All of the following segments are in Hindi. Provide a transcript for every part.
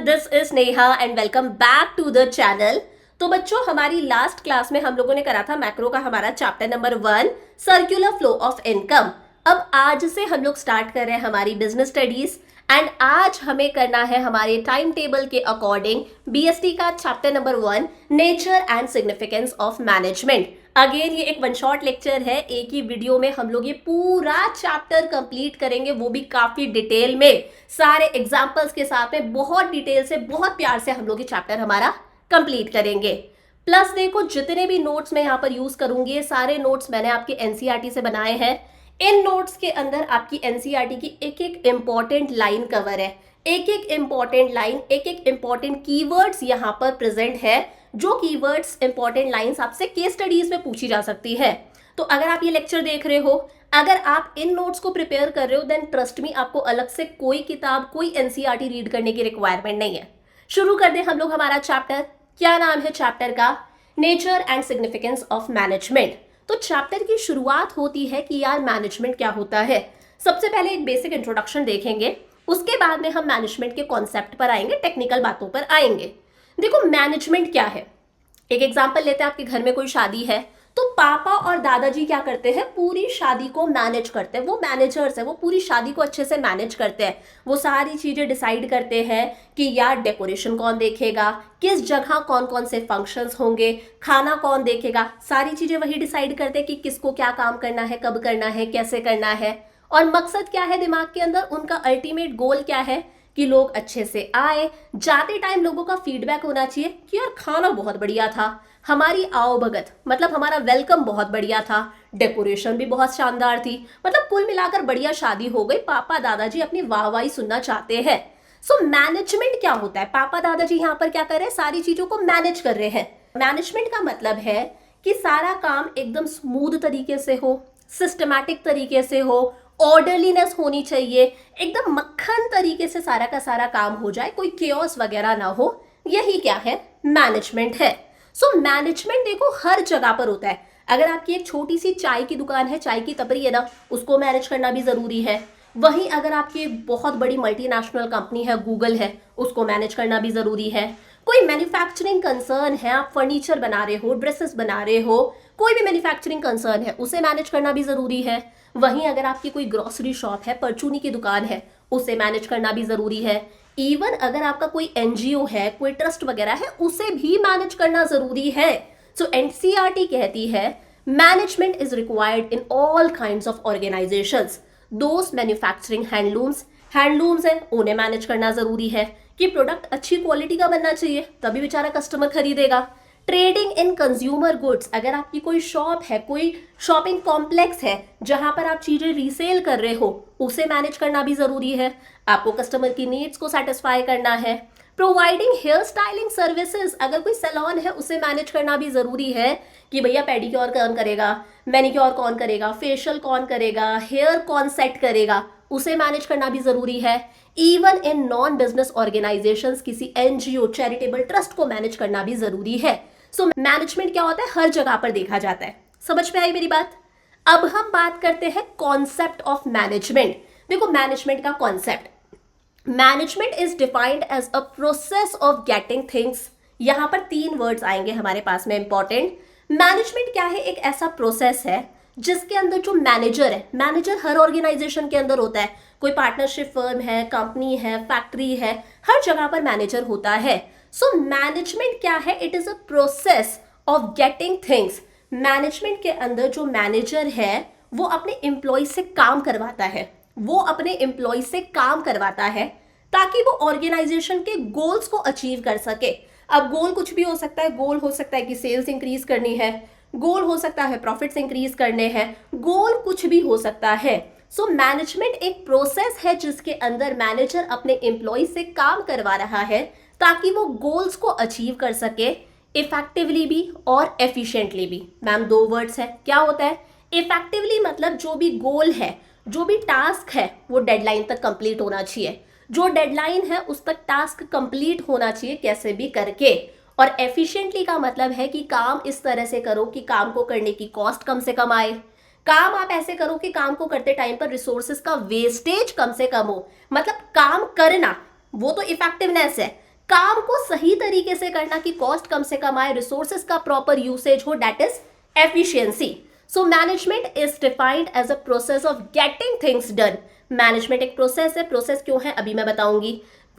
This is Neha and welcome back to the channel. तो बच्चों, हमारी लास्ट क्लास में हम लोगों ने करा था मैक्रो का हमारा chapter number 1 circular flow of income. अब आज से हम लोग स्टार्ट कर रहे हैं हमारी बिजनेस स्टडीज एंड आज हमें करना है हमारे टाइम टेबल के अकॉर्डिंग बीएसटी का chapter number 1 nature and significance of management. Again ये एक वन शॉट लेक्चर है, एक ही वीडियो में हम लोग ये पूरा चैप्टर कंप्लीट करेंगे, वो भी काफी डिटेल में, सारे एग्जांपल्स के साथ में, बहुत डिटेल से, बहुत प्यार से हम लोग ये चैप्टर हमारा कंप्लीट करेंगे। प्लस देखो, जितने भी नोट्स मैं यहाँ पर यूज करूंगी, ये सारे नोट्स मैंने आपके एनसीईआरटी से बनाए हैं। इन नोट्स के अंदर आपकी एनसीईआरटी की एक एक इंपॉर्टेंट लाइन कवर है, एक एक इंपॉर्टेंट लाइन, एक एक इंपॉर्टेंट कीवर्ड्स यहाँ पर प्रेजेंट है, जो कीवर्ड्स इंपॉर्टेंट लाइंस आपसे केस स्टडीज में पूछी जा सकती है। तो अगर आप ये लेक्चर देख रहे हो, अगर आप इन नोट्स को प्रिपेयर कर रहे हो, देन ट्रस्ट मी, आपको अलग से कोई किताब, कोई एनसीईआरटी रीड करने की रिक्वायरमेंट नहीं है। शुरू कर दें हम लोग हमारा चैप्टर। क्या नाम है चैप्टर का? Nature and significance of management. तो चैप्टर की शुरुआत होती है कि यार मैनेजमेंट क्या होता है। सबसे पहले एक बेसिक इंट्रोडक्शन देखेंगे, उसके बाद में हम मैनेजमेंट के कॉन्सेप्ट पर आएंगे, टेक्निकल बातों पर आएंगे। देखो मैनेजमेंट क्या है, एक एग्जांपल लेते हैं। आपके घर में कोई शादी है तो पापा और दादाजी क्या करते हैं? पूरी शादी को मैनेज करते हैं, वो मैनेजर्स है, वो पूरी शादी को अच्छे से मैनेज करते हैं। वो सारी चीजें डिसाइड करते हैं कि यार डेकोरेशन कौन देखेगा, किस जगह कौन कौन से फंक्शंस होंगे, खाना कौन देखेगा, सारी चीजें वही डिसाइड करते हैं कि किसको क्या काम करना है, कब करना है, कैसे करना है। और मकसद क्या है दिमाग के अंदर, उनका अल्टीमेट गोल क्या है कि लोग अच्छे से आए। जाते टाइम लोगों का फीडबैक होना चाहिए कि यार खाना बहुत बढ़िया था, हमारी आओ भगत मतलब हमारा वेलकम बहुत बढ़िया था, डेकोरेशन भी बहुत शानदार थी, मतलब कुल मिलाकर बढ़िया शादी हो गई। पापा दादाजी अपनी वाहवाही सुनना चाहते हैं। सो मैनेजमेंट क्या होता है? पापा दादाजी यहाँ पर क्या कर रहे हैं? सारी चीजों को मैनेज कर रहे हैं। मैनेजमेंट का मतलब है कि सारा काम एकदम स्मूथ तरीके से हो, सिस्टमैटिक तरीके से हो, ऑर्डरलीनेस होनी चाहिए, एकदम मक्खन तरीके से सारा का सारा काम हो जाए, कोई केओस वगैरह ना हो। यही क्या है? मैनेजमेंट है। सो मैनेजमेंट देखो हर जगह पर होता है। अगर आपकी एक छोटी सी चाय की दुकान है, चाय की टपरी है ना, उसको मैनेज करना भी जरूरी है। वहीं अगर आपकी एक बहुत बड़ी मल्टीनेशनल कंपनी है, गूगल है, उसको मैनेज करना भी जरूरी है। कोई मैन्युफैक्चरिंग कंसर्न है, आप फर्नीचर बना रहे हो, ड्रेसेस बना रहे हो, कोई भी मैन्युफैक्चरिंग कंसर्न है, उसे मैनेज करना भी जरूरी है। वहीं अगर आपकी कोई ग्रोसरी शॉप है, परचूनी की दुकान है, उसे मैनेज करना भी जरूरी है। इवन अगर आपका कोई एनजीओ है, कोई ट्रस्ट वगैरह है, उसे भी मैनेज करना जरूरी है। सो एनसीईआरटी कहती है management is required in all kinds of organisations. दोस्त मैन्युफैक्चरिंग हैंडलूम्स है, उन्हें मैनेज करना जरूरी है कि प्रोडक्ट अच्छी क्वालिटी का बनना चाहिए, तभी बेचारा कस्टमर खरीदेगा। ट्रेडिंग इन कंज्यूमर गुड्स, अगर आपकी कोई शॉप है, कोई शॉपिंग कॉम्प्लेक्स है जहां पर आप चीजें रीसेल कर रहे हो, उसे मैनेज करना भी जरूरी है। आपको कस्टमर की नीड्स को सेटिस्फाई करना है। प्रोवाइडिंग हेयर स्टाइलिंग सर्विसेज, अगर कोई सैलून है उसे मैनेज करना भी जरूरी है कि भैया पेडिक्योर कौन करेगा, मैनिक्योर कौन करेगा, फेशियल कौन करेगा, हेयर कौन सेट करेगा, उसे मैनेज करना भी जरूरी है। Even in non business organisations, किसी एनजीओ, चैरिटेबल ट्रस्ट को मैनेज करना भी जरूरी है। सो मैनेजमेंट क्या होता है? हर जगह पर देखा जाता है। समझ में आई मेरी बात? अब हम बात करते हैं कॉन्सेप्ट ऑफ मैनेजमेंट। देखो मैनेजमेंट का concept, management is defined as a process of getting things. यहां पर 3 वर्ड्स आएंगे हमारे पास में इंपॉर्टेंट। मैनेजमेंट क्या है? एक ऐसा प्रोसेस है जिसके अंदर जो मैनेजर है, मैनेजर हर ऑर्गेनाइजेशन के अंदर होता है, कोई पार्टनरशिप फर्म है, कंपनी है, फैक्ट्री है, हर जगह पर मैनेजर होता है। सो मैनेजमेंट क्या है? It is a process of getting things. Management के अंदर जो मैनेजर है वो अपने एम्प्लॉय से काम करवाता है, वो अपने एम्प्लॉय से काम करवाता है ताकि वो ऑर्गेनाइजेशन के गोल्स को अचीव कर सके। अब गोल कुछ भी हो सकता है, गोल हो सकता है कि सेल्स इंक्रीज करनी है, गोल हो सकता है प्रॉफिट्स इंक्रीज करने हैं, गोल कुछ भी हो सकता है। सो मैनेजमेंट एक प्रोसेस है जिसके अंदर मैनेजर अपने एम्प्लॉय से काम करवा रहा है ताकि वो गोल्स को अचीव कर सके, इफेक्टिवली भी और एफिशिएंटली भी। मैम 2 वर्ड्स है, क्या होता है? इफेक्टिवली मतलब जो भी गोल है, जो भी टास्क है, वो डेडलाइन तक कंप्लीट होना चाहिए। जो डेडलाइन है उस तक टास्क कंप्लीट होना चाहिए कैसे भी करके। और एफिशिएंटली का मतलब है कि काम इस तरह से करो कि काम को करने की कॉस्ट कम से कम आए। काम आप ऐसे करो कि काम को करते टाइम पर रिसोर्सेज का वेस्टेज कम से कम हो। मतलब काम करना वो तो इफेक्टिवनेस है, काम को सही तरीके से करना कि कॉस्ट कम से कम आए, रिसोर्सेज का प्रॉपर यूसेज हो, that is efficiency. So management is defined as a process of getting things done. Management एक प्रोसेस है. प्रोसेस क्यों है अभी मैं बताऊंगी.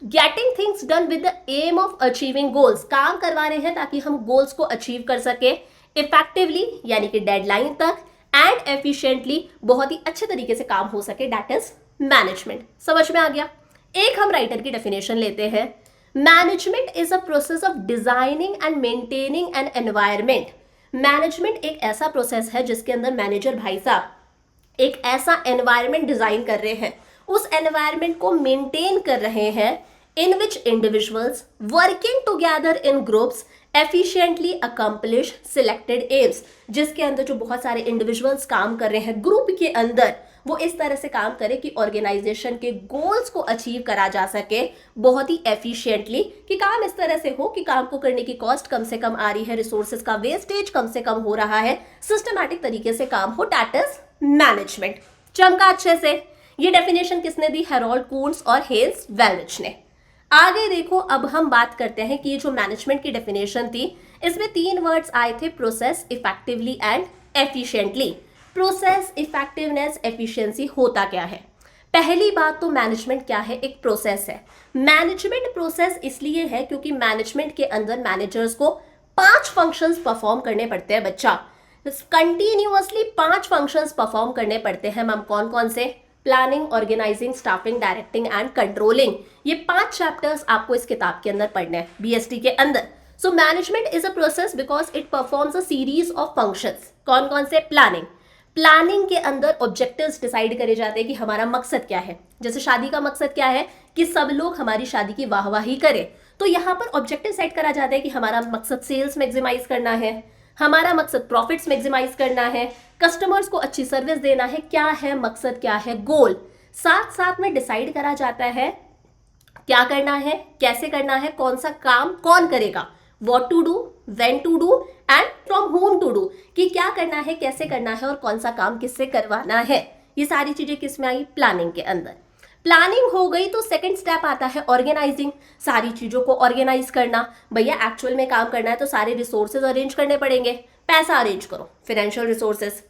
Getting things done with the aim of achieving goals. काम करवा रहे हैं ताकि हम गोल्स को अचीव कर सके इफेक्टिवली यानी कि डेडलाइन तक, एंड एफिशिएंटली बहुत ही अच्छे तरीके से काम हो सके, दैट इज मैनेजमेंट. समझ में आ गया. एक हम राइटर की डेफिनेशन लेते हैं. Management is a process of designing and maintaining an environment. Management एक ऐसा प्रोसेस है जिसके अंदर मैनेजर भाई साहब एक ऐसा एनवायरमेंट डिजाइन कर रहे हैं, उस एनवायरमेंट को मेंटेन कर रहे हैं, in which individuals working together in groups efficiently accomplish selected aims. जिसके अंदर जो बहुत सारे इंडिविजुअल्स काम कर रहे हैं ग्रुप के अंदर, वो इस तरह से काम करे कि ऑर्गेनाइजेशन के गोल्स को अचीव करा जा सके बहुत ही एफिशिएंटली, कि काम इस तरह से हो कि काम को करने की कॉस्ट कम से कम आ रही है, रिसोर्सेज का वेस्टेज कम से कम हो रहा है, सिस्टमैटिक तरीके से काम हो, दैट इज मैनेजमेंट. चमका अच्छे से. ये डेफिनेशन किसने दी? हेरोल्ड कून्स और हेल्स वेलरिच ने. आगे देखो, अब हम बात करते हैं कि ये जो मैनेजमेंट की डेफिनेशन थी इसमें 3 वर्ड्स आए थे, process, effectively and efficiently. Process, effectiveness, efficiency होता क्या है? पहली बात तो मैनेजमेंट क्या है? एक प्रोसेस है. मैनेजमेंट प्रोसेस इसलिए है क्योंकि मैनेजमेंट के अंदर मैनेजर्स को 5 फंक्शंस परफॉर्म करने पड़ते हैं बच्चा. कंटिन्यूअसली 5 फंक्शंस परफॉर्म करने पड़ते हैं. मैम कौन कौन से? Planning, organising, staffing, directing and controlling. ये 5 चैप्टर्स आपको इस किताब के अंदर पढ़ने हैं बीएसटी के अंदर. सो management is a process because it performs a series of functions. कौन कौन से? प्लानिंग. प्लानिंग के अंदर ऑब्जेक्टिव्स डिसाइड करे जाते हैं कि हमारा मकसद क्या है. जैसे शादी का मकसद क्या है? कि सब लोग हमारी शादी की वाहवाही करें. तो यहाँ पर ऑब्जेक्टिव सेट करा जाता है कि हमारा मकसद सेल्स मैक्सिमाइज करना है, हमारा मकसद प्रॉफिट्स मैक्सिमाइज करना है, कस्टमर्स को अच्छी सर्विस देना है. क्या है मकसद, क्या है गोल. साथ साथ में डिसाइड करा जाता है क्या करना है, कैसे करना है, कौन सा काम कौन करेगा, what to do, when to do and from whom to do, कि क्या करना है, कैसे करना है और कौन सा काम किससे करवाना है. ये सारी चीजें किस में आई? प्लानिंग के अंदर. प्लानिंग हो गई तो सेकंड स्टेप आता है ऑर्गेनाइजिंग. सारी चीजों को ऑर्गेनाइज करना. भैया एक्चुअल में काम करना है तो सारे रिसोर्सेज अरेंज करने पड़ेंगे. पैसा अरेंज करो, फाइनेंशियल रिसोर्सेज,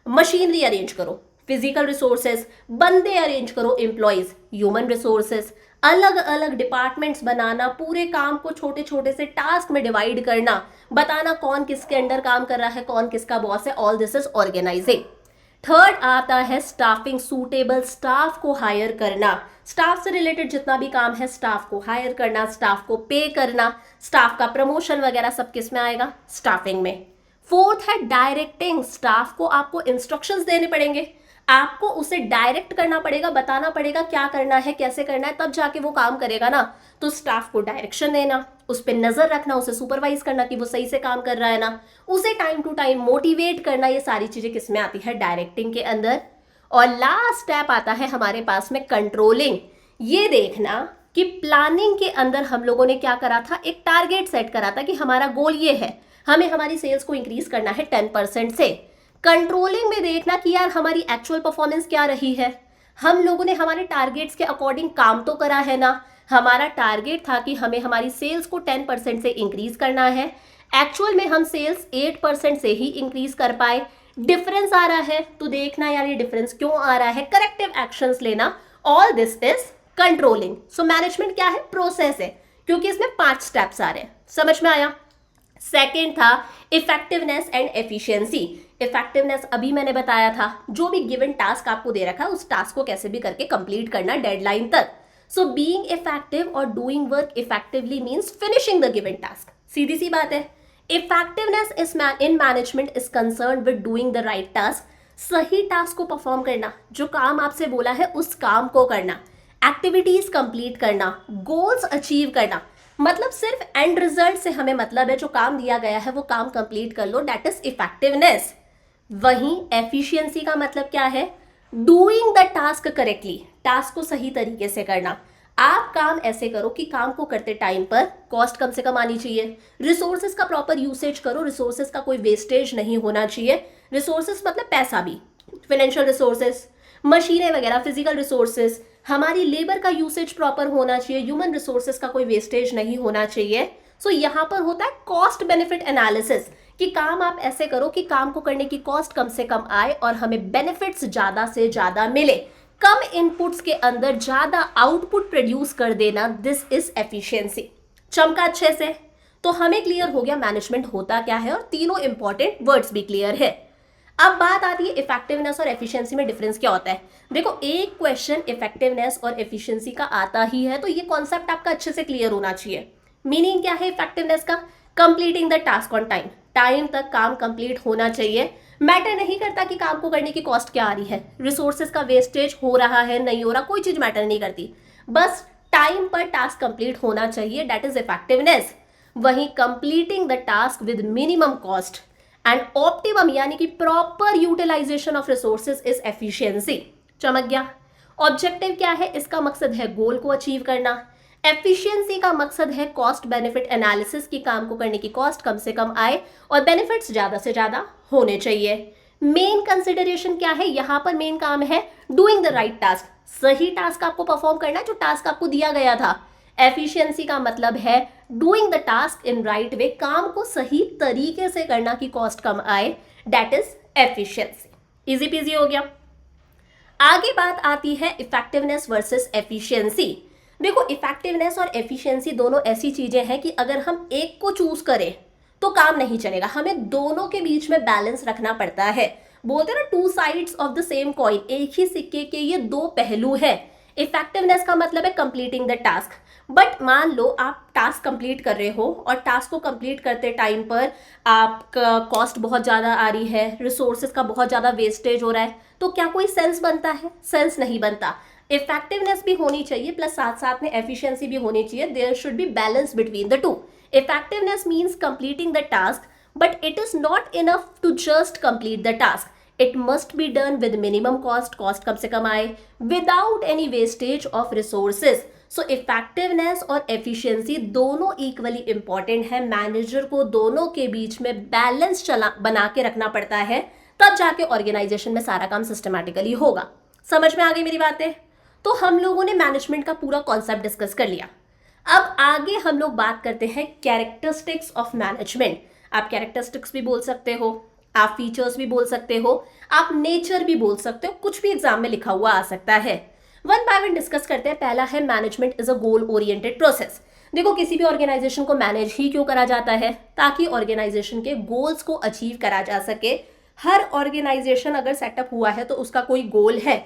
मशीनरी अरेंज करो, फिजिकल रिसोर्सेज, बंदे अरेंज करो, एम्प्लॉयज, ह्यूमन रिसोर्सेज, अलग अलग डिपार्टमेंट्स बनाना, पूरे काम को छोटे छोटे से टास्क में डिवाइड करना, बताना कौन किसके अंडर काम कर रहा है, कौन किसका बॉस है. All this is organising. Third आता है स्टाफिंग. सूटेबल स्टाफ को हायर करना. स्टाफ से रिलेटेड जितना भी काम है, स्टाफ को हायर करना, स्टाफ को पे करना, स्टाफ का प्रमोशन वगैरह सब किस में आएगा? स्टाफिंग में. फोर्थ है डायरेक्टिंग. स्टाफ को आपको इंस्ट्रक्शंस देने पड़ेंगे, आपको उसे डायरेक्ट करना पड़ेगा, बताना पड़ेगा क्या करना है, कैसे करना है, तब जाके वो काम करेगा ना. तो स्टाफ को डायरेक्शन देना, उस पर नजर रखना, उसे सुपरवाइज करना कि वो सही से काम कर रहा है ना, उसे टाइम टू टाइम मोटिवेट करना. ये सारी चीजें किस में आती है? डायरेक्टिंग के अंदर. और लास्ट स्टेप आता है हमारे पास में कंट्रोलिंग. ये देखना कि प्लानिंग के अंदर हम लोगों ने क्या करा था? एक टारगेट सेट करा था कि हमारा गोल ये है, हमें हमारी सेल्स को इंक्रीज करना है 10% से. कंट्रोलिंग में देखना कि यार हमारी एक्चुअल परफॉर्मेंस क्या रही है, हम लोगों ने हमारे टारगेट्स के अकॉर्डिंग काम तो करा है ना. हमारा टारगेट था कि हमें हमारी सेल्स को 10% से इंक्रीज करना है, एक्चुअल में हम सेल्स 8% से ही इंक्रीज कर पाए. डिफरेंस आ रहा है तो देखना यार ये डिफरेंस क्यों आ रहा है, करेक्टिव एक्शंस लेना. All this is controlling. So management क्या है? प्रोसेस है, क्योंकि इसमें 5 स्टेप्स आ रहे हैं. समझ में आया. सेकेंड था इफेक्टिवनेस एंड एफिशिएंसी. इफेक्टिवनेस अभी मैंने बताया था, जो भी गिवन टास्क आपको दे रखा है उस टास्क को कैसे भी करके कंप्लीट करना डेडलाइन तक. सो बीइंग इफेक्टिव और doing work effectively means finishing the given task. सीधी सी बात है. Effectiveness in management is concern with doing the right task. सही टास्क को परफॉर्म करना, जो काम आपसे बोला है उस काम को करना, एक्टिविटीज कंप्लीट करना, गोल्स अचीव करना. मतलब सिर्फ एंड रिजल्ट से हमें मतलब है, जो काम दिया गया है वो काम कंप्लीट कर लो, दैट इज इफेक्टिवनेस. वहीं एफिशिएंसी का मतलब क्या है? Doing the task correctly. Task को सही तरीके से करना. आप काम ऐसे करो कि काम को करते टाइम पर कॉस्ट कम से कम आनी चाहिए, रिसोर्सेज का प्रॉपर यूसेज करो, रिसोर्सेज का कोई वेस्टेज नहीं होना चाहिए. रिसोर्सेज मतलब पैसा भी, फाइनेंशियल रिसोर्सेज, मशीनें वगैरह, फिजिकल रिसोर्सेज, हमारी लेबर का यूसेज प्रॉपर होना चाहिए, ह्यूमन रिसोर्सेज का कोई वेस्टेज नहीं होना चाहिए। सो यहाँ पर होता है कॉस्ट बेनिफिट एनालिसिस कि काम आप ऐसे करो कि काम को करने की कॉस्ट कम से कम आए और हमें बेनिफिट्स ज्यादा से ज्यादा मिले, कम इनपुट्स के अंदर ज्यादा आउटपुट प्रोड्यूस कर देना, दिस इज एफिशिएंसी। चमका अच्छे से? तो हमें क्लियर हो गया मैनेजमेंट होता क्या है और तीनों इंपॉर्टेंट वर्ड्स भी क्लियर है। अब बात आती है इफेक्टिवनेस और एफिशिएंसी में डिफरेंस क्या होता है। देखो, एक क्वेश्चन इफेक्टिवनेस और एफिशिएंसी का आता ही है, तो ये कॉन्सेप्ट आपका अच्छे से क्लियर होना चाहिए। मीनिंग क्या है इफेक्टिवनेस का? Completing the task on time, time तक काम कंप्लीट होना चाहिए। मैटर नहीं करता कि काम को करने की कॉस्ट क्या आ रही है, रिसोर्सेज का वेस्टेज हो रहा है नहीं हो रहा, कोई चीज मैटर नहीं करती, बस टाइम पर टास्क कंप्लीट होना चाहिए, दैट इज इफेक्टिवनेस। वहीं completing the task with minimum cost and optimum यानी कि proper utilisation of resources is efficiency. चमक गया? ऑब्जेक्टिव क्या है? इसका मकसद है गोल को अचीव करना। एफिशिएंसी का मकसद है कॉस्ट बेनिफिट एनालिसिस की काम को करने की कॉस्ट कम से कम आए और बेनिफिट्स ज्यादा से ज्यादा होने चाहिए। मेन कंसिडरेशन क्या है यहाँ पर? मेन काम है डूइंग द राइट टास्क, सही टास्क आपको परफॉर्म करना है जो टास्क आपको दिया गया था। एफिशिएंसी का मतलब है doing the task in right way, काम को सही तरीके से करना कि कॉस्ट कम आए, that is efficiency. Easy PG हो गया। आगे बात आती है इफेक्टिवनेस वर्सेस एफिशिएंसी। देखो, इफेक्टिवनेस और एफिशिएंसी दोनों ऐसी चीजें हैं कि अगर हम एक को चूज करें तो काम नहीं चलेगा, हमें दोनों के बीच में बैलेंस रखना पड़ता है। बोलते हैं ना, two sides of the same coin, एक ही सिक्के के ये दो पहलू हैं। इफेक्टिवनेस का मतलब है कंप्लीटिंग द टास्क, बट मान लो आप टास्क कंप्लीट कर रहे हो और टास्क को कंप्लीट करते टाइम पर आपका कॉस्ट बहुत ज़्यादा आ रही है, रिसोर्सेज का बहुत ज़्यादा वेस्टेज हो रहा है, तो क्या कोई सेंस बनता है? सेंस नहीं बनता। इफेक्टिवनेस भी होनी चाहिए प्लस साथ साथ में एफिशिएंसी भी होनी चाहिए, there should be balance between the two. Effectiveness means completing the task, but it is not enough to just complete the task, it must be done with minimum cost, cost कम से कम आए, without any wastage of resources. So effectiveness और एफिशिएंसी दोनों इक्वली इंपॉर्टेंट है। मैनेजर को दोनों के बीच में बैलेंस बना के रखना पड़ता है, तब जाके ऑर्गेनाइजेशन में सारा काम सिस्टमैटिकली होगा। समझ में आ गई मेरी बातें? तो हम लोगों ने मैनेजमेंट का पूरा कॉन्सेप्ट डिस्कस कर लिया। अब आगे हम लोग बात करते हैं कैरेक्टरिस्टिक्स ऑफ मैनेजमेंट। आप कैरेक्टरिस्टिक्स भी बोल सकते हो, आप फीचर्स भी बोल सकते हो, आप नेचर भी बोल सकते हो, कुछ भी एग्जाम में लिखा हुआ आ सकता है। वन बाय वन डिस्कस करते हैं। पहला है management is a goal oriented process. देखो, किसी भी ऑर्गेनाइजेशन को मैनेज ही क्यों करा जाता है? ताकि ऑर्गेनाइजेशन के गोल्स को अचीव करा जा सके। हर ऑर्गेनाइजेशन अगर सेटअप हुआ है तो उसका कोई गोल है।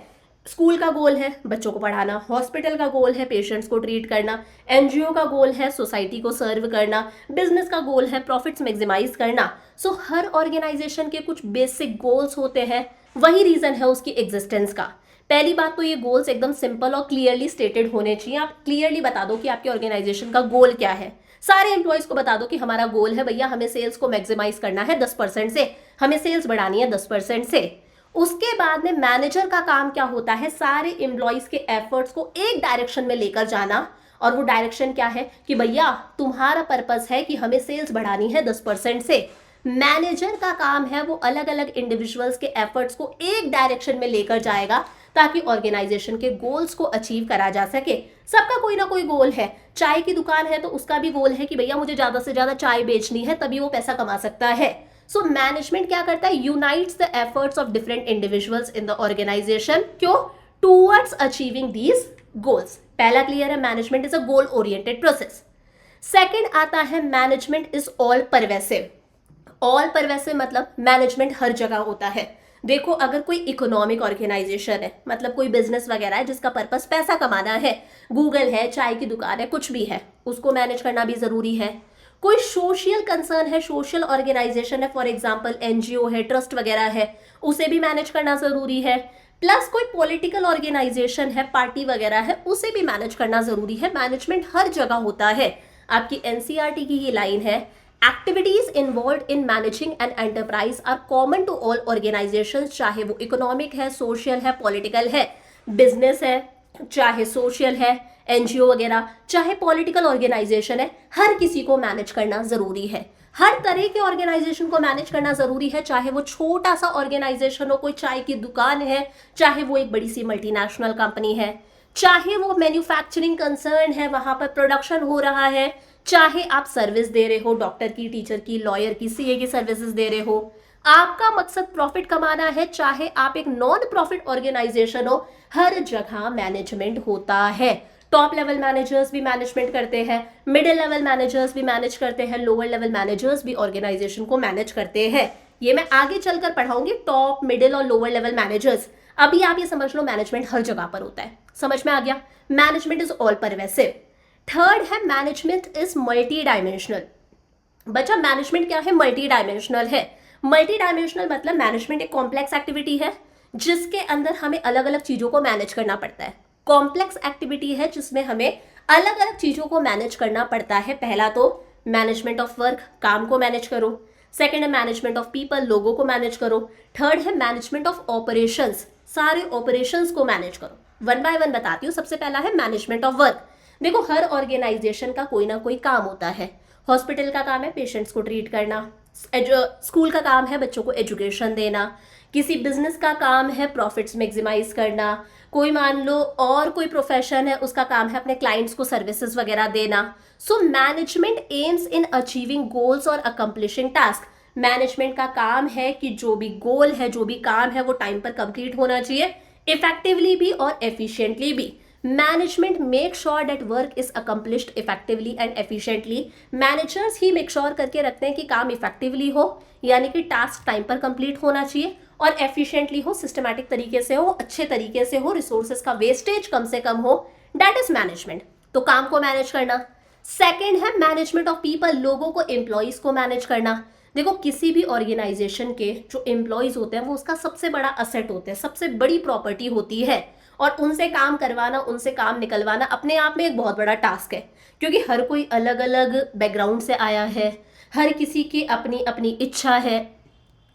स्कूल का गोल है बच्चों को पढ़ाना, हॉस्पिटल का गोल है पेशेंट्स को ट्रीट करना, एनजीओ का गोल है सोसाइटी को सर्व करना, बिजनेस का गोल है प्रॉफिट्स मैक्सिमाइज करना। सो हर ऑर्गेनाइजेशन के कुछ बेसिक गोल्स होते हैं, वही रीजन है उसकी एग्जिस्टेंस का। पहली बात तो ये गोल्स एकदम सिंपल और क्लियरली स्टेटेड होने चाहिए। आप क्लियरली बता दो कि आपके ऑर्गेनाइजेशन का गोल क्या है। सारे एम्प्लॉयज को बता दो कि हमारा गोल है भैया, हमें सेल्स को मैक्सिमाइज करना है 10% से, हमें सेल्स बढ़ानी है 10% से। उसके बाद में मैनेजर का काम क्या होता है? सारे एम्प्लॉयज के एफर्ट्स को एक डायरेक्शन में लेकर जाना, और वो डायरेक्शन क्या है कि भैया तुम्हारा पर्पस है कि हमें सेल्स बढ़ानी है 10% से। मैनेजर का काम है वो अलग अलग इंडिविजुअल्स के एफर्ट्स को एक डायरेक्शन में लेकर जाएगा ताकि ऑर्गेनाइजेशन के गोल्स को अचीव करा जा सके। सबका कोई ना कोई गोल है। चाय की दुकान है तो उसका भी गोल है कि भैया मुझे ज्यादा से ज्यादा चाय बेचनी है, तभी वो पैसा कमा सकता है। सो मैनेजमेंट क्या करता है? Unites the efforts of different individuals in the organisation. क्यों? Towards achieving these goals. पहला क्लियर है, management is a goal oriented process. Second आता है management is all pervasive. All pervasive मतलब मैनेजमेंट हर जगह होता है। देखो, अगर कोई इकोनॉमिक ऑर्गेनाइजेशन है, मतलब कोई बिजनेस वगैरह है जिसका पर्पस पैसा कमाना है, गूगल है, चाय की दुकान है, कुछ भी है, उसको मैनेज करना भी जरूरी है। कोई सोशल कंसर्न है, सोशल ऑर्गेनाइजेशन है, फॉर एग्जांपल एनजीओ है, ट्रस्ट वगैरह है, उसे भी मैनेज करना जरूरी है। प्लस कोई पॉलिटिकल ऑर्गेनाइजेशन है, पार्टी वगैरह है, उसे भी मैनेज करना जरूरी है। मैनेजमेंट हर जगह होता है। आपकी एनसीईआरटी की ये लाइन है, activities involve in managing an enterprise are common to all organisation, चाहे वो इकोनॉमिक है, सोशल है, पॉलिटिकल है, बिजनेस है, चाहे सोशल है, एनजीओ वगैरह, चाहे पॉलिटिकल ऑर्गेनाइजेशन है, हर किसी को मैनेज करना जरूरी है। हर तरह के ऑर्गेनाइजेशन को मैनेज करना जरूरी है, चाहे वो छोटा सा ऑर्गेनाइजेशन हो, कोई चाय की दुकान है, चाहे वो एक बड़ी सी मल्टीनेशनल कंपनी है। चाहे वो मैन्युफैक्चरिंग कंसर्न है, वहां पर प्रोडक्शन हो रहा है, चाहे आप सर्विस दे रहे हो, डॉक्टर की, टीचर की, लॉयर की, सीए की सर्विसेज दे रहे हो, आपका मकसद प्रॉफिट कमाना है, चाहे आप एक नॉन प्रॉफिट ऑर्गेनाइजेशन हो, हर जगह मैनेजमेंट होता है। टॉप लेवल मैनेजर्स भी मैनेजमेंट करते हैं, मिडिल लेवल मैनेजर्स भी मैनेज करते हैं, लोअर लेवल मैनेजर्स भी ऑर्गेनाइजेशन को मैनेज करते हैं। ये मैं आगे चलकर पढ़ाऊंगी, टॉप, मिडिल और लोअर लेवल मैनेजर्स। अभी आप ये समझ लो मैनेजमेंट हर जगह पर होता है। समझ में आ गया? Management is all pervasive. Third है मैनेजमेंट इज मल्टी डायमेंशनल। बच्चा मैनेजमेंट क्या है? मल्टी डायमेंशनल है। मल्टी डायमेंशनल मतलब मैनेजमेंट एक कॉम्प्लेक्स एक्टिविटी है जिसके अंदर हमें अलग अलग चीजों को मैनेज करना पड़ता है। कॉम्प्लेक्स एक्टिविटी है जिसमें हमें अलग अलग चीजों को मैनेज करना पड़ता है। पहला तो मैनेजमेंट ऑफ वर्क, काम को मैनेज करो। सेकेंड है मैनेजमेंट ऑफ पीपल, लोगों को मैनेज करो। थर्ड है मैनेजमेंट ऑफ ऑपरेशंस, सारे ऑपरेशंस को मैनेज करो। वन बाय वन बताती हूँ। सबसे पहला है मैनेजमेंट ऑफ वर्क। देखो हर ऑर्गेनाइजेशन का कोई ना कोई काम होता है। हॉस्पिटल का काम है पेशेंट्स को ट्रीट करना, स्कूल का काम है बच्चों को एजुकेशन देना, किसी बिजनेस का काम है प्रॉफिट्स मैक्सिमाइज करना, कोई मान लो और कोई प्रोफेशन है उसका काम है अपने क्लाइंट्स को सर्विसेज वगैरह देना। So management AIIMS in achieving goals और अकम्प्लिशिंग टास्क। मैनेजमेंट का काम है कि जो भी गोल है, जो भी काम है वो टाइम पर कंप्लीट होना चाहिए, इफेक्टिवली भी और एफिशिएंटली भी। Management make sure that work is accomplished effectively and efficiently. Managers he make sure करके रखते हैं कि काम इफेक्टिवली हो, यानी कि टास्क टाइम पर कंप्लीट होना चाहिए और एफिशिएंटली हो, सिस्टमैटिक तरीके से हो, अच्छे तरीके से हो, रिसोर्सेज का वेस्टेज कम से कम हो। That is management. तो काम को मैनेज करना। सेकेंड है मैनेजमेंट ऑफ पीपल, लोगों को, एम्प्लॉयज को मैनेज करना। देखो किसी भी ऑर्गेनाइजेशन के जो एम्प्लॉयज होते हैं वो उसका सबसे बड़ा असेट होते हैं, सबसे बड़ी प्रॉपर्टी होती है, और उनसे काम करवाना, उनसे काम निकलवाना अपने आप में एक बहुत बड़ा टास्क है, क्योंकि हर कोई अलग अलग बैकग्राउंड से आया है, हर किसी की अपनी अपनी इच्छा है,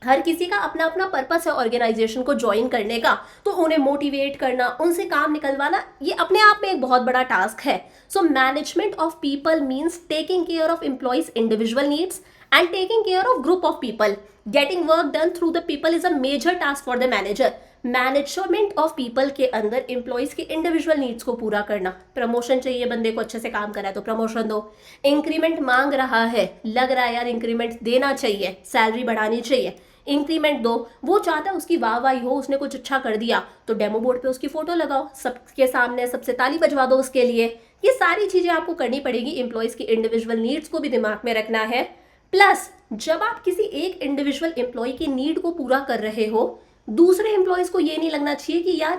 हर किसी का अपना अपना पर्पस है ऑर्गेनाइजेशन को ज्वाइन करने का। तो उन्हें मोटिवेट करना, उनसे काम निकलवाना, ये अपने आप में एक बहुत बड़ा टास्क है। So management of people means taking care of employees individual needs and taking care of group of people. Getting work done through the people is a major task for the manager. Management of people के अंदर एम्प्लॉयज की इंडिविजुअल नीड्स को पूरा करना। प्रमोशन चाहिए बंदे को, अच्छे से काम करा है तो प्रमोशन दो। इंक्रीमेंट मांग रहा है, लग रहा है यार इंक्रीमेंट देना चाहिए, सैलरी बढ़ानी चाहिए, इंक्रीमेंट दो। वो चाहता है उसकी वाहवाही हो, उसने कुछ अच्छा कर दिया तो डेमो बोर्ड पे उसकी फोटो लगाओ, सबके सामने सबसे ताली बजवा दो उसके लिए। ये सारी चीजें आपको करनी पड़ेगी। एम्प्लॉयज की इंडिविजुअल नीड्स को भी दिमाग में रखना है। प्लस जब आप किसी एक इंडिविजुअल एम्प्लॉय की नीड को पूरा कर रहे हो, दूसरे एम्प्लॉयज को ये नहीं लगना चाहिए कि यार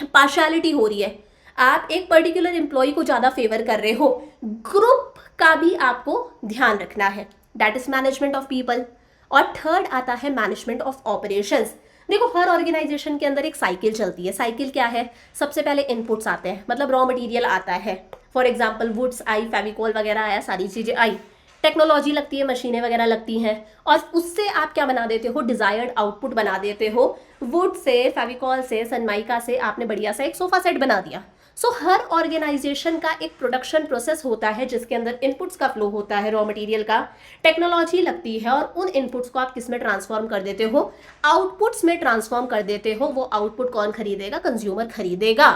पार्शियलिटी हो रही है, आप एक पर्टिकुलर एम्प्लॉय को ज्यादा फेवर कर रहे हो। ग्रुप का भी आपको ध्यान रखना है। That is management of people. और थर्ड आता है मैनेजमेंट ऑफ ऑपरेशंस। देखो हर ऑर्गेनाइजेशन के अंदर एक साइकिल चलती है। साइकिल क्या है? सबसे पहले इनपुट्स आते हैं, मतलब रॉ मटेरियल आता है। फॉर एग्जाम्पल वुड्स आई, फेविकॉल वगैरह आया, सारी चीजें आई, टेक्नोलॉजी लगती है, मशीनें वगैरह लगती हैं, और उससे आप क्या बना देते हो? डिजायर्ड आउटपुट बना देते हो। वुड से, फेविकॉल से, सनमाइका से आपने बढ़िया सा एक सोफा सेट बना दिया। सो हर ऑर्गेनाइजेशन का एक प्रोडक्शन प्रोसेस होता है जिसके अंदर इनपुट्स का फ्लो होता है, रॉ मटेरियल का, टेक्नोलॉजी लगती है, और उन इनपुट्स को आप किस में ट्रांसफॉर्म कर देते हो? आउटपुट्स में ट्रांसफॉर्म कर देते हो। वो आउटपुट कौन खरीदेगा? कंज्यूमर खरीदेगा।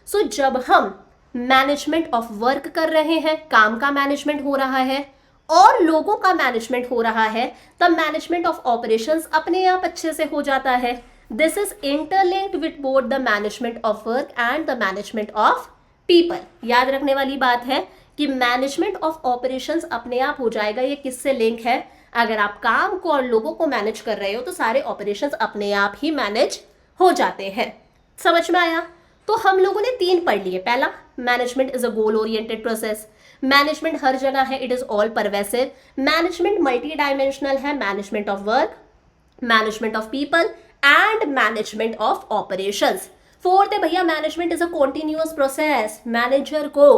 सो जब हम मैनेजमेंट ऑफ वर्क कर रहे हैं, काम का मैनेजमेंट हो रहा है और लोगों का मैनेजमेंट हो रहा है, तब मैनेजमेंट ऑफ ऑपरेशंस अपने आप अच्छे से हो जाता है। This is interlinked with both the management of work and the management of people. याद रखने वाली बात है कि मैनेजमेंट ऑफ ऑपरेशंस अपने आप हो जाएगा। ये किससे लिंक है? अगर आप काम को और लोगों को मैनेज कर रहे हो तो सारे ऑपरेशंस अपने आप ही मैनेज हो जाते हैं। समझ में आया? तो हम लोगों ने 3 पढ़ लिए। पहला, management is a goal oriented process. Management हर जगह है, it is all pervasive. Management multi dimensional है, management of work, management of people and management of operations. Fourth है भैया management is a continuous process. Manager को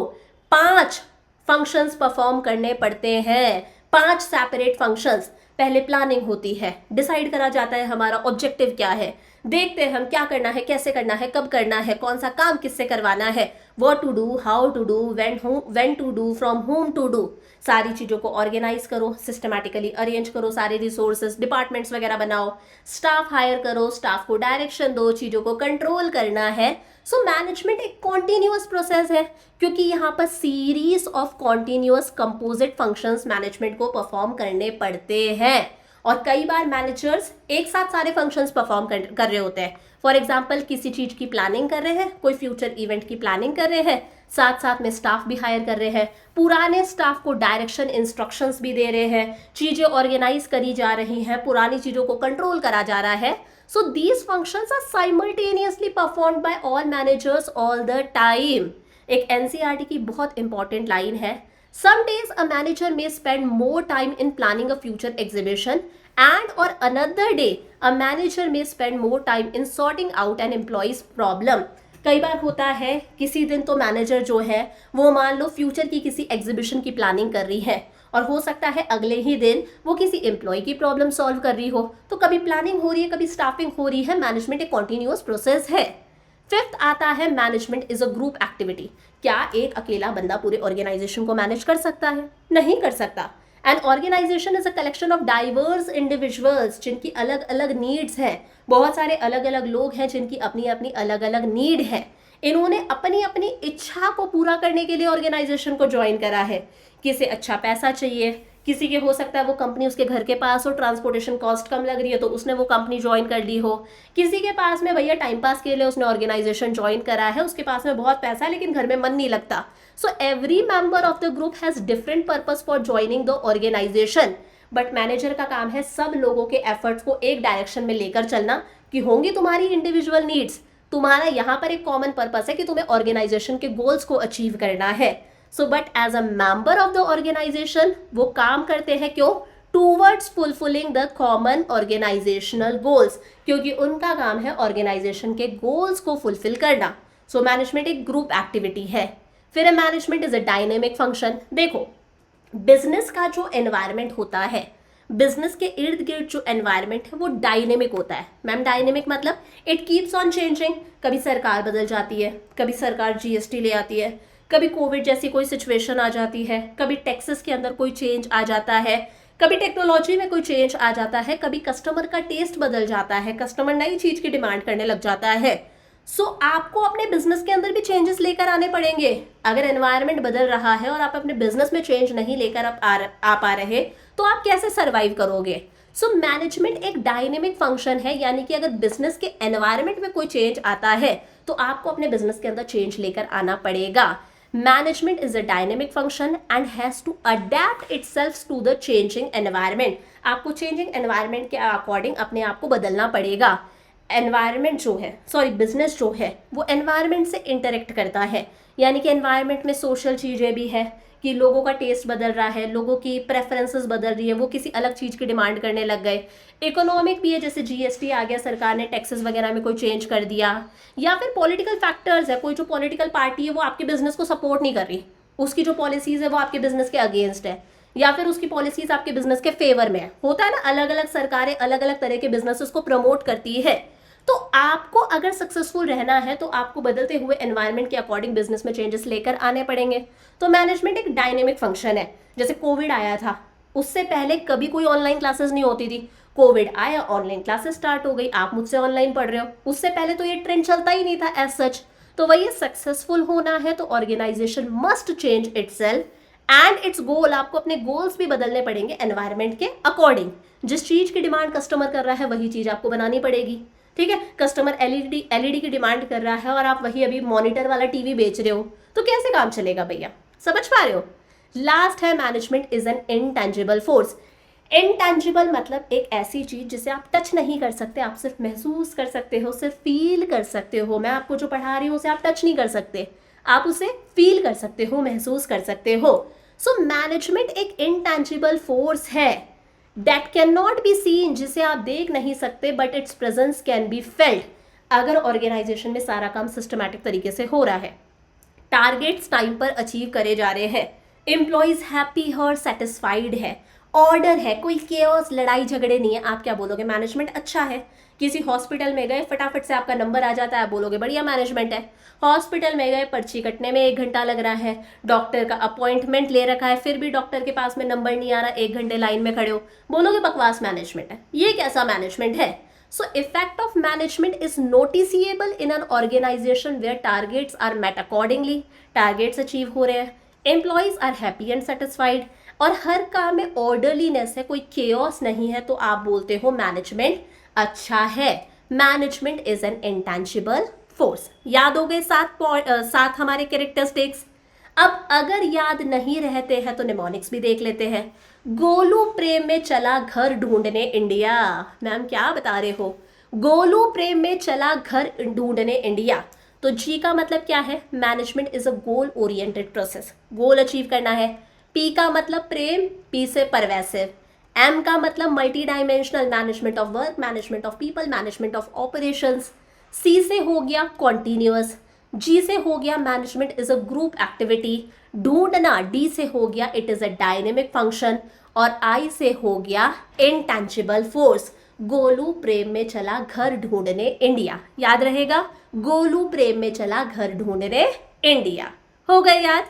5 फंक्शंस परफॉर्म करने पड़ते हैं, 5 सेपरेट फंक्शंस। पहले प्लानिंग होती है, डिसाइड करा जाता है हमारा ऑब्जेक्टिव क्या है, देखते हैं हम क्या करना है, कैसे करना है, कब करना है, कौन सा काम किससे करवाना है, what to do, how to do, when to do, from whom to do, सारी चीज़ों को ऑर्गेनाइज करो, सिस्टमैटिकली अरेंज करो, सारे रिसोर्सेज, डिपार्टमेंट्स वगैरह बनाओ, स्टाफ हायर करो, स्टाफ को डायरेक्शन दो, चीज़ों को कंट्रोल करना है। सो मैनेजमेंट एक कॉन्टिन्यूअस प्रोसेस है, क्योंकि यहाँ पर series of continuous composite functions management को परफॉर्म करने पड़ते हैं। और कई बार मैनेजर्स एक साथ सारे फंक्शंस परफॉर्म कर रहे होते हैं। फॉर एग्जाम्पल, किसी चीज़ की प्लानिंग कर रहे हैं, कोई फ्यूचर इवेंट की प्लानिंग कर रहे हैं, साथ साथ में स्टाफ भी हायर कर रहे हैं, पुराने स्टाफ को डायरेक्शन इंस्ट्रक्शंस भी दे रहे हैं, चीज़ें ऑर्गेनाइज करी जा रही हैं, पुरानी चीज़ों को कंट्रोल करा जा रहा है। So these functions are simultaneously performed by all managers all the time. एक एनसीईआरटी की बहुत इंपॉर्टेंट लाइन है, some days a manager may spend more time in planning a future exhibition and or another day a manager may spend more time in sorting out an employee's problem। कई बार होता है किसी दिन तो मैनेजर जो है वो मान लो फ्यूचर की किसी एग्जीबिशन की प्लानिंग कर रही है, और हो सकता है अगले ही दिन वो किसी एम्प्लॉय की प्रॉब्लम सॉल्व कर रही हो। तो कभी प्लानिंग हो रही है, कभी स्टाफिंग हो रही है। मैनेजमेंट एक कॉन्टिन्यूअस प्रोसेस है। फिफ्थ आता है management is a group activity. क्या एक अकेला बंदा पूरे ऑर्गेनाइजेशन को मैनेज कर सकता है? नहीं कर सकता। An organisation is a collection of diverse individuals जिनकी अलग अलग नीड्स हैं। बहुत सारे अलग अलग लोग हैं जिनकी अपनी अपनी अलग अलग नीड है। इन्होंने अपनी अपनी इच्छा को पूरा करने के लिए ऑर्गेनाइजेशन को ज्वाइन करा है। किसे अच्छा पैसा चाहिए, किसी के हो सकता है वो कंपनी उसके घर के पास हो, ट्रांसपोर्टेशन कॉस्ट कम लग रही है तो उसने वो कंपनी ज्वाइन कर ली हो। किसी के पास में भैया टाइम पास के लिए उसने ऑर्गेनाइजेशन ज्वाइन करा है, उसके पास में बहुत पैसा है लेकिन घर में मन नहीं लगता। So every member of the group has different purpose for joining the organisation. But manager का काम है सब लोगों के एफर्ट्स को एक डायरेक्शन में लेकर चलना, कि होंगी तुम्हारी इंडिविजुअल नीड्स, तुम्हारा यहाँ पर एक कॉमन पर्पस है कि तुम्हें ऑर्गेनाइजेशन के गोल्स को अचीव करना है। So but as a member of the organisation वो काम करते हैं क्यों? Towards fulfilling the common organisational goals, क्योंकि उनका काम है ऑर्गेनाइजेशन के गोल्स को फुलफिल करना। सो मैनेजमेंट एक ग्रुप एक्टिविटी है। फिर management is a dynamic function. देखो, बिजनेस का जो एनवायरमेंट होता है, बिजनेस के इर्द गिर्द जो एनवायरमेंट है वो डायनेमिक होता है। मैम डायनेमिक मतलब इट कीप्स ऑन चेंजिंग। कभी सरकार बदल जाती है, कभी सरकार जीएसटी ले आती है, कभी कोविड जैसी कोई सिचुएशन आ जाती है, कभी टैक्सेस के अंदर कोई चेंज आ जाता है, कभी टेक्नोलॉजी में कोई चेंज आ जाता है, कभी कस्टमर का टेस्ट बदल जाता है, कस्टमर नई चीज की डिमांड करने लग जाता है। सो आपको अपने बिजनेस के अंदर भी चेंजेस लेकर आने पड़ेंगे। अगर एनवायरनमेंट बदल रहा है और आप अपने बिजनेस में चेंज नहीं लेकर आ पा रहे तो आप कैसे सर्वाइव करोगे? सो मैनेजमेंट एक डायनेमिक फंक्शन है, यानी कि अगर बिजनेस के एनवायरनमेंट में कोई चेंज आता है तो आपको अपने बिजनेस के अंदर चेंज लेकर आना पड़ेगा। Management is a dynamic function and has to adapt itself to the changing environment. आपको चेंजिंग एनवायरनमेंट के अकॉर्डिंग अपने आप को बदलना पड़ेगा। एनवायरनमेंट जो है, बिजनेस जो है वो एनवायरनमेंट से इंटरेक्ट करता है, यानी कि एनवायरनमेंट में सोशल चीज़ें भी है कि लोगों का टेस्ट बदल रहा है, लोगों की प्रेफरेंसेस बदल रही है, वो किसी अलग चीज़ की डिमांड करने लग गए। इकोनॉमिक भी है, जैसे जीएसटी आ गया, सरकार ने टैक्सेस वगैरह में कोई चेंज कर दिया, या फिर पॉलिटिकल फैक्टर्स है, कोई जो पॉलिटिकल पार्टी है वो आपके बिजनेस को सपोर्ट नहीं कर रही, उसकी जो पॉलिसीज़ है वो आपके बिजनेस के अगेंस्ट है, या फिर उसकी पॉलिसीज़ आपके बिजनेस के फेवर में है। होता है ना, अलग अलग सरकारें अलग अलग तरह के बिजनेसेस को प्रमोट करती है। तो आपको अगर सक्सेसफुल रहना है तो आपको बदलते हुए एनवायरनमेंट के अकॉर्डिंग बिजनेस में चेंजेस लेकर आने पड़ेंगे। तो मैनेजमेंट एक डायनेमिक फंक्शन है। जैसे कोविड आया था, उससे पहले कभी कोई ऑनलाइन क्लासेस नहीं होती थी, कोविड आया, ऑनलाइन क्लासेस स्टार्ट हो गई, आप मुझसे ऑनलाइन पढ़ रहे हो। उससे पहले तो ये ट्रेंड चलता ही नहीं था एज सच। तो वही सक्सेसफुल होना है तो organisation must change itself and its goal. आपको अपने गोल्स भी बदलने पड़ेंगे एनवायरनमेंट के अकॉर्डिंग। जिस चीज की डिमांड कस्टमर कर रहा है वही चीज आपको बनानी पड़ेगी। ठीक है, कस्टमर एलईडी की डिमांड कर रहा है और आप वही अभी मॉनिटर वाला टीवी बेच रहे हो, तो कैसे काम चलेगा भैया? समझ पा रहे हो? लास्ट है management is an intangible force. Intangible मतलब एक ऐसी चीज जिसे आप टच नहीं कर सकते, आप सिर्फ महसूस कर सकते हो, सिर्फ फील कर सकते हो। मैं आपको जो पढ़ा रही हूँ उसे आप टच नहीं कर सकते, आप उसे फील कर सकते हो, महसूस कर सकते हो। सो मैनेजमेंट एक इनटेंजिबल फोर्स है that can not be seen, जिसे आप देख नहीं सकते, but it's presence can be felt. अगर ऑर्गेनाइजेशन में सारा काम सिस्टमैटिक तरीके से हो रहा है, टारगेट्स टाइम पर अचीव करे जा रहे हैं, एम्प्लॉयज हैप्पी और सेटिस्फाइड है, ऑर्डर है, कोई केओस लड़ाई झगड़े नहीं है, आप क्या बोलोगे? मैनेजमेंट अच्छा है। किसी हॉस्पिटल में गए, फटाफट से आपका नंबर आ जाता है, आप बोलोगे बढ़िया मैनेजमेंट है। हॉस्पिटल में गए, पर्ची कटने में 1 घंटा लग रहा है, डॉक्टर का अपॉइंटमेंट ले रखा है, फिर भी डॉक्टर के पास में नंबर नहीं आ रहा, 1 घंटे लाइन में खड़े हो, बोलोगे बकवास मैनेजमेंट है। ये कैसा मैनेजमेंट है? So effect of management is noticeable in an organization where targets are met accordingly, targets achieve हो रहे हैं, employees are happy and satisfied, और हर काम में orderliness है, कोई chaos नहीं है, तो आप बोलते हो मैनेजमेंट अच्छा है। Management is an intangible force. याद हो गए 7 हमारे कैरेक्टरिस्टिक्स। अब अगर याद नहीं रहते हैं तो निमोनिक्स भी देख लेते हैं। गोलू प्रेम में चला घर ढूंढने इंडिया। मैम क्या बता रहे हो? गोलू प्रेम में चला घर ढूंढने इंडिया। तो जी का मतलब क्या है? Management is a goal oriented process, goal achieve करना है। पी का मतलब प्रेम, पी से परवेसिव। एम का मतलब multi dimensional, management of work, management of people, management of operations. C से हो गया कॉन्टिन्यूअस। जी से हो गया management is a group activity. ढूंढना, डी से हो गया it is a dynamic function, और आई से हो गया इंटेंजिबल फोर्स। गोलू प्रेम में चला घर ढूंढने इंडिया, याद रहेगा? गोलू प्रेम में चला घर ढूंढने इंडिया। हो गए याद?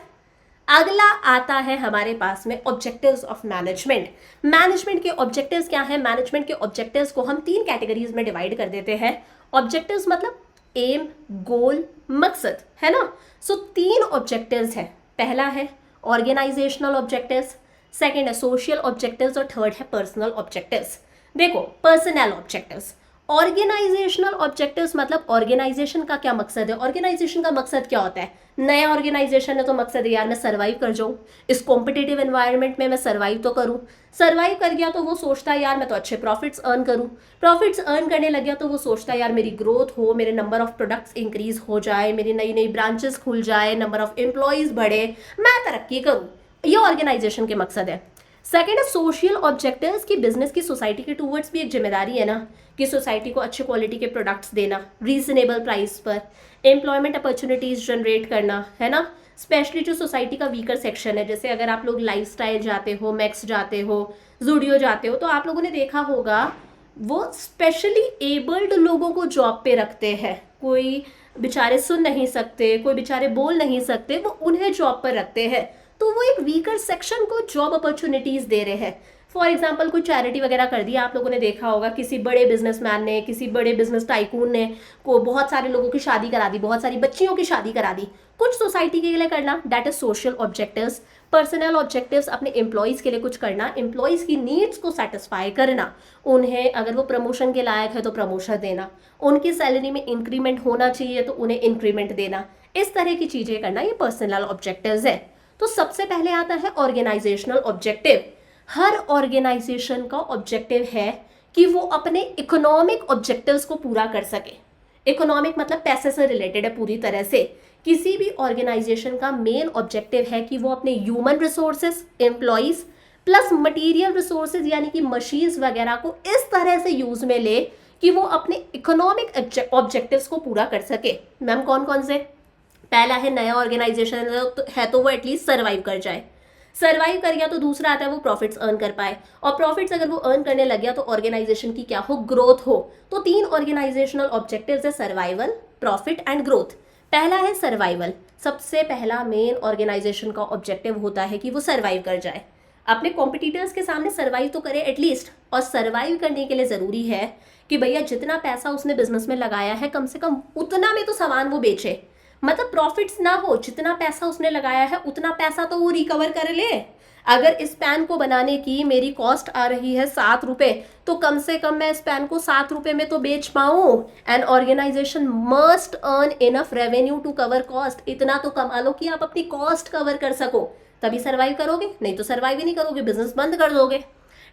अगला आता है हमारे पास में ऑब्जेक्टिव्स ऑफ मैनेजमेंट। मैनेजमेंट के ऑब्जेक्टिव्स क्या है? मैनेजमेंट के ऑब्जेक्टिव्स को हम 3 कैटेगरीज में डिवाइड कर देते हैं। ऑब्जेक्टिव्स मतलब एम, गोल, मकसद, है ना? सो 3 ऑब्जेक्टिव्स है। पहला है ऑर्गेनाइजेशनल ऑब्जेक्टिव्स, सेकंड है सोशल ऑब्जेक्टिव्स, और थर्ड है पर्सनल ऑब्जेक्टिव्स। देखो, पर्सनल ऑब्जेक्टिव्स, ऑर्गेनाइजेशनल ऑब्जेक्टिव्स मतलब ऑर्गेनाइजेशन का क्या मकसद है? ऑर्गेनाइजेशन का मकसद क्या होता है? नया ऑर्गेनाइजेशन है तो मकसद है यार मैं सर्वाइव कर जाऊँ, इस कॉम्पिटिटिव एनवायरनमेंट में मैं सर्वाइव तो करूँ। सर्वाइव कर गया तो वो सोचता है यार मैं तो अच्छे प्रॉफिट्स अर्न करूँ। प्रॉफिट्स अर्न करने लग गया तो वो सोचता है यार मेरी ग्रोथ हो, मेरे नंबर ऑफ प्रोडक्ट्स इंक्रीज हो जाए, मेरी नई नई ब्रांचेस खुल जाए, नंबर ऑफ एम्प्लॉयज़ बढ़े, मैं तरक्की करूँ। ये ऑर्गेनाइजेशन के मकसद है। सेकेंड है सोशल ऑब्जेक्टिव्स, की बिजनेस की सोसाइटी के टूवर्ड्स भी एक जिम्मेदारी है ना, कि सोसाइटी को अच्छे क्वालिटी के प्रोडक्ट्स देना रीजनेबल प्राइस पर, एम्प्लॉयमेंट अपॉर्चुनिटीज जनरेट करना, है ना? स्पेशली जो सोसाइटी का वीकर सेक्शन है, जैसे अगर आप लोग लाइफस्टाइल जाते हो, मैक्स जाते हो, जूडियो जाते हो, तो आप लोगों ने देखा होगा वो स्पेशली एबल्ड लोगों को जॉब पे रखते हैं। कोई बेचारे सुन नहीं सकते, कोई बेचारे बोल नहीं सकते, वो उन्हें जॉब पर रखते हैं। तो वो एक वीकर सेक्शन को जॉब अपॉर्चुनिटीज दे रहे हैं। फॉर एग्जाम्पल कोई चैरिटी वगैरह कर दी, आप लोगों ने देखा होगा किसी बड़े बिजनेसमैन ने, किसी बड़े बिजनेस टाइकून ने को बहुत सारे लोगों की शादी करा दी, बहुत सारी बच्चियों की शादी करा दी, कुछ सोसाइटी के लिए करना, that is social objectives. Personal objectives अपने एम्प्लॉयज़ के लिए कुछ करना, एम्प्लॉयज़ की नीड्स को सेटिस्फाई करना, उन्हें अगर वो प्रमोशन के लायक है तो प्रमोशन देना, उनकी सैलरी में इंक्रीमेंट होना चाहिए तो उन्हें इंक्रीमेंट देना, इस तरह की चीज़ें करना, ये पर्सनल ऑब्जेक्टिव्स है। तो सबसे पहले आता है ऑर्गेनाइजेशनल ऑब्जेक्टिव। हर ऑर्गेनाइजेशन का ऑब्जेक्टिव है कि वो अपने इकोनॉमिक ऑब्जेक्टिव्स को पूरा कर सके। इकोनॉमिक मतलब पैसे से रिलेटेड है पूरी तरह से। किसी भी ऑर्गेनाइजेशन का मेन ऑब्जेक्टिव है कि वो अपने human resources, employees plus material resources यानी कि मशीन्स वगैरह को इस तरह से यूज में ले कि वो अपने इकोनॉमिक ऑब्जेक्टिव्स को पूरा कर सके। मैम कौन कौन से? पहला है नया ऑर्गेनाइजेशन है तो वो एटलीस्ट सर्वाइव कर जाए, सर्वाइव कर गया तो दूसरा आता है वो प्रॉफिट्स अर्न कर पाए, और प्रॉफिट्स अगर वो अर्न करने लग गया तो ऑर्गेनाइजेशन की क्या हो? ग्रोथ हो। तो 3 ऑर्गेनाइजेशनल ऑब्जेक्टिव्स है, सर्वाइवल, प्रॉफिट एंड ग्रोथ। पहला है सर्वाइवल, सबसे पहला मेन ऑर्गेनाइजेशन का ऑब्जेक्टिव होता है कि वो सर्वाइव कर जाए, अपने कॉम्पिटिटर्स के सामने सर्वाइव तो करे एटलीस्ट। और सर्वाइव करने के लिए ज़रूरी है कि भैया जितना पैसा उसने बिजनेस में लगाया है कम से कम उतना में तो सामान वो बेचे, मतलब प्रॉफिट्स ना हो, जितना पैसा उसने लगाया है उतना पैसा तो वो रिकवर कर ले। अगर इस पैन को बनाने की मेरी कॉस्ट आ रही है 7 रुपये, तो कम से कम मैं इस पैन को 7 रुपये में तो बेच पाऊँ। An organisation must earn enough revenue to cover cost, इतना तो कमा लो कि आप अपनी कॉस्ट कवर कर सको, तभी सर्वाइव करोगे, नहीं तो सर्वाइव ही नहीं करोगे, बिजनेस बंद कर दोगे।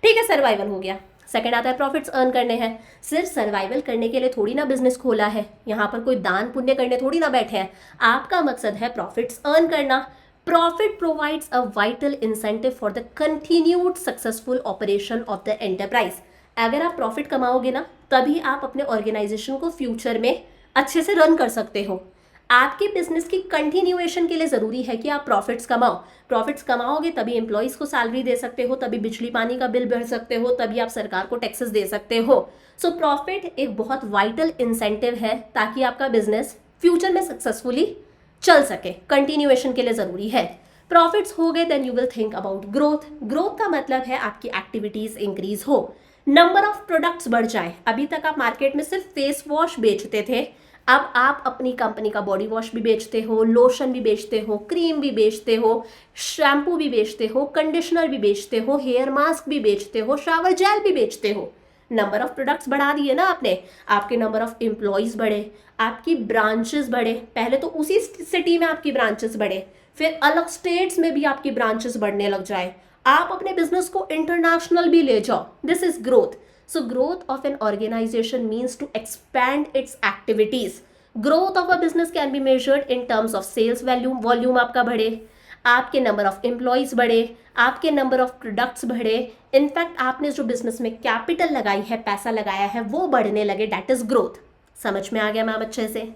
ठीक है, सर्वाइवल हो गया। सेकंड आता है प्रॉफिट्स अर्न करने हैं। सिर्फ सर्वाइवल करने के लिए थोड़ी ना बिजनेस खोला है, यहाँ पर कोई दान पुण्य करने थोड़ी ना बैठे हैं, आपका मकसद है प्रॉफिट्स अर्न करना। Profit provides a vital incentive for the continued successful operation of the enterprise. अगर आप प्रॉफिट कमाओगे ना तभी आप अपने ऑर्गेनाइजेशन को फ्यूचर में अच्छे से रन कर सकते हो। आपके बिजनेस की कंटिन्यूएशन के लिए ज़रूरी है कि आप प्रॉफिट्स कमाओ। प्रॉफिट्स कमाओगे तभी एम्प्लॉयज़ को सैलरी दे सकते हो, तभी बिजली पानी का बिल भर सकते हो, तभी आप सरकार को टैक्सेस दे सकते हो। सो प्रॉफिट एक बहुत वाइटल इंसेंटिव है ताकि आपका बिजनेस फ्यूचर में सक्सेसफुली चल सके, कंटिन्यूएशन के लिए ज़रूरी है। प्रॉफिट्स हो गए, then you will think about growth. Growth का मतलब है आपकी एक्टिविटीज़ इंक्रीज हो, नंबर ऑफ प्रोडक्ट्स बढ़ जाए। अभी तक आप मार्केट में सिर्फ फेस वॉश बेचते थे, अब आप अपनी कंपनी का बॉडी वॉश भी बेचते हो, लोशन भी बेचते हो, क्रीम भी बेचते हो, शैम्पू भी बेचते हो, कंडीशनर भी बेचते हो, हेयर मास्क भी बेचते हो, शावर जेल भी बेचते हो। नंबर ऑफ प्रोडक्ट्स बढ़ा दिए ना आपने, आपके नंबर ऑफ एम्प्लॉयज बढ़े, आपकी ब्रांचेस बढ़े। पहले तो उसी सिटी में आपकी ब्रांचेस बढ़े, फिर अलग स्टेट्स में भी आपकी ब्रांचेस बढ़ने लग जाए, आप अपने बिजनेस को इंटरनेशनल भी ले जाओ। This is growth. So growth of an organization means to expand its activities. Growth of a business can be measured in terms of sales volume आपका बढ़े, आपके नंबर ऑफ एम्प्लॉयज बढ़े, आपके नंबर ऑफ प्रोडक्ट्स बढ़े, इनफैक्ट आपने जो बिजनेस में कैपिटल लगाई है, पैसा लगाया है, वो बढ़ने लगे। That is growth. समझ में आ गया मैम अच्छे से?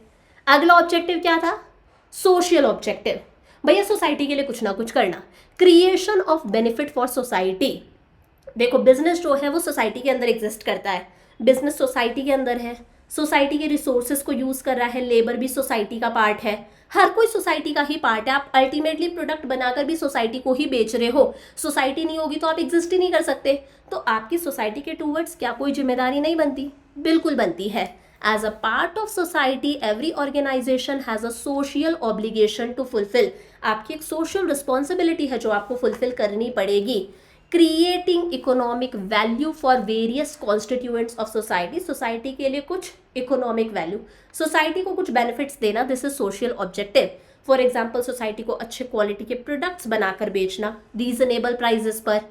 अगला ऑब्जेक्टिव क्या था? Social objective. भैया सोसाइटी के लिए कुछ ना कुछ करना, creation of benefit for society. देखो बिजनेस जो है वो सोसाइटी के अंदर एग्जिस्ट करता है, बिजनेस सोसाइटी के अंदर है, सोसाइटी के रिसोर्सेज को यूज कर रहा है, लेबर भी सोसाइटी का पार्ट है, हर कोई सोसाइटी का ही पार्ट है। आप अल्टीमेटली प्रोडक्ट बनाकर भी सोसाइटी को ही बेच रहे हो, सोसाइटी नहीं होगी तो आप एग्जिस्ट ही नहीं कर सकते। तो आपकी सोसाइटी के टूवर्ड्स क्या कोई जिम्मेदारी नहीं बनती? बिल्कुल बनती है। As a part of society every organisation has a social obligation to fulfil. आपकी एक सोशल रिस्पॉन्सिबिलिटी है जो आपको फुलफिल करनी पड़ेगी। Creating economic value for various constituents of society. Society के लिए कुछ इकोनॉमिक वैल्यू, सोसाइटी को कुछ बेनिफिट्स देना, this is social objective. For example society को अच्छे क्वालिटी के प्रोडक्ट्स बनाकर बेचना रीजनेबल प्राइजेस पर,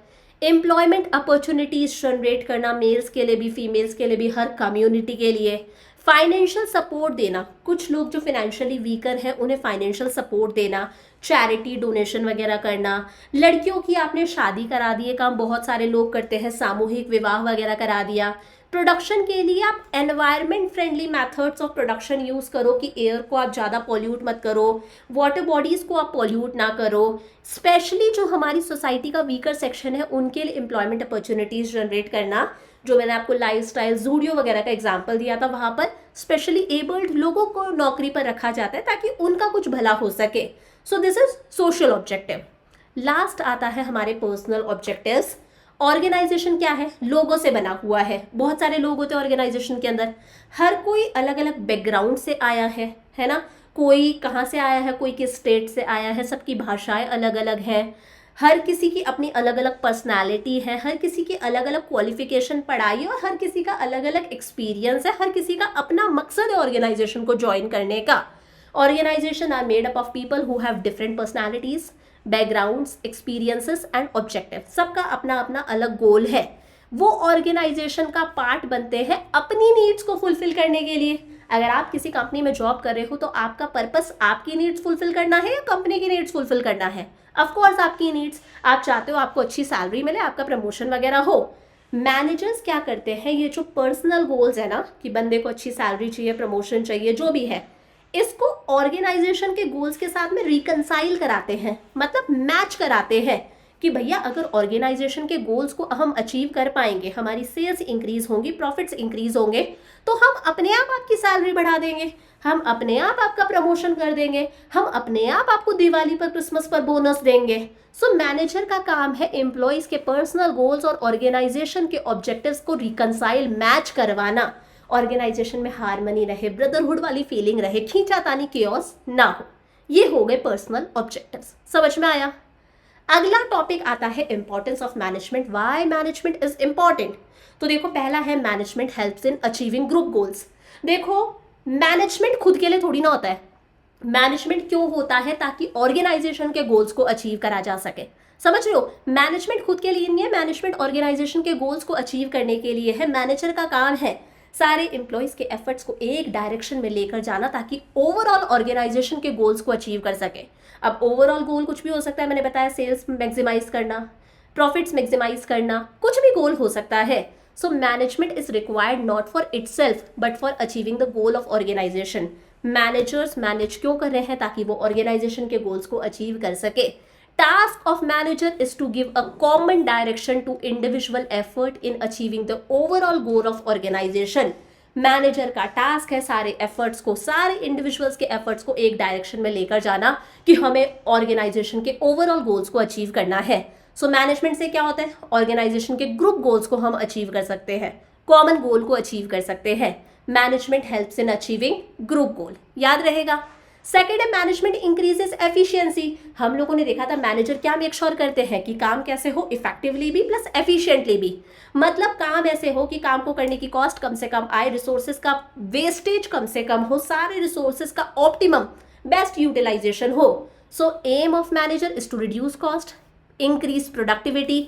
एम्प्लॉयमेंट अपॉर्चुनिटीज जनरेट करना, मेल्स के लिए भी फीमेल्स के लिए भी, हर कम्युनिटी के लिए, फाइनेंशियल सपोर्ट देना, कुछ लोग जो फाइनेंशियली वीकर हैं उन्हें फाइनेंशियल सपोर्ट देना, चैरिटी डोनेशन वगैरह करना, लड़कियों की आपने शादी करा दी है, काम बहुत सारे लोग करते हैं, सामूहिक विवाह वगैरह करा दिया। प्रोडक्शन के लिए आप environment friendly methods of production use करो कि एयर को आप ज़्यादा पॉल्यूट मत करो, वाटर बॉडीज़ को आप पॉल्यूट ना करो। स्पेशली जो हमारी सोसाइटी का वीकर सेक्शन है उनके लिए एम्प्लॉयमेंट अपॉर्चुनिटीज़ जनरेट करना, जो मैंने आपको लाइफस्टाइल ज़ूडियो वगैरह का एग्जाम्पल दिया था, वहाँ पर स्पेशली एबल्ड लोगों को नौकरी पर रखा जाता है ताकि उनका कुछ भला हो सके। So this is social objective. Last आता है हमारे पर्सनल ऑब्जेक्टिव्स। ऑर्गेनाइजेशन क्या है? लोगों से बना हुआ है, बहुत सारे लोग होते हैं ऑर्गेनाइजेशन के अंदर, हर कोई अलग अलग बैकग्राउंड से आया है ना, कोई कहाँ से आया है, कोई किस स्टेट से आया है, सबकी भाषाएं अलग अलग है, हर किसी की अपनी अलग अलग पर्सनालिटी है, हर किसी की अलग अलग क्वालिफिकेशन पढ़ाई और हर किसी का अलग अलग एक्सपीरियंस है, हर किसी का अपना मकसद है ऑर्गेनाइजेशन को ज्वाइन करने का। Organisation are made up of people who have different personalities, backgrounds, experiences and objective. सबका अपना अपना अलग गोल है, वो ऑर्गेनाइजेशन का पार्ट बनते हैं अपनी नीड्स को फुलफिल करने के लिए। अगर आप किसी कंपनी में जॉब कर रहे हो तो आपका पर्पस आपकी नीड्स फुलफिल करना है या कंपनी की नीड्स फुलफिल करना है? ऑफ कोर्स आपकी नीड्स। आप चाहते हो आपको अच्छी सैलरी मिले, आपका प्रमोशन वगैरह हो। मैनेजर्स क्या करते हैं, ये जो पर्सनल गोल्स है ना कि बंदे को अच्छी सैलरी चाहिए, प्रमोशन चाहिए, जो भी है, इसको ऑर्गेनाइजेशन के गोल्स के साथ में रिकंसाइल कराते हैं, मतलब मैच कराते हैं कि भैया अगर ऑर्गेनाइजेशन के गोल्स को हम अचीव कर पाएंगे, हमारी सेल्स इंक्रीज होंगी, प्रॉफिट्स इंक्रीज होंगे, तो हम अपने आप आपकी सैलरी बढ़ा देंगे, हम अपने आप आपका प्रमोशन कर देंगे, हम अपने आप आपको दिवाली पर, क्रिसमस पर बोनस देंगे। सो मैनेजर का काम है एम्प्लॉयज के पर्सनल गोल्स और ऑर्गेनाइजेशन के ऑब्जेक्टिव्स को रिकंसाइल, मैच करवाना। ऑर्गेनाइजेशन में हार्मनी रहे, ब्रदरहुड वाली फीलिंग रहे, खींचातानी केओस ना हो। ये हो गए पर्सनल ऑब्जेक्टिव्स। समझ में आया? अगला टॉपिक आता है importance of management. Why management is important? तो देखो पहला है management helps in achieving group goals. देखो मैनेजमेंट खुद के लिए थोड़ी ना होता है, मैनेजमेंट क्यों होता है? ताकि ऑर्गेनाइजेशन के गोल्स को अचीव करा जा सके। समझ रहे हो? मैनेजमेंट खुद के लिए नहीं है, मैनेजमेंट ऑर्गेनाइजेशन के गोल्स को अचीव करने के लिए है। मैनेजर का काम है सारे एम्प्लॉयज के एफर्ट्स को एक डायरेक्शन में लेकर जाना ताकि ओवरऑल ऑर्गेनाइजेशन के गोल्स को अचीव कर सके। अब ओवरऑल गोल कुछ भी हो सकता है, मैंने बताया सेल्स मैक्सिमाइज करना, प्रॉफिट्स मैक्सिमाइज करना, कुछ भी गोल हो सकता है। So management is required not for itself but for achieving the goal of organisation. Managers manage क्यों कर रहे हैं? ताकि वो ऑर्गेनाइजेशन के गोल्स को अचीव कर सके. Task of manager is to give a common direction to individual effort in achieving the overall goal of organization. Manager का टास्क है सारे एफर्ट्स को, सारे इंडिविजुअल्स के एफर्ट्स को एक डायरेक्शन में लेकर जाना कि हमें ऑर्गेनाइजेशन के ओवरऑल गोल्स को अचीव करना है. सो मैनेजमेंट से क्या होता है? ऑर्गेनाइजेशन के ग्रुप गोल्स को हम अचीव कर सकते हैं, कॉमन गोल को अचीव कर सकते हैं. Management helps in achieving group गोल. याद रहेगा. सेकेंड है मैनेजमेंट इंक्रीजेस एफिशिएंसी. हम लोगों ने देखा था मैनेजर क्या मेक श्योर करते हैं कि काम कैसे हो, इफेक्टिवली भी प्लस एफिशिएंटली भी. मतलब काम ऐसे हो कि काम को करने की कॉस्ट कम से कम आए, रिसोर्सेज का वेस्टेज कम से कम हो, सारे रिसोर्सेज का ऑप्टिमम बेस्ट यूटिलाइजेशन हो. So aim of manager is to reduce cost, increase productivity.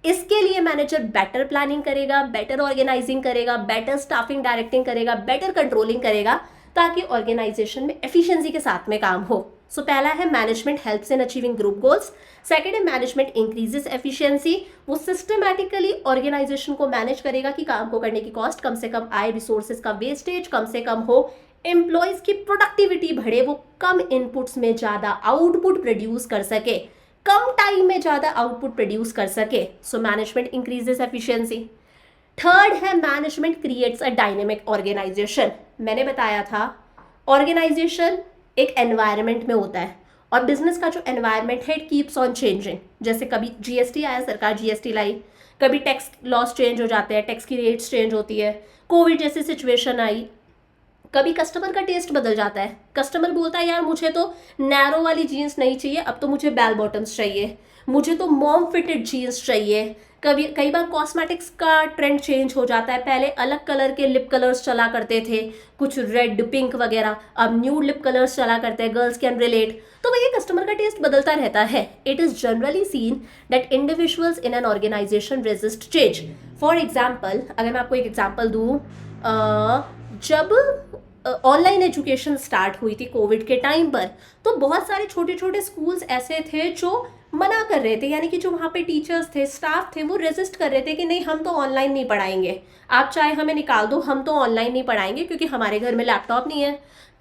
इसके लिए मैनेजर बेटर प्लानिंग करेगा, बेटर ऑर्गेनाइजिंग करेगा, बेटर स्टाफिंग डायरेक्टिंग करेगा, बेटर कंट्रोलिंग करेगा, ताकि ऑर्गेनाइजेशन में एफिशिएंसी के साथ में काम हो. सो पहला है management helps in achieving group goals. Second है मैनेजमेंट इंक्रीजेस एफिशिएंसी. वो सिस्टमैटिकली ऑर्गेनाइजेशन को मैनेज करेगा कि काम को करने की कॉस्ट कम से कम आए, रिसोर्सेज का वेस्टेज कम से कम हो, एम्प्लॉयज की प्रोडक्टिविटी बढ़े, वो कम इनपुट्स में ज़्यादा आउटपुट प्रोड्यूस कर सके, कम टाइम में ज़्यादा आउटपुट प्रोड्यूस कर सके. So management increases efficiency. Third है management creates a dynamic organisation. मैंने बताया था ऑर्गेनाइजेशन एक एनवायरनमेंट में होता है और बिजनेस का जो एनवायरनमेंट है इट कीप्स ऑन चेंजिंग. जैसे कभी जीएसटी आया, सरकार जीएसटी लाई, कभी टैक्स लॉस चेंज हो जाते हैं, टैक्स की रेट्स चेंज होती है, कोविड जैसी सिचुएशन आई, कभी कस्टमर का टेस्ट बदल जाता है. कस्टमर बोलता है यार मुझे तो नैरो वाली जीन्स नहीं चाहिए, अब तो मुझे बेल बॉटम्स चाहिए, मुझे तो मॉम फिटेड जीन्स चाहिए. कई बार कॉस्मेटिक्स का ट्रेंड चेंज हो जाता है. पहले अलग कलर के लिप कलर्स चला करते थे, कुछ रेड पिंक वगैरह, अब न्यू लिप कलर्स चला करते हैं, गर्ल्स कैन रिलेट. तो भैया कस्टमर का टेस्ट बदलता रहता है. It is generally seen that individuals in an organisation resist change. For example, अगर मैं आपको एक एग्जाम्पल दूँ, जब ऑनलाइन एजुकेशन स्टार्ट हुई थी कोविड के टाइम पर, तो बहुत सारे छोटे छोटे स्कूल्स ऐसे थे जो मना कर रहे थे, यानी कि जो वहाँ पे टीचर्स थे, स्टाफ थे, वो रेजिस्ट कर रहे थे कि नहीं हम तो ऑनलाइन नहीं पढ़ाएंगे, आप चाहे हमें निकाल दो, हम तो ऑनलाइन नहीं पढ़ाएंगे क्योंकि हमारे घर में लैपटॉप नहीं है,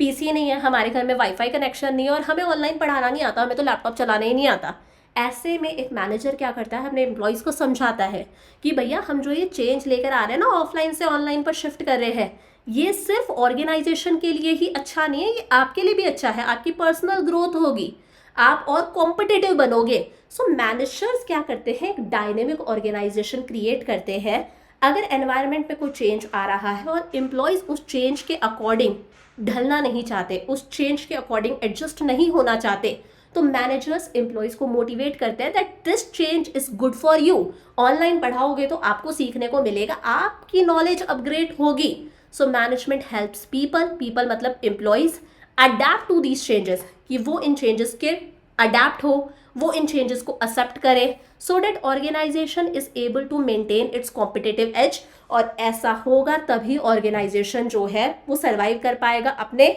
पीसी नहीं है, हमारे घर में वाईफाई कनेक्शन नहीं है और हमें ऑनलाइन पढ़ाना नहीं आता, हमें तो लैपटॉप चलाना ही नहीं आता. ऐसे में एक मैनेजर क्या करता है, अपने एम्प्लॉयज़ को समझाता है कि भैया हम जो ये चेंज लेकर आ रहे हैं ना, ऑफलाइन से ऑनलाइन पर शिफ्ट कर रहे हैं, ये सिर्फ ऑर्गेनाइजेशन के लिए ही अच्छा नहीं है, ये आपके लिए भी अच्छा है, आपकी पर्सनल ग्रोथ होगी, आप और कॉम्पिटिटिव बनोगे. सो मैनेजर्स क्या करते हैं, एक डायनेमिक ऑर्गेनाइजेशन क्रिएट करते हैं. अगर एनवायरनमेंट में कोई चेंज आ रहा है और एम्प्लॉयज़ उस चेंज के अकॉर्डिंग ढलना नहीं चाहते, उस चेंज के अकॉर्डिंग एडजस्ट नहीं होना चाहते, तो मैनेजर्स एम्प्लॉयज़ को मोटिवेट करते हैं that this change is good for you. Online पढ़ाओगे तो आपको सीखने को मिलेगा, आपकी नॉलेज अपग्रेड होगी. सो मैनेजमेंट हेल्प्स पीपल मतलब employees adapt to these changes, कि वो इन चेंजेस के अडेप्ट हो, वो इन चेंजेस को एक्सेप्ट करे, so that organisation is able to maintain its competitive edge. और ऐसा होगा तभी ऑर्गेनाइजेशन जो है वो सर्वाइव कर पाएगा, अपने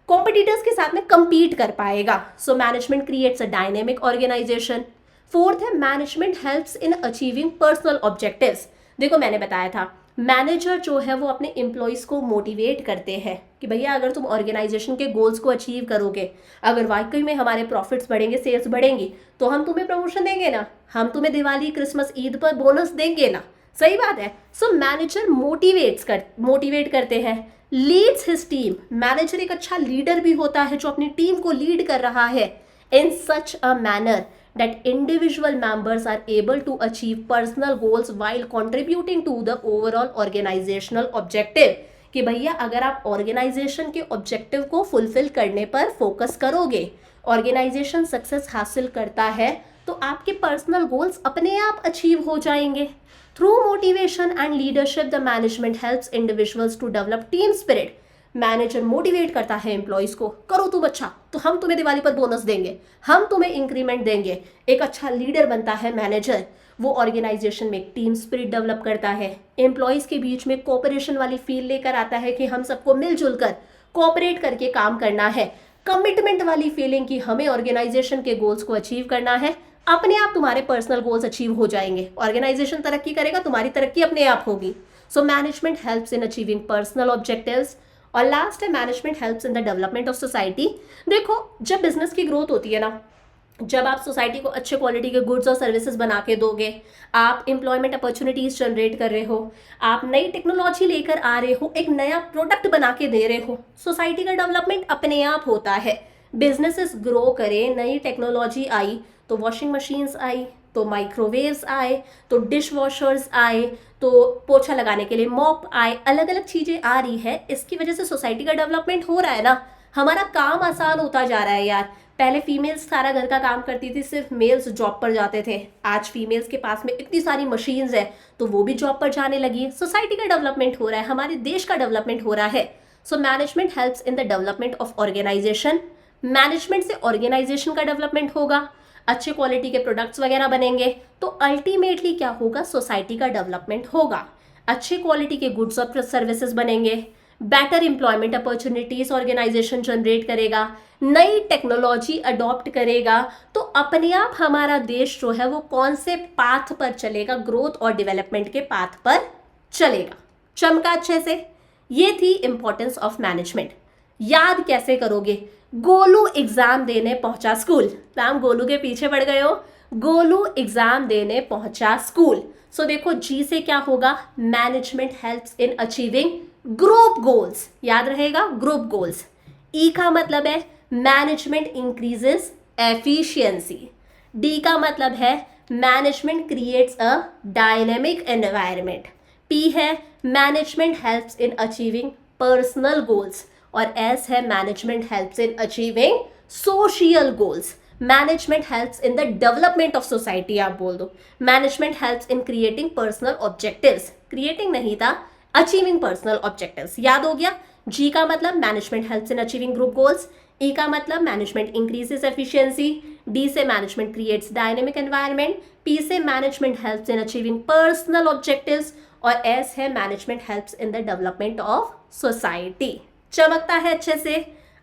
कॉम्पिटिटर्स के साथ में compete कर पाएगा. So management creates a dynamic organisation. Fourth है management helps in achieving personal objectives. देखो मैंने बताया था मैनेजर जो है वो अपने एम्प्लॉयज़ को मोटिवेट करते हैं कि भैया अगर तुम ऑर्गेनाइजेशन के गोल्स को अचीव करोगे, अगर वाकई में हमारे प्रॉफिट्स बढ़ेंगे, सेल्स बढ़ेंगी, तो हम तुम्हें प्रमोशन देंगे ना, हम तुम्हें दिवाली, क्रिसमस, ईद पर बोनस देंगे ना. सही बात है. सो मैनेजर मोटिवेट करते हैं. Leeds his team. मैनेजर एक अच्छा लीडर भी होता है जो अपनी टीम को लीड कर रहा है in such a manner that individual members are able to achieve personal goals while contributing to the overall organizational objective. कि भैया अगर आप ऑर्गेनाइजेशन के ऑब्जेक्टिव को फुलफिल करने पर फोकस करोगे, ऑर्गेनाइजेशन सक्सेस हासिल करता है, तो आपके पर्सनल गोल्स अपने आप अचीव हो जाएंगे. Through motivation and leadership the management helps individuals to develop team spirit. Manager motivate करता है एम्प्लॉयज़ को, करो तुम अच्छा तो हम तुम्हें दिवाली पर बोनस देंगे, हम तुम्हें इंक्रीमेंट देंगे. एक अच्छा लीडर बनता है मैनेजर, वो ऑर्गेनाइजेशन में टीम स्पिरिट डेवलप करता है, एम्प्लॉयज़ के बीच में कोऑपरेशन वाली फील लेकर आता है कि हम सबको मिलजुल कर कोऑपरेट करके काम करना है, कमिटमेंट वाली फीलिंग कि हमें ऑर्गेनाइजेशन के गोल्स को अचीव करना है. अपने आप तुम्हारे पर्सनल गोल्स अचीव हो जाएंगे, ऑर्गेनाइजेशन तरक्की करेगा, तुम्हारी तरक्की अपने आप होगी. So management helps in achieving personal objectives. और लास्ट है management helps in the development of society. देखो जब बिजनेस की ग्रोथ होती है ना, जब आप सोसाइटी को अच्छे क्वालिटी के गुड्स और सर्विसेज बना के दोगे, आप एम्प्लॉयमेंट अपॉर्चुनिटीज जनरेट कर रहे हो, आप नई टेक्नोलॉजी लेकर आ रहे हो, एक नया प्रोडक्ट बना के दे रहे हो, सोसाइटी का डेवलपमेंट अपने आप होता है। बिजनेसेस ग्रो करें, नई टेक्नोलॉजी आई तो वॉशिंग मशीन्स आई, तो माइक्रोवेव्स आए, तो डिश वॉशर्स आए, तो पोछा लगाने के लिए मॉप आए, अलग अलग चीज़ें आ रही है। इसकी वजह से सोसाइटी का डेवलपमेंट हो रहा है ना, हमारा काम आसान होता जा रहा है यार। पहले फीमेल्स सारा घर का काम करती थी, सिर्फ मेल्स जॉब पर जाते थे। आज फीमेल्स के पास में इतनी सारी मशीन्स है तो वो भी जॉब पर जाने लगी है। सोसाइटी का डेवलपमेंट हो रहा है, हमारे देश का डेवलपमेंट हो रहा है। So management helps in the development of organisation. Management से ऑर्गेनाइजेशन का डेवलपमेंट होगा, अच्छे क्वालिटी के प्रोडक्ट्स वगैरह बनेंगे तो अल्टीमेटली क्या होगा, सोसाइटी का डेवलपमेंट होगा। अच्छे क्वालिटी के गुड्स और सर्विसेज बनेंगे, better employment opportunities organisation generate करेगा, नई टेक्नोलॉजी अडॉप्ट करेगा, तो अपने आप हमारा देश जो है वो कौन से पाथ पर चलेगा, ग्रोथ और डेवलपमेंट के पाथ पर चलेगा। चमका अच्छे से। ये थी इंपॉर्टेंस ऑफ मैनेजमेंट। याद कैसे करोगे, गोलू एग्जाम देने पहुंचा स्कूल। राम गोलू के पीछे पड़ गए हो, गोलू एग्जाम देने पहुंचा स्कूल। सो देखो जी से क्या होगा, management helps in achieving group goals. याद रहेगा, ग्रुप गोल्स। ई का मतलब है मैनेजमेंट इंक्रीजेस एफिशिएंसी। डी का मतलब है management creates a dynamic environment. P है management helps in achieving personal goals. और एस है management helps in achieving social goals. Management helps in the development of society आप बोल दो। Management helps in creating personal objectives, creating नहीं था, अचीविंग पर्सनल ऑब्जेक्टिव्स। याद हो गया। जी का मतलब management helps in achieving group goals. E का मतलब मैनेजमेंट इंक्रीजेस एफिशिएंसी। डी से management creates dynamic environment. P से management helps in achieving personal objectives. और एस है management helps in the development of society. चमकता है अच्छे से।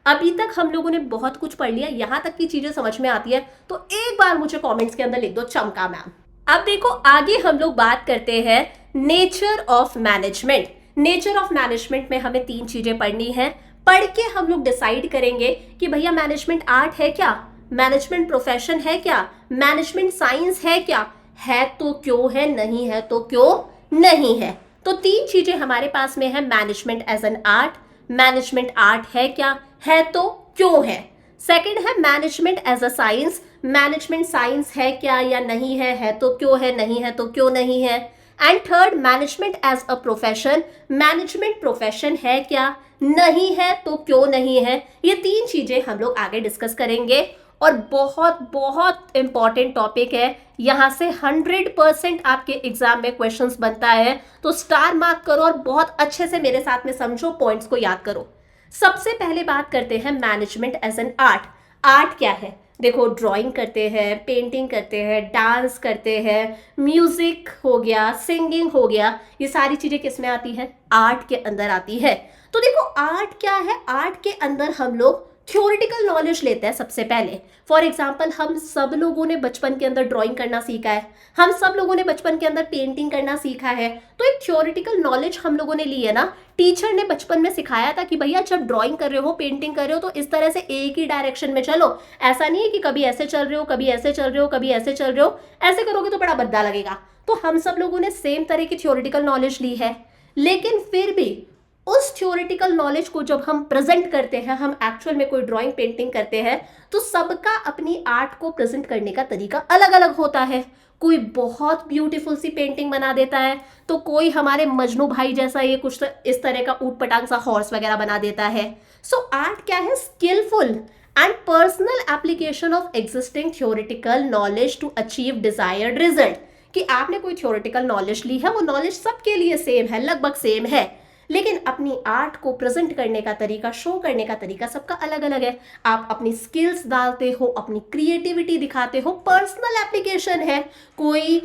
अभी तक हम लोगों ने बहुत कुछ पढ़ लिया, यहां तक की चीजें समझ में आती है तो एक बार मुझे कमेंट्स के अंदर लिख दो चमका मैम। अब देखो आगे हम लोग बात करते हैं nature of management. Nature of management में हमें 3 चीजें पढ़नी है। पढ़ के हम लोग डिसाइड करेंगे कि भैया मैनेजमेंट आर्ट है क्या, मैनेजमेंट प्रोफेशन है क्या, मैनेजमेंट साइंस है क्या, है तो क्यों है, नहीं है तो क्यों नहीं है। तो 3 चीजें हमारे पास में है, management as an art, management art है क्या, है तो क्यों है। सेकंड है management as a science, management science है क्या या नहीं है तो क्यों है, नहीं है तो क्यों नहीं है। And third management as a profession, management profession है क्या, नहीं है तो क्यों नहीं है। ये 3 चीजें हम लोग आगे डिस्कस करेंगे और बहुत बहुत इंपॉर्टेंट टॉपिक है। यहां से 100% आपके एग्जाम में क्वेश्चंस बनता है, तो स्टार मार्क करो और बहुत अच्छे से मेरे साथ में समझो, पॉइंट्स को याद करो। सबसे पहले बात करते हैं management as an art. Art क्या है, देखो ड्राइंग करते हैं, पेंटिंग करते हैं, डांस करते हैं, म्यूजिक हो गया, सिंगिंग हो गया, ये सारी चीजें किस में आती है, आर्ट के अंदर आती है। तो देखो आर्ट क्या है, आर्ट के अंदर हम लोग थ्योरेटिकल नॉलेज लेते हैं सबसे पहले। फॉर एग्जाम्पल हम सब लोगों ने बचपन के अंदर ड्राइंग करना सीखा है, हम सब लोगों ने बचपन के अंदर पेंटिंग करना सीखा है, तो एक थ्योरेटिकल नॉलेज हम लोगों ने ली है ना। टीचर ने बचपन में सिखाया था कि भैया जब ड्राइंग कर रहे हो, पेंटिंग कर रहे हो तो इस तरह से एक ही डायरेक्शन में चलो, ऐसा नहीं है कि कभी ऐसे चल रहे हो, कभी ऐसे चल रहे हो, कभी ऐसे चल रहे हो, ऐसे करोगे तो बड़ा भद्दा लगेगा। तो हम सब लोगों ने सेम तरह की थ्योरेटिकल नॉलेज ली है, लेकिन फिर भी उस थ्योरेटिकल नॉलेज को जब हम प्रेजेंट करते हैं, हम एक्चुअल में कोई ड्राइंग पेंटिंग करते हैं, तो सबका अपनी आर्ट को प्रेजेंट करने का तरीका अलग अलग होता है। कोई बहुत ब्यूटीफुल सी पेंटिंग बना देता है, तो कोई हमारे मजनू भाई जैसा ये कुछ इस तरह का ऊट पटांग सा हॉर्स वगैरह बना देता है। सो आर्ट क्या है, skilful and personal application of existing theoretical knowledge to achieve desired result. कि आपने कोई थ्योरेटिकल नॉलेज ली है, वो नॉलेज सबके लिए सेम है, लगभग सेम है, लेकिन अपनी आर्ट को प्रेजेंट करने का तरीका, शो करने का तरीका सबका अलग अलग है। आप अपनी स्किल्स डालते हो, अपनी क्रिएटिविटी दिखाते हो, पर्सनल एप्लीकेशन है। कोई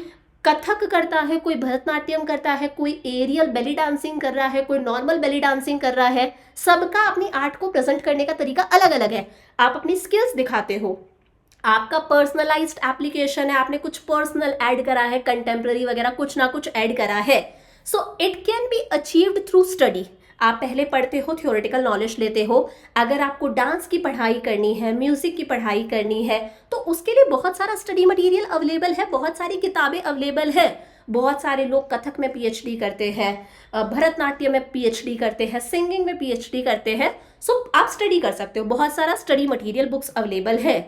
कथक करता है, कोई भरतनाट्यम करता है, कोई एरियल बेली डांसिंग कर रहा है, कोई नॉर्मल बेली डांसिंग कर रहा है, सबका अपनी आर्ट को प्रेजेंट करने का तरीका अलग अलग है। आप अपनी स्किल्स दिखाते हो, आपका पर्सनलाइज्ड एप्लीकेशन है, आपने कुछ पर्सनल ऐड करा है, कंटेम्प्रेरी वगैरह कुछ ना कुछ ऐड करा है। So it can be achieved through study. आप पहले पढ़ते हो, थ्योरेटिकल नॉलेज लेते हो। अगर आपको डांस की पढ़ाई करनी है, म्यूजिक की पढ़ाई करनी है, तो उसके लिए बहुत सारा स्टडी मटेरियल अवेलेबल है, बहुत सारी किताबें अवेलेबल है। बहुत सारे लोग कथक में पीएचडी करते हैं, भरतनाट्यम में पीएचडी करते हैं, सिंगिंग में पीएचडी करते हैं। सो आप स्टडी कर सकते हो, बहुत सारा स्टडी मटेरियल बुक्स अवेलेबल है।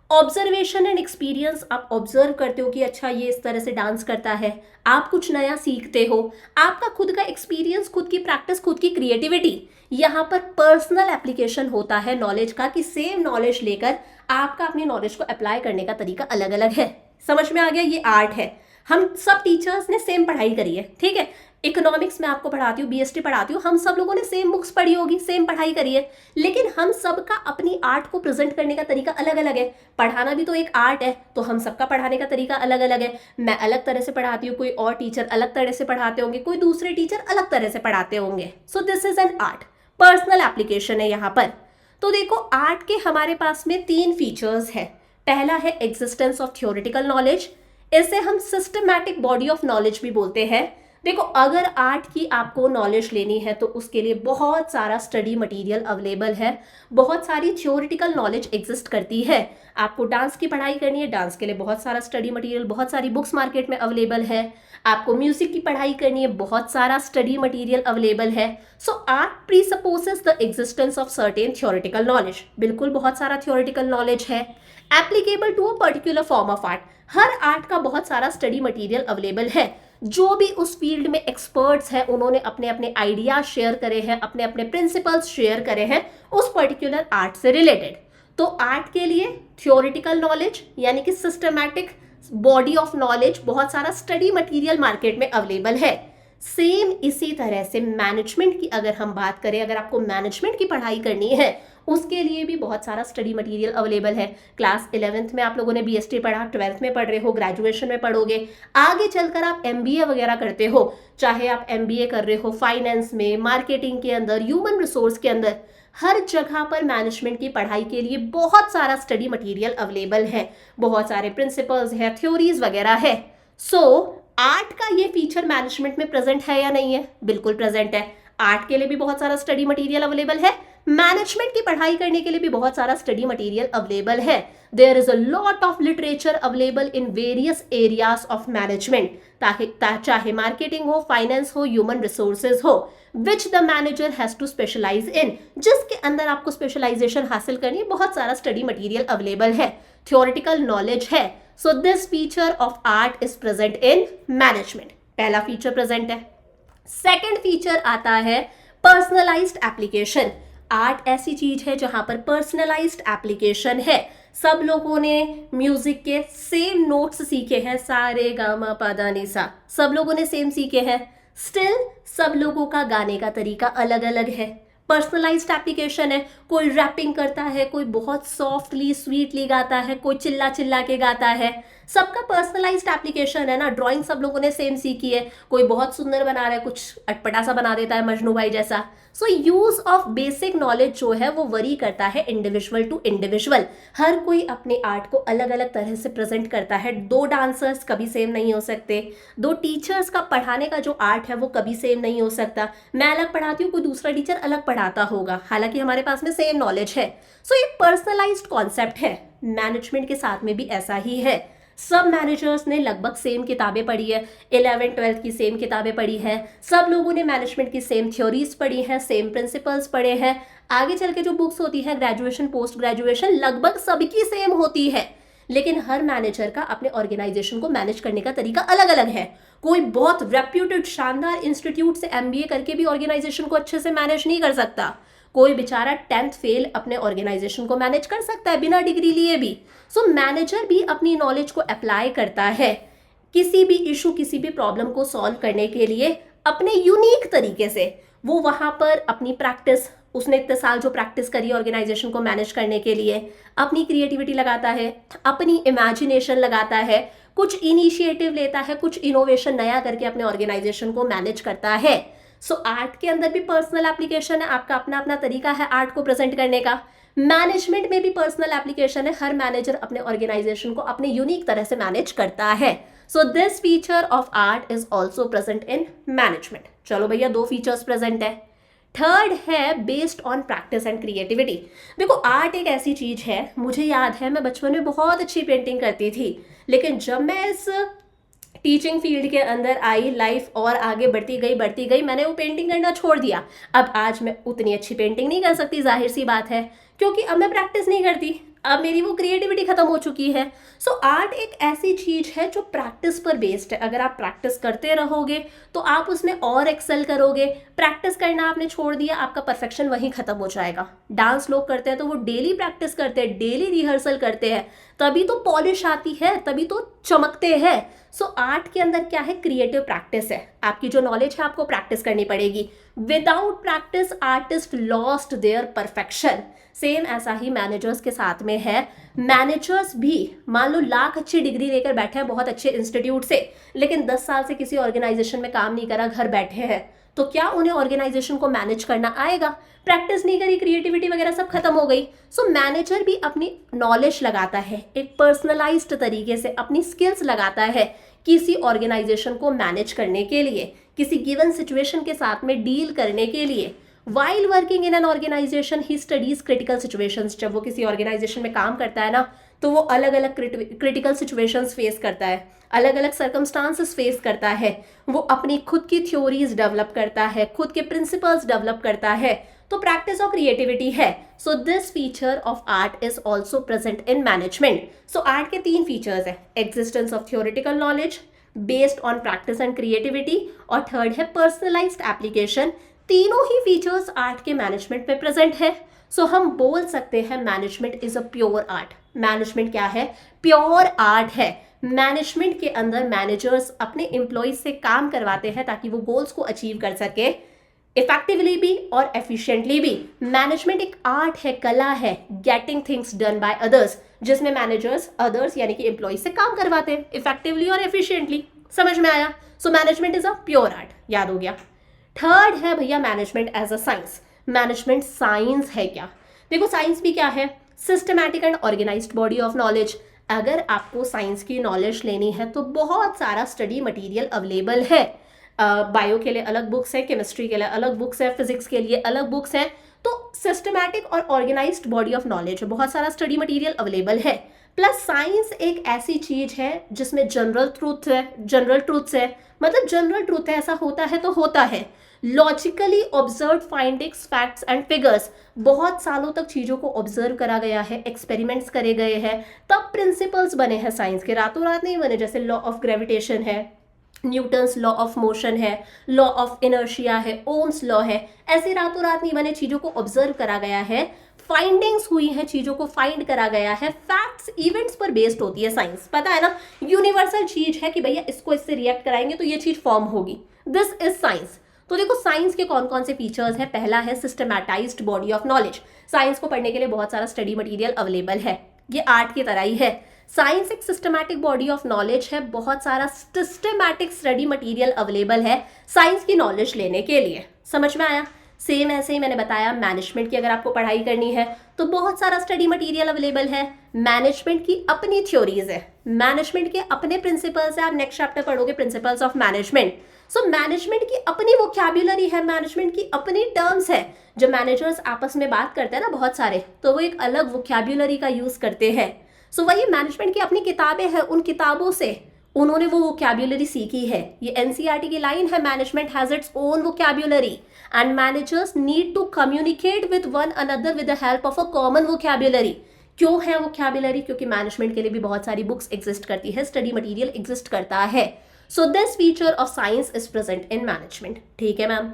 ऑब्जर्वेशन एंड एक्सपीरियंस, आप ऑब्जर्व करते हो कि अच्छा ये इस तरह से डांस करता है, आप कुछ नया सीखते हो। आपका खुद का एक्सपीरियंस, खुद की प्रैक्टिस, खुद की क्रिएटिविटी, यहाँ पर पर्सनल एप्लीकेशन होता है नॉलेज का, कि सेम नॉलेज लेकर आपका अपनी नॉलेज को अप्लाई करने का तरीका अलग अलग है। समझ में आ गया? ये आर्ट है। हम सब टीचर्स ने सेम पढ़ाई करी है, ठीक है। इकोनॉमिक्स में आपको पढ़ाती हूँ, बीएसटी पढ़ाती हूँ, हम सब लोगों ने सेम बुक्स पढ़ी होगी, सेम पढ़ाई करी है, लेकिन हम सबका अपनी आर्ट को प्रेजेंट करने का तरीका अलग अलग है। पढ़ाना भी तो एक आर्ट है, तो हम सबका पढ़ाने का तरीका अलग अलग है। मैं अलग तरह से पढ़ाती हूँ, कोई और टीचर अलग तरह से पढ़ाते होंगे, कोई दूसरे टीचर अलग तरह से पढ़ाते होंगे। So this is an art, personal application है यहाँ पर। तो देखो, आर्ट के हमारे पास में 3 फीचर्स है। पहला है एग्जिस्टेंस ऑफ थ्योरेटिकल नॉलेज, इसे हम सिस्टमैटिक बॉडी ऑफ नॉलेज भी बोलते हैं। देखो, अगर आर्ट की आपको नॉलेज लेनी है तो उसके लिए बहुत सारा स्टडी मटेरियल अवेलेबल है, बहुत सारी थ्योरेटिकल नॉलेज एग्जिस्ट करती है। आपको डांस की पढ़ाई करनी है, डांस के लिए बहुत सारा स्टडी मटेरियल, बहुत सारी बुक्स मार्केट में अवेलेबल है। आपको म्यूजिक की पढ़ाई करनी है, बहुत सारा स्टडी मटेरियल अवेलेबल है। So art presupposes the existence of certain theoretical knowledge, बिल्कुल बहुत सारा थ्योरेटिकल नॉलेज है। Applicable to a particular form of art, हर आर्ट का बहुत सारा स्टडी मटेरियल अवेलेबल है। जो भी उस फील्ड में एक्सपर्ट्स हैं, उन्होंने अपने अपने आइडियाज शेयर करे हैं, अपने अपने प्रिंसिपल्स शेयर करे हैं उस पर्टिकुलर आर्ट से रिलेटेड। तो आर्ट के लिए थ्योरेटिकल नॉलेज यानी कि सिस्टमैटिक बॉडी ऑफ नॉलेज, बहुत सारा स्टडी मटेरियल मार्केट में अवेलेबल है। सेम इसी तरह से मैनेजमेंट की अगर हम बात करें, अगर आपको मैनेजमेंट की पढ़ाई करनी है, उसके लिए भी बहुत सारा स्टडी मटेरियल अवेलेबल है। क्लास 11th में आप लोगों ने बीएसटी पढ़ा, 12th में पढ़ रहे हो, ग्रेजुएशन में पढ़ोगे, आगे चलकर आप एमबीए वगैरह करते हो, चाहे आप एमबीए कर रहे हो फाइनेंस में, मार्केटिंग के अंदर, ह्यूमन रिसोर्स के अंदर, हर जगह पर मैनेजमेंट की पढ़ाई के लिए बहुत सारा स्टडी मटेरियल अवेलेबल है, बहुत सारे प्रिंसिपल्स है, थ्योरीज वगैरह है। सो आर्ट का ये फीचर मैनेजमेंट में प्रेजेंट है या नहीं है? बिल्कुल प्रेजेंट है। आर्ट के लिए भी बहुत सारा स्टडी मटेरियल अवेलेबल है, मैनेजमेंट की पढ़ाई करने के लिए भी बहुत सारा स्टडी मटेरियल अवेलेबल है। There is a lot of literature available in various areas of management, चाहे मार्केटिंग हो, फाइनेंस हो, ह्यूमन रिसोर्सेज हो, which the manager has to specialise in, जिसके अंदर आपको स्पेशलाइजेशन हासिल करनी है, बहुत सारा स्टडी मटेरियल अवेलेबल है, थ्योरेटिकल नॉलेज है। So this feature of art is present in management, पहला फीचर प्रेजेंट है। सेकेंड फीचर आता है पर्सनलाइज्ड एप्लीकेशन। आर्ट ऐसी चीज है जहां पर पर्सनलाइज्ड एप्लीकेशन है। सब लोगों ने म्यूजिक के सेम नोट्स सीखे हैं, सा रे गा मा पा धा नि सा, सब लोगों ने सेम सीखे हैं। स्टिल सब लोगों का गाने का तरीका अलग अलग है। पर्सनलाइज्ड एप्लीकेशन है, कोई रैपिंग करता है, कोई बहुत सॉफ्टली स्वीटली गाता है, कोई चिल्ला चिल्ला के गाता है, सबका पर्सनलाइज्ड एप्लीकेशन है ना। ड्राइंग सब लोगों ने सेम सीखी है, कोई बहुत सुंदर बना रहा है, कुछ अटपटा सा बना देता है मजनू भाई जैसा। सो यूज ऑफ बेसिक नॉलेज जो है वो वरी करता है इंडिविजुअल टू इंडिविजुअल। हर कोई अपने आर्ट को अलग अलग तरह से प्रेजेंट करता है। 2 डांसर्स कभी सेम नहीं हो सकते, 2 टीचर्स का पढ़ाने का जो आर्ट है वो कभी सेम नहीं हो सकता। मैं अलग पढ़ाती हूँ, कोई दूसरा टीचर अलग पढ़ाता होगा, हालांकि हमारे पास में सेम नॉलेज है। सो ये पर्सनलाइज्ड कॉन्सेप्ट है। मैनेजमेंट के साथ में भी ऐसा ही है। सब मैनेजर्स ने लगभग सेम किताबें पढ़ी है, 11th 12th की सेम किताबें पढ़ी है, सब लोगों ने मैनेजमेंट की सेम थ्योरीज पढ़ी है, सेम प्रिंसिपल्स पढ़े हैं। आगे चल के जो बुक्स होती है ग्रेजुएशन पोस्ट ग्रेजुएशन लगभग सबकी सेम होती है, लेकिन हर मैनेजर का अपने ऑर्गेनाइजेशन को मैनेज करने का तरीका अलग अलग है। कोई बहुत रेप्यूटेड शानदार इंस्टीट्यूट से एमबीए करके भी ऑर्गेनाइजेशन को अच्छे से मैनेज नहीं कर सकता। कोई बेचारा 10th फेल अपने ऑर्गेनाइजेशन को मैनेज कर सकता है बिना डिग्री लिए भी। सो मैनेजर भी अपनी नॉलेज को अप्लाई करता है किसी भी इशू, किसी भी प्रॉब्लम को सॉल्व करने के लिए अपने यूनिक तरीके से। वो वहां पर अपनी प्रैक्टिस, उसने इतने साल जो प्रैक्टिस करी ऑर्गेनाइजेशन को मैनेज करने के लिए, अपनी क्रिएटिविटी लगाता है, अपनी इमेजिनेशन लगाता है, कुछ इनिशिएटिव लेता है, कुछ इनोवेशन नया करके अपने ऑर्गेनाइजेशन को मैनेज करता है। सो आर्ट के अंदर भी पर्सनल एप्लीकेशन है, आपका अपना अपना तरीका है आर्ट को प्रेजेंट करने का। मैनेजमेंट में भी पर्सनल एप्लीकेशन है, हर मैनेजर अपने ऑर्गेनाइजेशन को अपने यूनिक तरह से मैनेज करता है। So this feature of art is also present in management. चलो भैया, 2 फीचर्स प्रेजेंट है। थर्ड है based on practice and creativity. देखो आर्ट एक ऐसी चीज है, मुझे याद है मैं बचपन में बहुत अच्छी पेंटिंग करती थी, लेकिन जब मैं इस टीचिंग फील्ड के अंदर आई, लाइफ और आगे बढ़ती गई, मैंने वो पेंटिंग करना छोड़ दिया। अब आज मैं उतनी अच्छी पेंटिंग नहीं कर सकती, जाहिर सी बात है, क्योंकि अब मैं प्रैक्टिस नहीं करती, अब मेरी वो क्रिएटिविटी खत्म हो चुकी है। सो आर्ट एक ऐसी चीज है जो प्रैक्टिस पर बेस्ड है। अगर आप प्रैक्टिस करते रहोगे तो आप उसमें और एक्सेल करोगे। प्रैक्टिस करना आपने छोड़ दिया, आपका परफेक्शन वहीं खत्म हो जाएगा। डांस लोग करते हैं तो वो डेली प्रैक्टिस करते हैं, डेली रिहर्सल करते हैं, तभी तो पॉलिश आती है, तभी तो चमकते हैं। सो आर्ट के अंदर क्या है, क्रिएटिव प्रैक्टिस है। आपकी जो नॉलेज है आपको प्रैक्टिस करनी पड़ेगी। Without practice artist lost their perfection. Same ऐसा ही मैनेजर्स के साथ में है। मैनेजर्स भी मान लो लाख अच्छी डिग्री लेकर बैठे हैं बहुत अच्छे इंस्टीट्यूट से, लेकिन 10 साल से किसी ऑर्गेनाइजेशन में काम नहीं करा, घर बैठे हैं, तो क्या उन्हें ऑर्गेनाइजेशन को मैनेज करना आएगा? प्रैक्टिस नहीं करी, क्रिएटिविटी वगैरह सब खत्म हो गई। सो मैनेजर भी अपनी नॉलेज लगाता है, एक पर्सनलाइज्ड तरीके से अपनी स्किल्स लगाता है किसी ऑर्गेनाइजेशन को मैनेज करने के लिए, किसी गिवन सिचुएशन के साथ में डील करने के लिए। While working in an organisation he studies critical situations. जब वो किसी ऑर्गेनाइजेशन में काम करता है ना, तो वो अलग अलग क्रिटिकल सिचुएशंस फेस करता है, अलग अलग सर्कमस्टांसेस फेस करता है, वो अपनी खुद की थ्योरीज डेवलप करता है, खुद के प्रिंसिपल्स डेवलप करता है। तो प्रैक्टिस और क्रिएटिविटी है। So this feature of art is also present in management. So art के 3 फीचर्स है, existence of theoretical knowledge based on practice and creativity, और थर्ड है पर्सनलाइज्ड एप्लीकेशन। तीनों ही फीचर्स आर्ट के मैनेजमेंट में प्रेजेंट है। सो हम बोल सकते हैं management is a pure art. Management क्या है? प्योर आर्ट है। मैनेजमेंट के अंदर मैनेजर्स अपने एम्प्लॉयज से काम करवाते हैं ताकि वो गोल्स को अचीव कर सके, इफेक्टिवली भी और एफिशिएंटली भी। मैनेजमेंट एक आर्ट है, कला है, getting things done by others, जिसमें मैनेजर्स अदर्स यानी कि एम्प्लॉयज से काम करवाते हैं इफेक्टिवली और एफिशिएंटली। समझ में आया? So management is a pure art, याद हो गया। थर्ड है भैया management as a science. Management science है क्या? देखो साइंस भी क्या है, systematic and organised body of knowledge. अगर आपको साइंस की नॉलेज लेनी है तो बहुत सारा स्टडी मटेरियल अवेलेबल है। बायो के लिए अलग बुक्स हैं, केमिस्ट्री के लिए अलग बुक्स हैं, फिजिक्स के लिए अलग बुक्स हैं। तो सिस्टमैटिक और ऑर्गेनाइज्ड बॉडी ऑफ नॉलेज है, बहुत सारा स्टडी मटेरियल अवेलेबल है। प्लस साइंस एक ऐसी चीज है जिसमें जनरल ट्रूथ है, जनरल ट्रूथ्स है, मतलब जनरल ट्रूथ है, ऐसा होता है तो होता है। Logically observe findings, facts and figures, बहुत सालों तक चीजों को ऑब्जर्व करा गया है, एक्सपेरिमेंट्स करे गए हैं, तब प्रिंसिपल्स बने हैं साइंस के, रातों रात नहीं बने। जैसे लॉ ऑफ ग्रेविटेशन है, न्यूटन्स लॉ ऑफ मोशन है, लॉ ऑफ इनर्शिया है, ओम्स लॉ है, ऐसे रातों रात नहीं बने, चीजों को ऑब्जर्व करा गया है, फाइंडिंग्स हुई हैं, चीजों को फाइंड करा गया है, फैक्ट्स इवेंट्स पर बेस्ड होती है साइंस। पता है ना, यूनिवर्सल चीज है कि भैया इसको इससे रिएक्ट कराएंगे तो ये चीज फॉर्म होगी, दिस इज साइंस। तो देखो साइंस के कौन कौन से फीचर्स हैं। पहला है सिस्टमैटाइज्ड बॉडी ऑफ नॉलेज। साइंस को पढ़ने के लिए बहुत सारा स्टडी मटेरियल अवेलेबल है, ये आर्ट की तरह ही है। साइंस एक सिस्टमैटिक बॉडी ऑफ नॉलेज है, बहुत सारा सिस्टमैटिक स्टडी मटेरियल अवेलेबल है साइंस की नॉलेज लेने के लिए। समझ में आया? सेम ऐसे ही मैंने बताया मैनेजमेंट की अगर आपको पढ़ाई करनी है तो बहुत सारा स्टडी मटेरियल अवेलेबल है। मैनेजमेंट की अपनी थ्योरीज है, मैनेजमेंट के अपने प्रिंसिपल्स है। आप नेक्स्ट चैप्टर पढ़ोगे principles of management. So management की अपनी वोकैब्युलरी है, मैनेजमेंट की अपनी टर्म्स है। जब मैनेजर्स आपस में बात करते हैं ना बहुत सारे, तो वो एक अलग वोकैब्युलरी का यूज करते हैं। सो वही मैनेजमेंट की अपनी किताबें हैं, उन किताबों से उन्होंने वो वोकैब्युलरी सीखी है। ये एनसीईआरटी की लाइन है, management has its own vocabulary and managers need to communicate with one another with the help of a common vocabulary. क्यों है वोकैब्युलरी? क्योंकि मैनेजमेंट के लिए भी बहुत सारी बुक्स एग्जिस्ट करती है, स्टडी मटेरियल एग्जिस्ट करता है। So this feature of science is present in management. ठीक है मैम।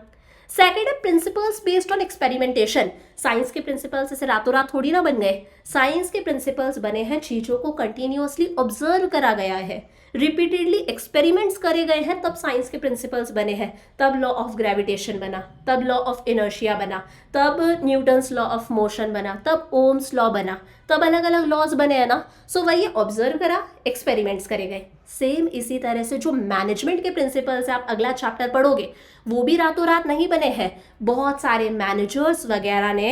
सेकेंड है principles based on experimentation. Science के प्रिंसिपल्स ऐसे रातों रात थोड़ी ना बन गए। साइंस के प्रिंसिपल्स बने हैं, चीजों को कंटिन्यूअसली ऑब्जर्व करा गया है, रिपीटेडली एक्सपेरिमेंट्स करे गए हैं, तब साइंस के प्रिंसिपल्स बने हैं। तब लॉ ऑफ ग्रेविटेशन बना, तब लॉ ऑफ इनर्शिया बना, तब न्यूटन्स लॉ ऑफ मोशन बना, तब ओम्स लॉ बना, तब अलग अलग लॉज बने हैं ना। सो वही ऑब्जर्व करा, एक्सपेरिमेंट्स करे गए। सेम इसी तरह से जो मैनेजमेंट के प्रिंसिपल्स है, आप अगला चैप्टर पढ़ोगे, वो भी रातों रात नहीं बने हैं। बहुत सारे मैनेजर्स वगैरह ने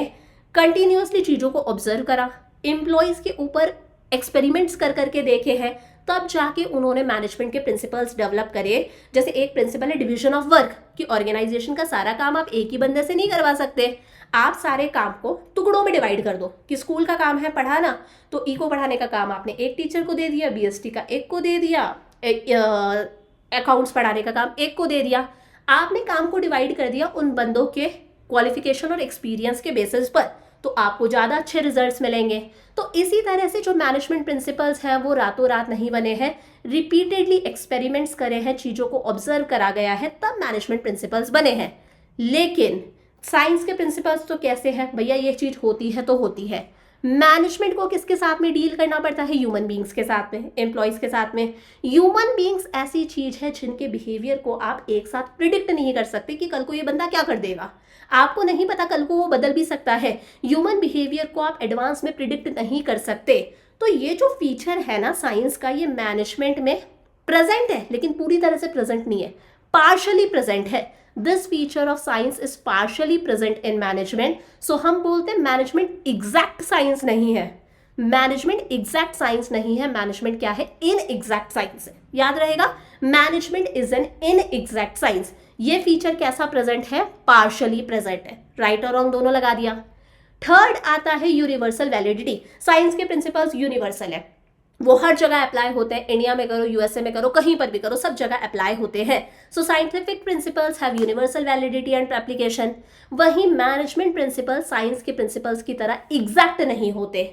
कंटिन्यूअसली चीजों को ऑब्जर्व करा, एम्प्लॉयज के ऊपर एक्सपेरिमेंट्स कर करके देखे हैं, तब जाके उन्होंने मैनेजमेंट के प्रिंसिपल्स डेवलप करे। जैसे एक प्रिंसिपल है डिवीजन ऑफ वर्क, कि ऑर्गेनाइजेशन का सारा काम आप एक ही बंदे से नहीं करवा सकते, आप सारे काम को टुकड़ों में डिवाइड कर दो। कि स्कूल का काम है पढ़ाना, तो ई को पढ़ाने का काम आपने एक टीचर को दे दिया, बीएसटी का एक को दे दिया, अकाउंट्स पढ़ाने का काम एक को दे दिया। आपने काम को डिवाइड कर दिया उन बंदों के क्वालिफिकेशन और एक्सपीरियंस के बेसिस पर, तो आपको ज़्यादा अच्छे रिजल्ट्स मिलेंगे। तो इसी तरह से जो मैनेजमेंट प्रिंसिपल्स हैं वो रातों रात नहीं बने हैं, रिपीटेडली एक्सपेरिमेंट्स करे हैं, चीज़ों को ऑब्जर्व करा गया है, तब मैनेजमेंट प्रिंसिपल्स बने हैं। लेकिन साइंस के प्रिंसिपल्स तो कैसे हैं भैया, ये चीज़ होती है तो होती है। मैनेजमेंट को किसके साथ में डील करना पड़ता है, ह्यूमन बींग्स के साथ में, एम्प्लॉयज़ के साथ में। ह्यूमन बींग्स ऐसी चीज़ है जिनके बिहेवियर को आप एक साथ प्रिडिक्ट नहीं कर सकते कि कल को ये बंदा क्या कर देगा, आपको नहीं पता, कल को वो बदल भी सकता है। ह्यूमन बिहेवियर को आप एडवांस में प्रिडिक्ट नहीं कर सकते। तो ये जो फीचर है ना साइंस का, ये मैनेजमेंट में प्रेजेंट है, लेकिन पूरी तरह से प्रेजेंट नहीं है, पार्शली प्रेजेंट है। This feature of science is partially present in management. So हम बोलते हैं मैनेजमेंट एग्जैक्ट साइंस नहीं है। मैनेजमेंट एग्जैक्ट साइंस नहीं है, मैनेजमेंट क्या है, इन एग्जैक्ट साइंस है। याद रहेगा, management is an in exact science. ये फीचर कैसा प्रेजेंट है, पार्शली प्रेजेंट है। राइट और रॉन्ग दोनों लगा दिया। थर्ड आता है यूनिवर्सल वैलिडिटी। साइंस के प्रिंसिपल्स यूनिवर्सल है, वो हर जगह अप्लाई होते हैं, इंडिया में करो, यूएसए में करो, कहीं पर भी करो, सब जगह अप्लाई होते हैं। सो scientific principles have universal validity and application. वहीं मैनेजमेंट प्रिंसिपल साइंस के प्रिंसिपल्स की तरह एग्जैक्ट नहीं होते,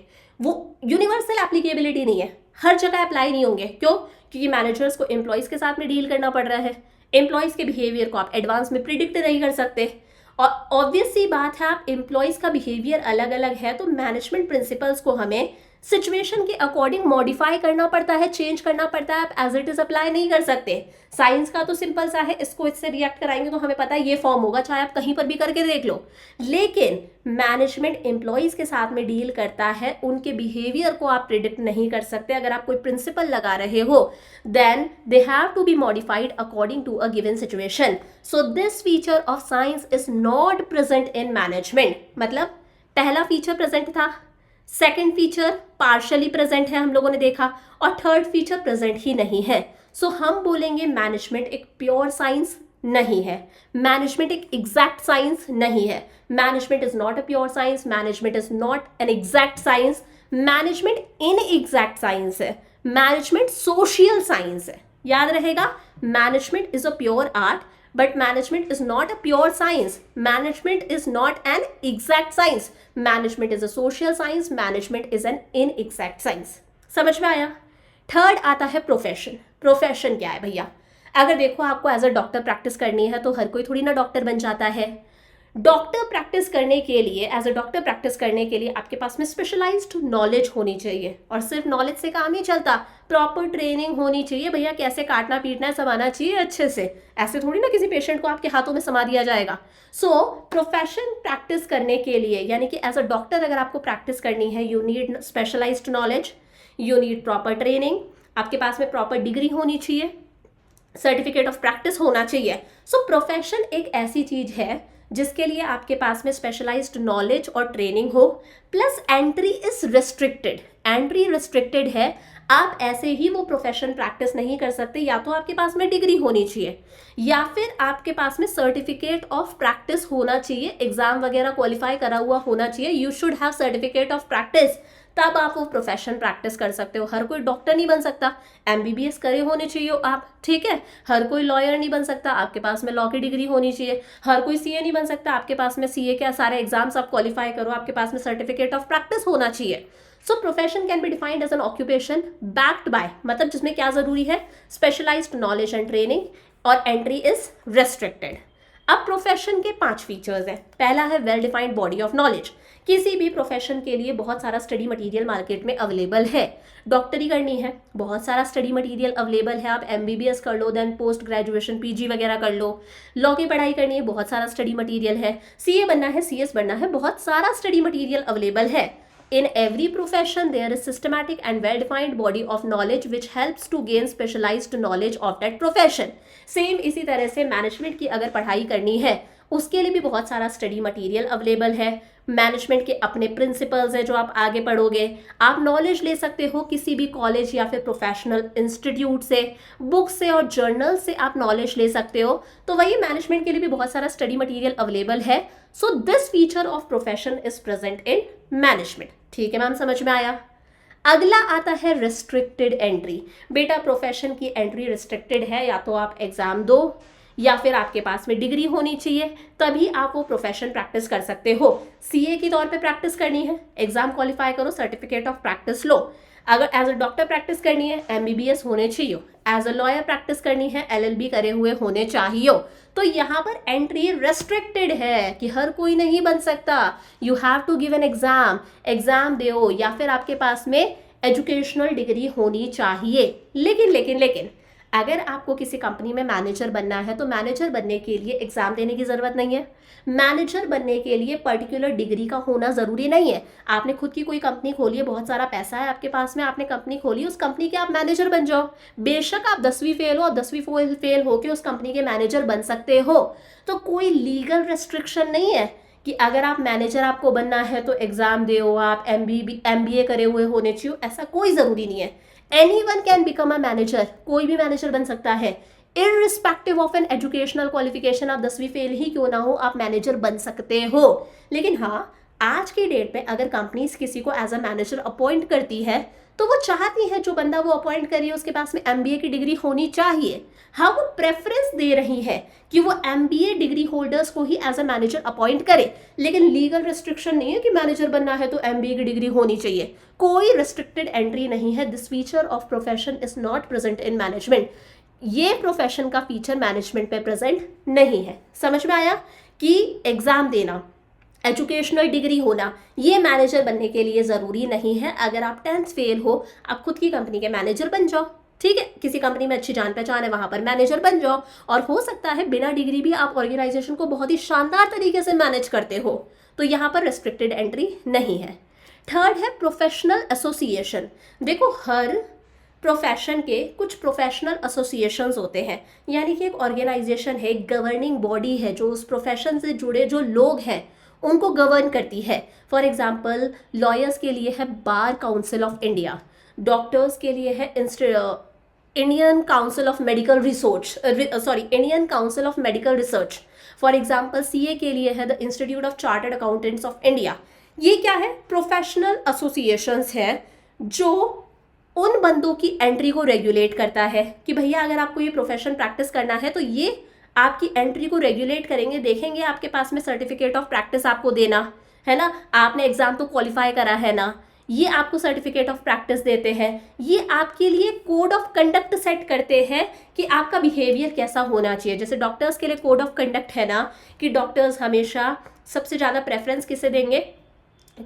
वो यूनिवर्सल एप्लीकेबिलिटी नहीं है, हर जगह अप्लाई नहीं होंगे। क्यों? क्योंकि मैनेजर्स को एम्प्लॉयज़ के साथ में डील करना पड़ रहा है, एम्प्लॉयज़ के बिहेवियर को आप एडवांस में प्रिडिक्ट नहीं कर सकते, और ऑब्वियस सी बात है आप एम्प्लॉयज़ का बिहेवियर अलग अलग है, तो मैनेजमेंट प्रिंसिपल्स को हमें सिचुएशन के अकॉर्डिंग मॉडिफाई करना पड़ता है, चेंज करना पड़ता है, आप एज इट इज अप्लाई नहीं कर सकते। साइंस का तो सिंपल सा है, इसको इससे रिएक्ट कराएंगे तो हमें पता है ये फॉर्म होगा, चाहे आप कहीं पर भी करके देख लो। लेकिन मैनेजमेंट एम्प्लॉयज़ के साथ में डील करता है, उनके बिहेवियर को आप प्रिडिक्ट नहीं कर सकते। अगर आप कोई प्रिंसिपल लगा रहे हो then they have to be modified according to a given situation. So this feature of science is not present in management. मतलब पहला फीचर प्रेजेंट था, सेकेंड फीचर पार्शली प्रेजेंट है हम लोगों ने देखा, और थर्ड फीचर प्रेजेंट ही नहीं है। सो हम बोलेंगे मैनेजमेंट एक प्योर साइंस नहीं है, मैनेजमेंट एक एग्जैक्ट साइंस नहीं है। Management is not a pure science, management is not an exact science, management in exact science है, मैनेजमेंट सोशल साइंस है। याद रहेगा, management is a pure art, but management is not a pure science. Management is not an exact science. Management is a social science. Management is an inexact science. समझ में आया? थर्ड आता है प्रोफेशन। प्रोफेशन क्या है भैया? अगर देखो आपको एज अ डॉक्टर प्रैक्टिस करनी है तो हर कोई थोड़ी ना डॉक्टर बन जाता है। डॉक्टर प्रैक्टिस करने के लिए, एज अ डॉक्टर प्रैक्टिस करने के लिए आपके पास में स्पेशलाइज्ड नॉलेज होनी चाहिए, और सिर्फ नॉलेज से काम नहीं चलता, प्रॉपर ट्रेनिंग होनी चाहिए भैया, कैसे काटना पीटना है सब आना चाहिए अच्छे से। ऐसे थोड़ी ना किसी पेशेंट को आपके हाथों में समा दिया जाएगा। सो प्रोफेशन प्रैक्टिस करने के लिए, यानी कि एज अ डॉक्टर अगर आपको प्रैक्टिस करनी है, you need specialised knowledge, you need proper training, आपके पास में प्रॉपर डिग्री होनी चाहिए, सर्टिफिकेट ऑफ प्रैक्टिस होना चाहिए। सो प्रोफेशन एक ऐसी चीज है जिसके लिए आपके पास में स्पेशलाइज्ड नॉलेज और ट्रेनिंग हो, plus entry is restricted. Entry restricted है, आप ऐसे ही वो प्रोफेशन प्रैक्टिस नहीं कर सकते। या तो आपके पास में डिग्री होनी चाहिए, या फिर आपके पास में सर्टिफिकेट ऑफ प्रैक्टिस होना चाहिए, एग्जाम वगैरह क्वालिफाई करा हुआ होना चाहिए। You should have certificate of practice, तब आप वो प्रोफेशन प्रैक्टिस कर सकते हो। हर कोई डॉक्टर नहीं बन सकता, एमबीबीएस करे होने चाहिए आप, ठीक है। हर कोई लॉयर नहीं बन सकता, आपके पास में लॉ की डिग्री होनी चाहिए। हर कोई सीए नहीं बन सकता, आपके पास में सीए के सारे एग्जाम्स आप क्वालिफाई करो, आपके पास में सर्टिफिकेट ऑफ प्रैक्टिस होना चाहिए। So profession can be defined as an occupation backed by, मतलब जिसमें क्या जरूरी है, स्पेशलाइज्ड नॉलेज एंड ट्रेनिंग, और एंट्री इज रेस्ट्रिक्टेड। अब प्रोफेशन के 5 फीचर्स हैं। पहला है well defined body of knowledge. किसी भी प्रोफेशन के लिए बहुत सारा स्टडी मटेरियल मार्केट में अवेलेबल है। डॉक्टरी करनी है, बहुत सारा स्टडी मटेरियल अवेलेबल है, आप एमबीबीएस कर लो, देन पोस्ट ग्रेजुएशन पीजी वगैरह कर लो। लॉ की पढ़ाई करनी है, बहुत सारा स्टडी मटेरियल है। सीए बनना है, सीएस बनना है, बहुत सारा स्टडी मटेरियल अवेलेबल है। In every profession, there is systematic and well-defined body of knowledge which helps to gain specialized knowledge of that profession. Same इसी तरह से मैनेजमेंट की अगर पढ़ाई करनी है, उसके लिए भी बहुत सारा स्टडी मटेरियल अवेलेबल है। मैनेजमेंट के अपने प्रिंसिपल्स हैं जो आप आगे पढ़ोगे। आप नॉलेज ले सकते हो किसी भी कॉलेज या फिर प्रोफेशनल इंस्टीट्यूट से, बुक से और जर्नल से आप नॉलेज ले सकते हो। तो वही मैनेजमेंट के लिए भी बहुत सारा स्टडी मटेरियल अवेलेबल है। So this feature of profession is present in management. ठीक है मैम, समझ में आया। अगला आता है रिस्ट्रिक्टेड एंट्री। बेटा प्रोफेशन की एंट्री रिस्ट्रिक्टेड है, या तो आप एग्जाम दो या फिर आपके पास में डिग्री होनी चाहिए, तभी आप वो प्रोफेशन प्रैक्टिस कर सकते हो। सीए की तौर पे प्रैक्टिस करनी है, एग्जाम क्वालिफाई करो, सर्टिफिकेट ऑफ प्रैक्टिस लो। अगर एज अ डॉक्टर प्रैक्टिस करनी है, एमबीबीएस होने चाहिए। एज अ लॉयर प्रैक्टिस करनी है, एलएलबी करे हुए होने चाहिए। तो यहाँ पर एंट्री रेस्ट्रिक्टेड है कि हर कोई नहीं बन सकता। You have to give an exam, exam दो, या फिर आपके पास में एजुकेशनल डिग्री होनी चाहिए। लेकिन अगर आपको किसी कंपनी में मैनेजर बनना है तो मैनेजर बनने के लिए एग्जाम देने की जरूरत नहीं है। मैनेजर बनने के लिए पर्टिकुलर डिग्री का होना जरूरी नहीं है। आपने खुद की कोई कंपनी खोली है, बहुत सारा पैसा है आपके पास में, आपने कंपनी खोली, उस कंपनी के आप मैनेजर बन जाओ। बेशक आप 10वीं फेल हो, 10वीं फेल होकर उस कंपनी के मैनेजर बन सकते हो। तो कोई लीगल रेस्ट्रिक्शन नहीं है कि अगर आप मैनेजर आपको बनना है तो एग्जाम दो, आप एमबीए करे हुए होने चाहिए, ऐसा कोई जरूरी नहीं है। Anyone can become a manager, कोई भी मैनेजर बन सकता है। Irrespective of an educational qualification, आप 10वीं फेल ही क्यों ना हो, आप मैनेजर बन सकते हो। लेकिन हाँ, आज की डेट में अगर कंपनीज किसी को एज अ मैनेजर अपॉइंट करती है तो वो चाहती है जो बंदा वो अपॉइंट करिए उसके पास में एमबीए की डिग्री होनी चाहिए। हाँ, वो प्रेफरेंस दे रही है कि वो एमबीए डिग्री होल्डर्स को ही एज अ मैनेजर अपॉइंट करे, लेकिन लीगल रिस्ट्रिक्शन नहीं है कि मैनेजर बनना है तो एमबीए की डिग्री होनी चाहिए। कोई रिस्ट्रिक्टेड एंट्री नहीं है। This feature of profession is not present in management. ये प्रोफेशन का फीचर मैनेजमेंट में प्रेजेंट नहीं है। समझ में आया कि एग्जाम देना, एजुकेशनल डिग्री होना, ये मैनेजर बनने के लिए ज़रूरी नहीं है। अगर आप 10th फेल हो, आप खुद की कंपनी के मैनेजर बन जाओ। ठीक है, किसी कंपनी में अच्छी जान पहचान है, वहां पर मैनेजर बन जाओ। और हो सकता है बिना डिग्री भी आप ऑर्गेनाइजेशन को बहुत ही शानदार तरीके से मैनेज करते हो। तो यहाँ पर रिस्ट्रिक्टेड एंट्री नहीं है। थर्ड है प्रोफेशनल एसोसिएशन। देखो, हर प्रोफेशन के कुछ प्रोफेशनल एसोसिएशंस होते हैं, यानी कि एक ऑर्गेनाइजेशन है, एक गवर्निंग बॉडी है जो उस प्रोफेशन से जुड़े जो लोग हैं उनको गवर्न करती है। फॉर एग्जाम्पल, लॉयर्स के लिए है bar council of India, doctors के लिए है Indian council of medical research, Indian council of medical research. For example, CA के लिए है the institute of chartered accountants of India. ये क्या है? प्रोफेशनल एसोसिएशंस हैं जो उन बंदों की एंट्री को रेगुलेट करता है कि भैया अगर आपको ये प्रोफेशन प्रैक्टिस करना है तो ये आपकी एंट्री को रेगुलेट करेंगे, देखेंगे आपके पास में सर्टिफिकेट ऑफ प्रैक्टिस आपको देना है ना, आपने एग्जाम तो क्वालिफाई करा है ना, ये आपको सर्टिफिकेट ऑफ प्रैक्टिस देते हैं। ये आपके लिए कोड ऑफ कंडक्ट सेट करते हैं कि आपका बिहेवियर कैसा होना चाहिए। जैसे डॉक्टर्स के लिए कोड ऑफ कंडक्ट है ना कि डॉक्टर्स हमेशा सबसे ज़्यादा प्रेफरेंस किसे देंगे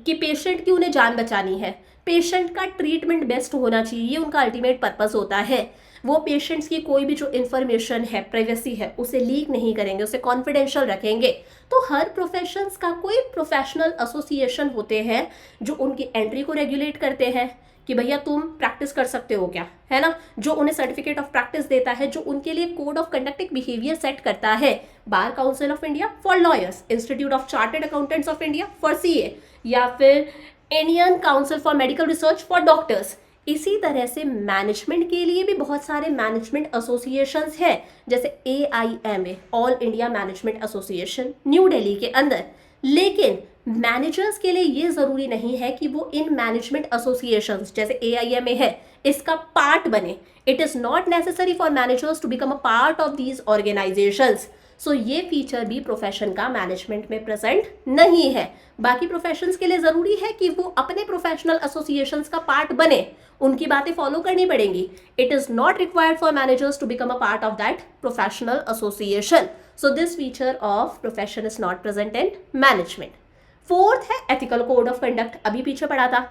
कि पेशेंट की उन्हें जान बचानी है, पेशेंट का ट्रीटमेंट बेस्ट होना चाहिए, ये उनका अल्टीमेट पर्पस होता है। वो पेशेंट्स की कोई भी जो इन्फॉर्मेशन है, प्राइवेसी है, उसे लीक नहीं करेंगे, उसे कॉन्फिडेंशियल रखेंगे। तो हर प्रोफेशंस का कोई प्रोफेशनल एसोसिएशन होते हैं जो उनकी एंट्री को रेगुलेट करते हैं कि भैया तुम प्रैक्टिस कर सकते हो क्या, है ना, जो उन्हें सर्टिफिकेट ऑफ प्रैक्टिस देता है, जो उनके लिए कोड ऑफ कंडक्ट एक बिहेवियर सेट करता है। Bar council of India for lawyers, institute of chartered accountants of India for CA, या फिर Indian council for medical research for doctors. इसी तरह से मैनेजमेंट के लिए भी बहुत सारे मैनेजमेंट एसोसिएशंस हैं, जैसे AIMA, all India management association, new Delhi के अंदर। लेकिन मैनेजर्स के लिए ये जरूरी नहीं है कि वो इन मैनेजमेंट एसोसिएशंस जैसे AIMA है इसका पार्ट बने। It is not necessary for managers to become a part of these organisations. So ये फीचर भी प्रोफेशन का मैनेजमेंट में प्रेजेंट नहीं है। बाकी प्रोफेशंस के लिए जरूरी है कि वो अपने प्रोफेशनल एसोसिएशंस का पार्ट बने, उनकी बातें फॉलो करनी पड़ेंगी। It is not required for managers to become a part of that professional association. So this feature of profession is not present in management. Fourth है एथिकल कोड ऑफ कंडक्ट, अभी पीछे पढ़ा था।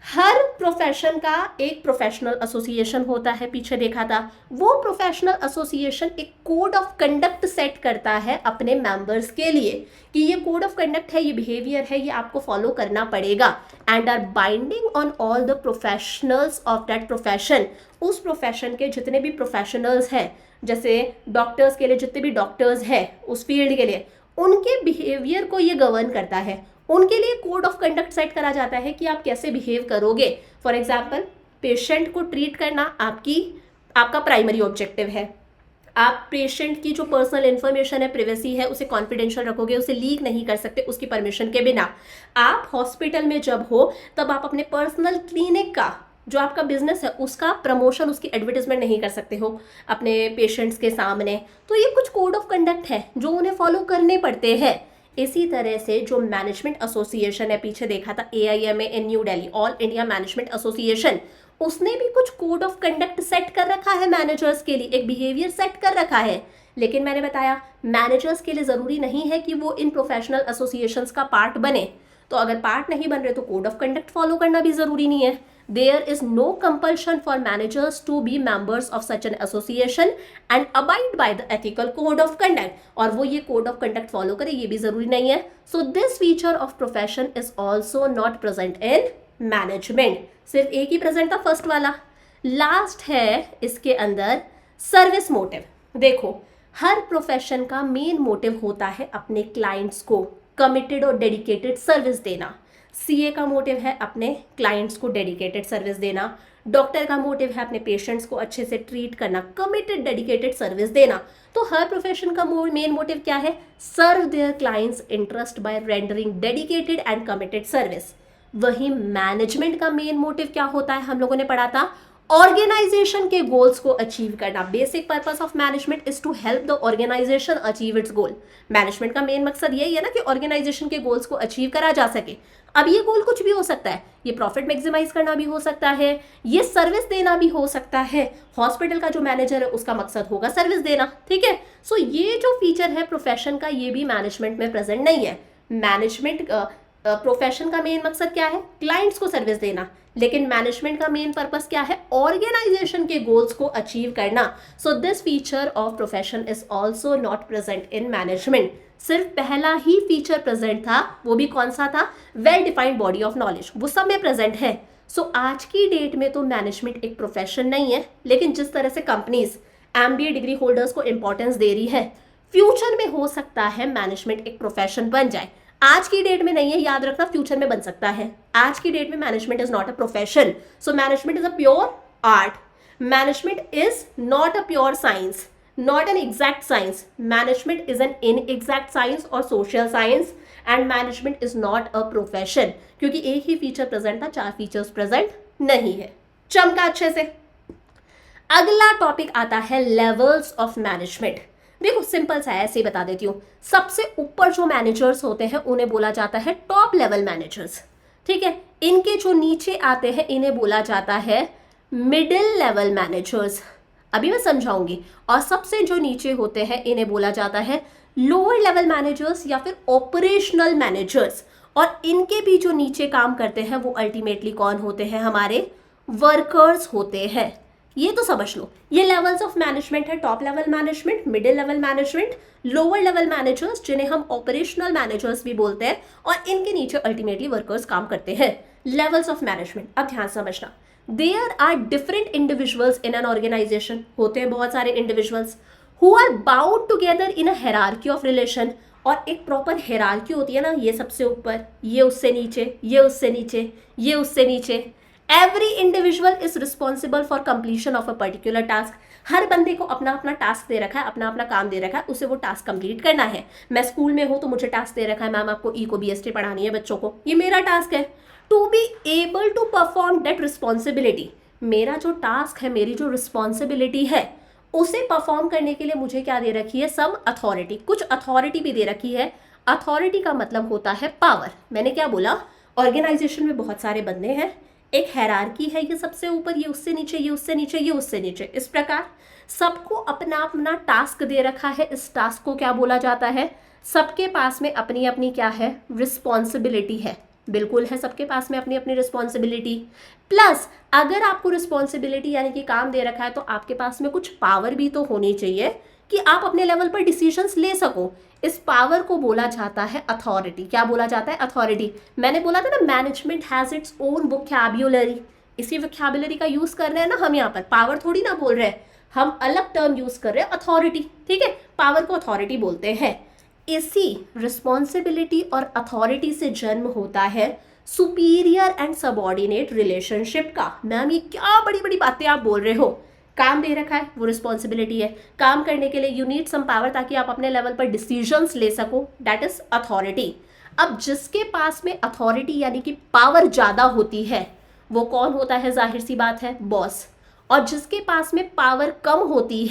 हर प्रोफेशन का एक प्रोफेशनल एसोसिएशन होता है, पीछे देखा था। वो प्रोफेशनल एसोसिएशन एक कोड ऑफ कंडक्ट सेट करता है अपने मेंबर्स के लिए कि ये कोड ऑफ कंडक्ट है, ये बिहेवियर है, ये आपको फॉलो करना पड़ेगा, and are binding on all the professionals of that profession. उस प्रोफेशन के जितने भी प्रोफेशनल्स हैं, जैसे डॉक्टर्स के लिए जितने भी डॉक्टर्स हैं उस फील्ड के लिए, उनके बिहेवियर को ये गवर्न करता है। उनके लिए कोड ऑफ कंडक्ट सेट करा जाता है कि आप कैसे बिहेव करोगे। फॉर एग्जाम्पल, पेशेंट को ट्रीट करना आपका प्राइमरी ऑब्जेक्टिव है। आप पेशेंट की जो पर्सनल इन्फॉर्मेशन है, प्रिवेसी है, उसे कॉन्फिडेंशियल रखोगे, उसे लीक नहीं कर सकते उसकी परमिशन के बिना। आप हॉस्पिटल में जब हो तब आप अपने पर्सनल क्लिनिक का जो आपका बिजनेस है उसका प्रमोशन, उसकी एडवर्टीजमेंट नहीं कर सकते हो अपने पेशेंट्स के सामने। तो ये कुछ कोड ऑफ कंडक्ट है जो उन्हें फॉलो करने पड़ते हैं। इसी तरह से जो मैनेजमेंट एसोसिएशन है, पीछे देखा था AIMA in New Delhi, all India management association, उसने भी कुछ कोड ऑफ कंडक्ट सेट कर रखा है मैनेजर्स के लिए, एक बिहेवियर सेट कर रखा है। लेकिन मैंने बताया मैनेजर्स के लिए ज़रूरी नहीं है कि वो इन प्रोफेशनल एसोसिएशंस का पार्ट बने। तो अगर पार्ट नहीं बन रहे तो कोड ऑफ कंडक्ट फॉलो करना भी ज़रूरी नहीं है। There is no compulsion for managers to be members of such an association and abide by the ethical code of conduct. और वो ये code of conduct follow करे ये भी ज़रूरी नहीं है। So this feature of profession is also not present in management. सिर्फ एक ही present था फर्स्ट वाला। लास्ट है इसके अंदर सर्विस मोटिव। देखो, हर प्रोफेशन का मेन मोटिव होता है अपने क्लाइंट्स को कमिटेड और डेडिकेटेड सर्विस देना। CA का मोटिव है अपने क्लाइंट्स को डेडिकेटेड सर्विस देना। डॉक्टर का मोटिव है अपने पेशेंट्स को अच्छे से ट्रीट करना, कमिटेड डेडिकेटेड सर्विस देना। तो हर प्रोफेशन का मेन मोटिव क्या है? Serve their clients interest by rendering dedicated and committed service. वहीं मैनेजमेंट का मेन मोटिव क्या होता है? हम लोगों ने पढ़ा था, ऑर्गेनाइजेशन के गोल्स को अचीव करना। Basic purpose of management is to help the organisation achieve its goal. Management का मेन मकसद यही है ना कि ऑर्गेनाइजेशन के गोल्स को अचीव करा जा सके। अब ये गोल कुछ भी हो सकता है, ये प्रॉफिट मैक्सिमाइज करना भी हो सकता है, ये सर्विस देना भी हो सकता है। हॉस्पिटल का जो मैनेजर है उसका मकसद होगा सर्विस देना, ठीक है। सो ये जो फीचर है प्रोफेशन का, ये भी मैनेजमेंट में प्रेजेंट नहीं है। मैनेजमेंट प्रोफेशन का मेन मकसद क्या है? क्लाइंट्स को सर्विस देना। लेकिन मैनेजमेंट का मेन पर्पस क्या है? ऑर्गेनाइजेशन के गोल्स को अचीव करना। सो this feature of profession is also not present in management. सिर्फ पहला ही फीचर प्रेजेंट था, वो भी कौन सा था? Well defined body of knowledge, वो सब में प्रेजेंट है। सो आज की डेट में तो मैनेजमेंट एक प्रोफेशन नहीं है, लेकिन जिस तरह से कंपनीज MBA डिग्री होल्डर्स को इंपॉर्टेंस दे रही है, फ्यूचर में हो सकता है मैनेजमेंट एक प्रोफेशन बन जाए। आज की डेट में नहीं है, याद रखना, फ्यूचर में बन सकता है। आज की डेट में management is not a profession. So management is a pure art. Management is not a pure science, not an exact science. Management is an inexact science or social science and management is not a profession. क्योंकि एक ही फीचर प्रेजेंट था, 4 फीचर्स प्रेजेंट नहीं है। चमका अच्छे से। अगला टॉपिक आता है लेवल्स ऑफ मैनेजमेंट। देखो सिंपल सा है, ऐसे ही बता देती हूँ। सबसे ऊपर जो मैनेजर्स होते हैं उन्हें बोला जाता है टॉप लेवल मैनेजर्स, ठीक है। इनके जो नीचे आते हैं इन्हें बोला जाता है मिडिल लेवल मैनेजर्स, अभी मैं समझाऊंगी। और सबसे जो नीचे होते हैं इन्हें बोला जाता है लोअर लेवल मैनेजर्स या फिर ऑपरेशनल मैनेजर्स। और इनके भी जो नीचे काम करते हैं वो अल्टीमेटली कौन होते हैं? हमारे वर्कर्स होते हैं। ये तो समझ लो, ये लेवल्स ऑफ मैनेजमेंट है। Top level management, middle level management, lower level managers जिन्हें हम ऑपरेशनल मैनेजर्स भी बोलते हैं, और इनके नीचे अल्टीमेटली वर्कर्स काम करते हैं। लेवल्स ऑफ मैनेजमेंट, अब ध्यान समझना। There are different individuals in an organization, होते हैं बहुत सारे individuals who are bound together in a hierarchy of relation। और एक प्रॉपर hierarchy होती है ना, ये सबसे ऊपर, ये उससे नीचे, ये उससे नीचे, ये उससे नीचे। Every individual is responsible for completion of a particular task। हर बंदे को अपना अपना टास्क दे रखा है, अपना अपना काम दे रखा है, उसे वो टास्क कंप्लीट करना है। मैं स्कूल में हूँ तो मुझे टास्क दे रखा है, मैम आपको को BST पढ़ानी है बच्चों को, ये मेरा टास्क है। To be able to perform that responsibility, मेरा जो टास्क है, मेरी जो रिस्पॉन्सिबिलिटी है, उसे परफॉर्म करने के लिए मुझे क्या दे रखी है? सम अथॉरिटी, कुछ अथॉरिटी भी दे रखी है। अथॉरिटी का मतलब होता है पावर। मैंने क्या बोला? ऑर्गेनाइजेशन में बहुत सारे बंदे हैं, एक हायरार्की है, ये सबसे ऊपर, ये उससे नीचे, ये उससे नीचे, ये उससे नीचे, इस प्रकार सबको अपना अपना टास्क दे रखा है। इस टास्क को क्या बोला जाता है? सबके पास में अपनी अपनी क्या है? रिस्पॉन्सिबिलिटी है। बिल्कुल है, सबके पास में अपनी अपनी रिस्पॉन्सिबिलिटी। प्लस अगर आपको रिस्पॉन्सिबिलिटी यानी कि काम दे रखा है तो आपके पास में कुछ पावर भी तो होनी चाहिए कि आप अपने लेवल पर डिसीजंस ले सको। इस पावर को बोला जाता है अथॉरिटी। क्या बोला जाता है? अथॉरिटी। मैंने बोला था ना, management has its own vocabulary. इसी वोकैब्युलरी का यूज कर रहे हैं ना हम यहाँ पर, पावर थोड़ी ना बोल रहे हैं, हम अलग टर्म यूज कर रहे हैं, अथॉरिटी, ठीक है। पावर को अथॉरिटी बोलते हैं। इसी रिस्पॉन्सिबिलिटी और अथॉरिटी से जन्म होता है सुपीरियर एंड सबऑर्डिनेट रिलेशनशिप का। मैम ये क्या बड़ी बड़ी बातें आप बोल रहे हो, काम दे रखा है वो रिस्पॉन्सिबिलिटी है, काम करने के लिए यू नीड सम पावर ताकि आप अपने लेवल पर डिसीजंस ले सको, दैट इज अथॉरिटी। अब जिसके पास में अथॉरिटी यानी कि पावर ज़्यादा होती है वो कौन होता है, जाहिर सी बात है बॉस। और जिसके पास में पावर कम होती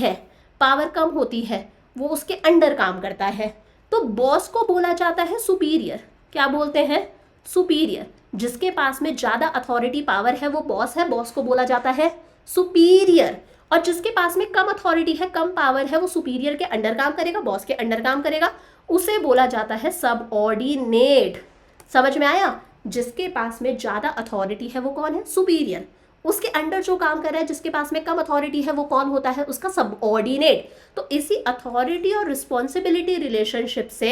है वो उसके अंडर काम करता है। तो बॉस को बोला जाता है सुपीरियर, क्या बोलते हैं, सुपीरियर। जिसके पास में ज़्यादा अथॉरिटी पावर है वो बॉस है, बॉस को बोला जाता है सुपीरियर। और जिसके पास में कम अथॉरिटी है, कम पावर है, वो सुपीरियर के अंडर काम करेगा, बॉस के अंडर काम करेगा, उसे बोला जाता है सबऑर्डिनेट। समझ में आया? जिसके पास में ज़्यादा अथॉरिटी है वो कौन है, सुपीरियर। उसके अंडर जो काम कर रहा है, जिसके पास में कम अथॉरिटी है वो कौन होता है, उसका सबऑर्डिनेट। तो इसी अथॉरिटी और रिस्पॉन्सिबिलिटी रिलेशनशिप से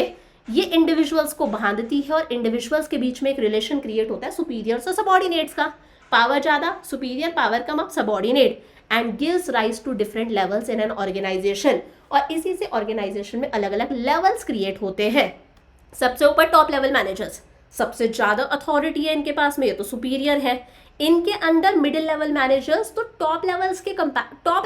ये इंडिविजुअल्स को बांधती है और इंडिविजुअल्स के बीच में एक रिलेशन क्रिएट होता है सुपीरियर्स और सबऑर्डिनेट्स का। पावर ज़्यादा सुपीरियर, पावर कम अब subordinate, and gives rise to different levels in an organisation. और इसी से ऑर्गेनाइजेशन में अलग अलग लेवल्स क्रिएट होते हैं। सबसे ऊपर टॉप लेवल मैनेजर्स, सबसे ज़्यादा अथॉरिटी है इनके पास में, ये तो सुपीरियर है। इनके अंडर मिडिल लेवल मैनेजर्स, तो टॉप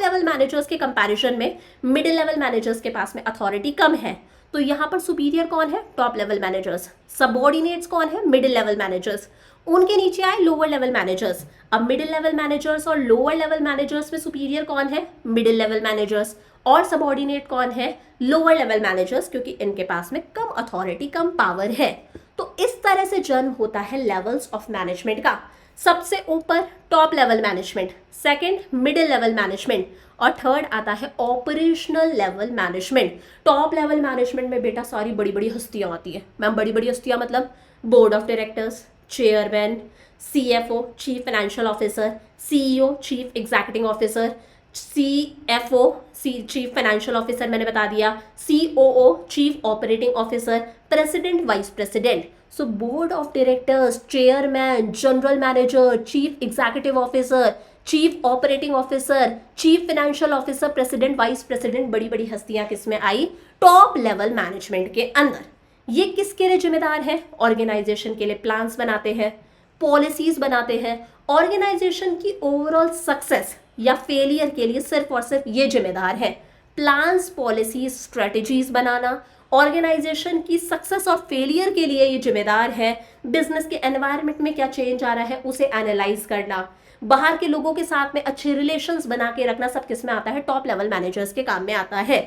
लेवल मैनेजर्स के कंपैरिजन में मिडिल लेवल मैनेजर्स के पास में अथॉरिटी कम है। तो यहाँ पर सुपीरियर कौन है, टॉप लेवल मैनेजर्स। सबऑर्डिनेट्स कौन है, मिडिल लेवल मैनेजर्स। उनके नीचे आए लोअर लेवल मैनेजर्स। अब मिडिल लेवल मैनेजर्स और लोअर लेवल मैनेजर्स में सुपीरियर कौन है, मिडिल लेवल मैनेजर्स। और सबऑर्डिनेट कौन है, लोअर लेवल मैनेजर्स, क्योंकि इनके पास में कम अथॉरिटी, कम पावर है। तो इस तरह से जन्म होता है लेवल्स ऑफ मैनेजमेंट का। सबसे ऊपर top level management, second middle level management, और थर्ड आता है operational level management. Top level management में बेटा सारी बड़ी बड़ी हस्तियां आती है। मैम बड़ी बड़ी हस्तियां मतलब board of directors, chairman, CFO chief financial officer, CEO chief executive officer, CFO chief financial officer मैंने बता दिया, COO chief operating officer, president vice president. So board of directors, chairman, general manager, chief executive officer, chief operating officer, chief financial officer, president vice president, बड़ी बड़ी हस्तियां किसमें आई, टॉप लेवल मैनेजमेंट के अंदर। ये किसके लिए जिम्मेदार है, ऑर्गेनाइजेशन के लिए प्लान्स बनाते हैं, पॉलिसीज बनाते हैं। ऑर्गेनाइजेशन की ओवरऑल सक्सेस या फेलियर के लिए सिर्फ और सिर्फ ये जिम्मेदार है। प्लान्स, पॉलिसीज, स्ट्रेटजीज बनाना ऑर्गेनाइजेशन की सक्सेस और फेलियर के लिए ये जिम्मेदार है। बिजनेस के एनवायरनमेंट में क्या चेंज आ रहा है उसे एनालाइज करना, बाहर के लोगों के साथ में अच्छे रिलेशंस बना के रखना, सब किस में आता है, टॉप लेवल मैनेजर्स के काम में आता है।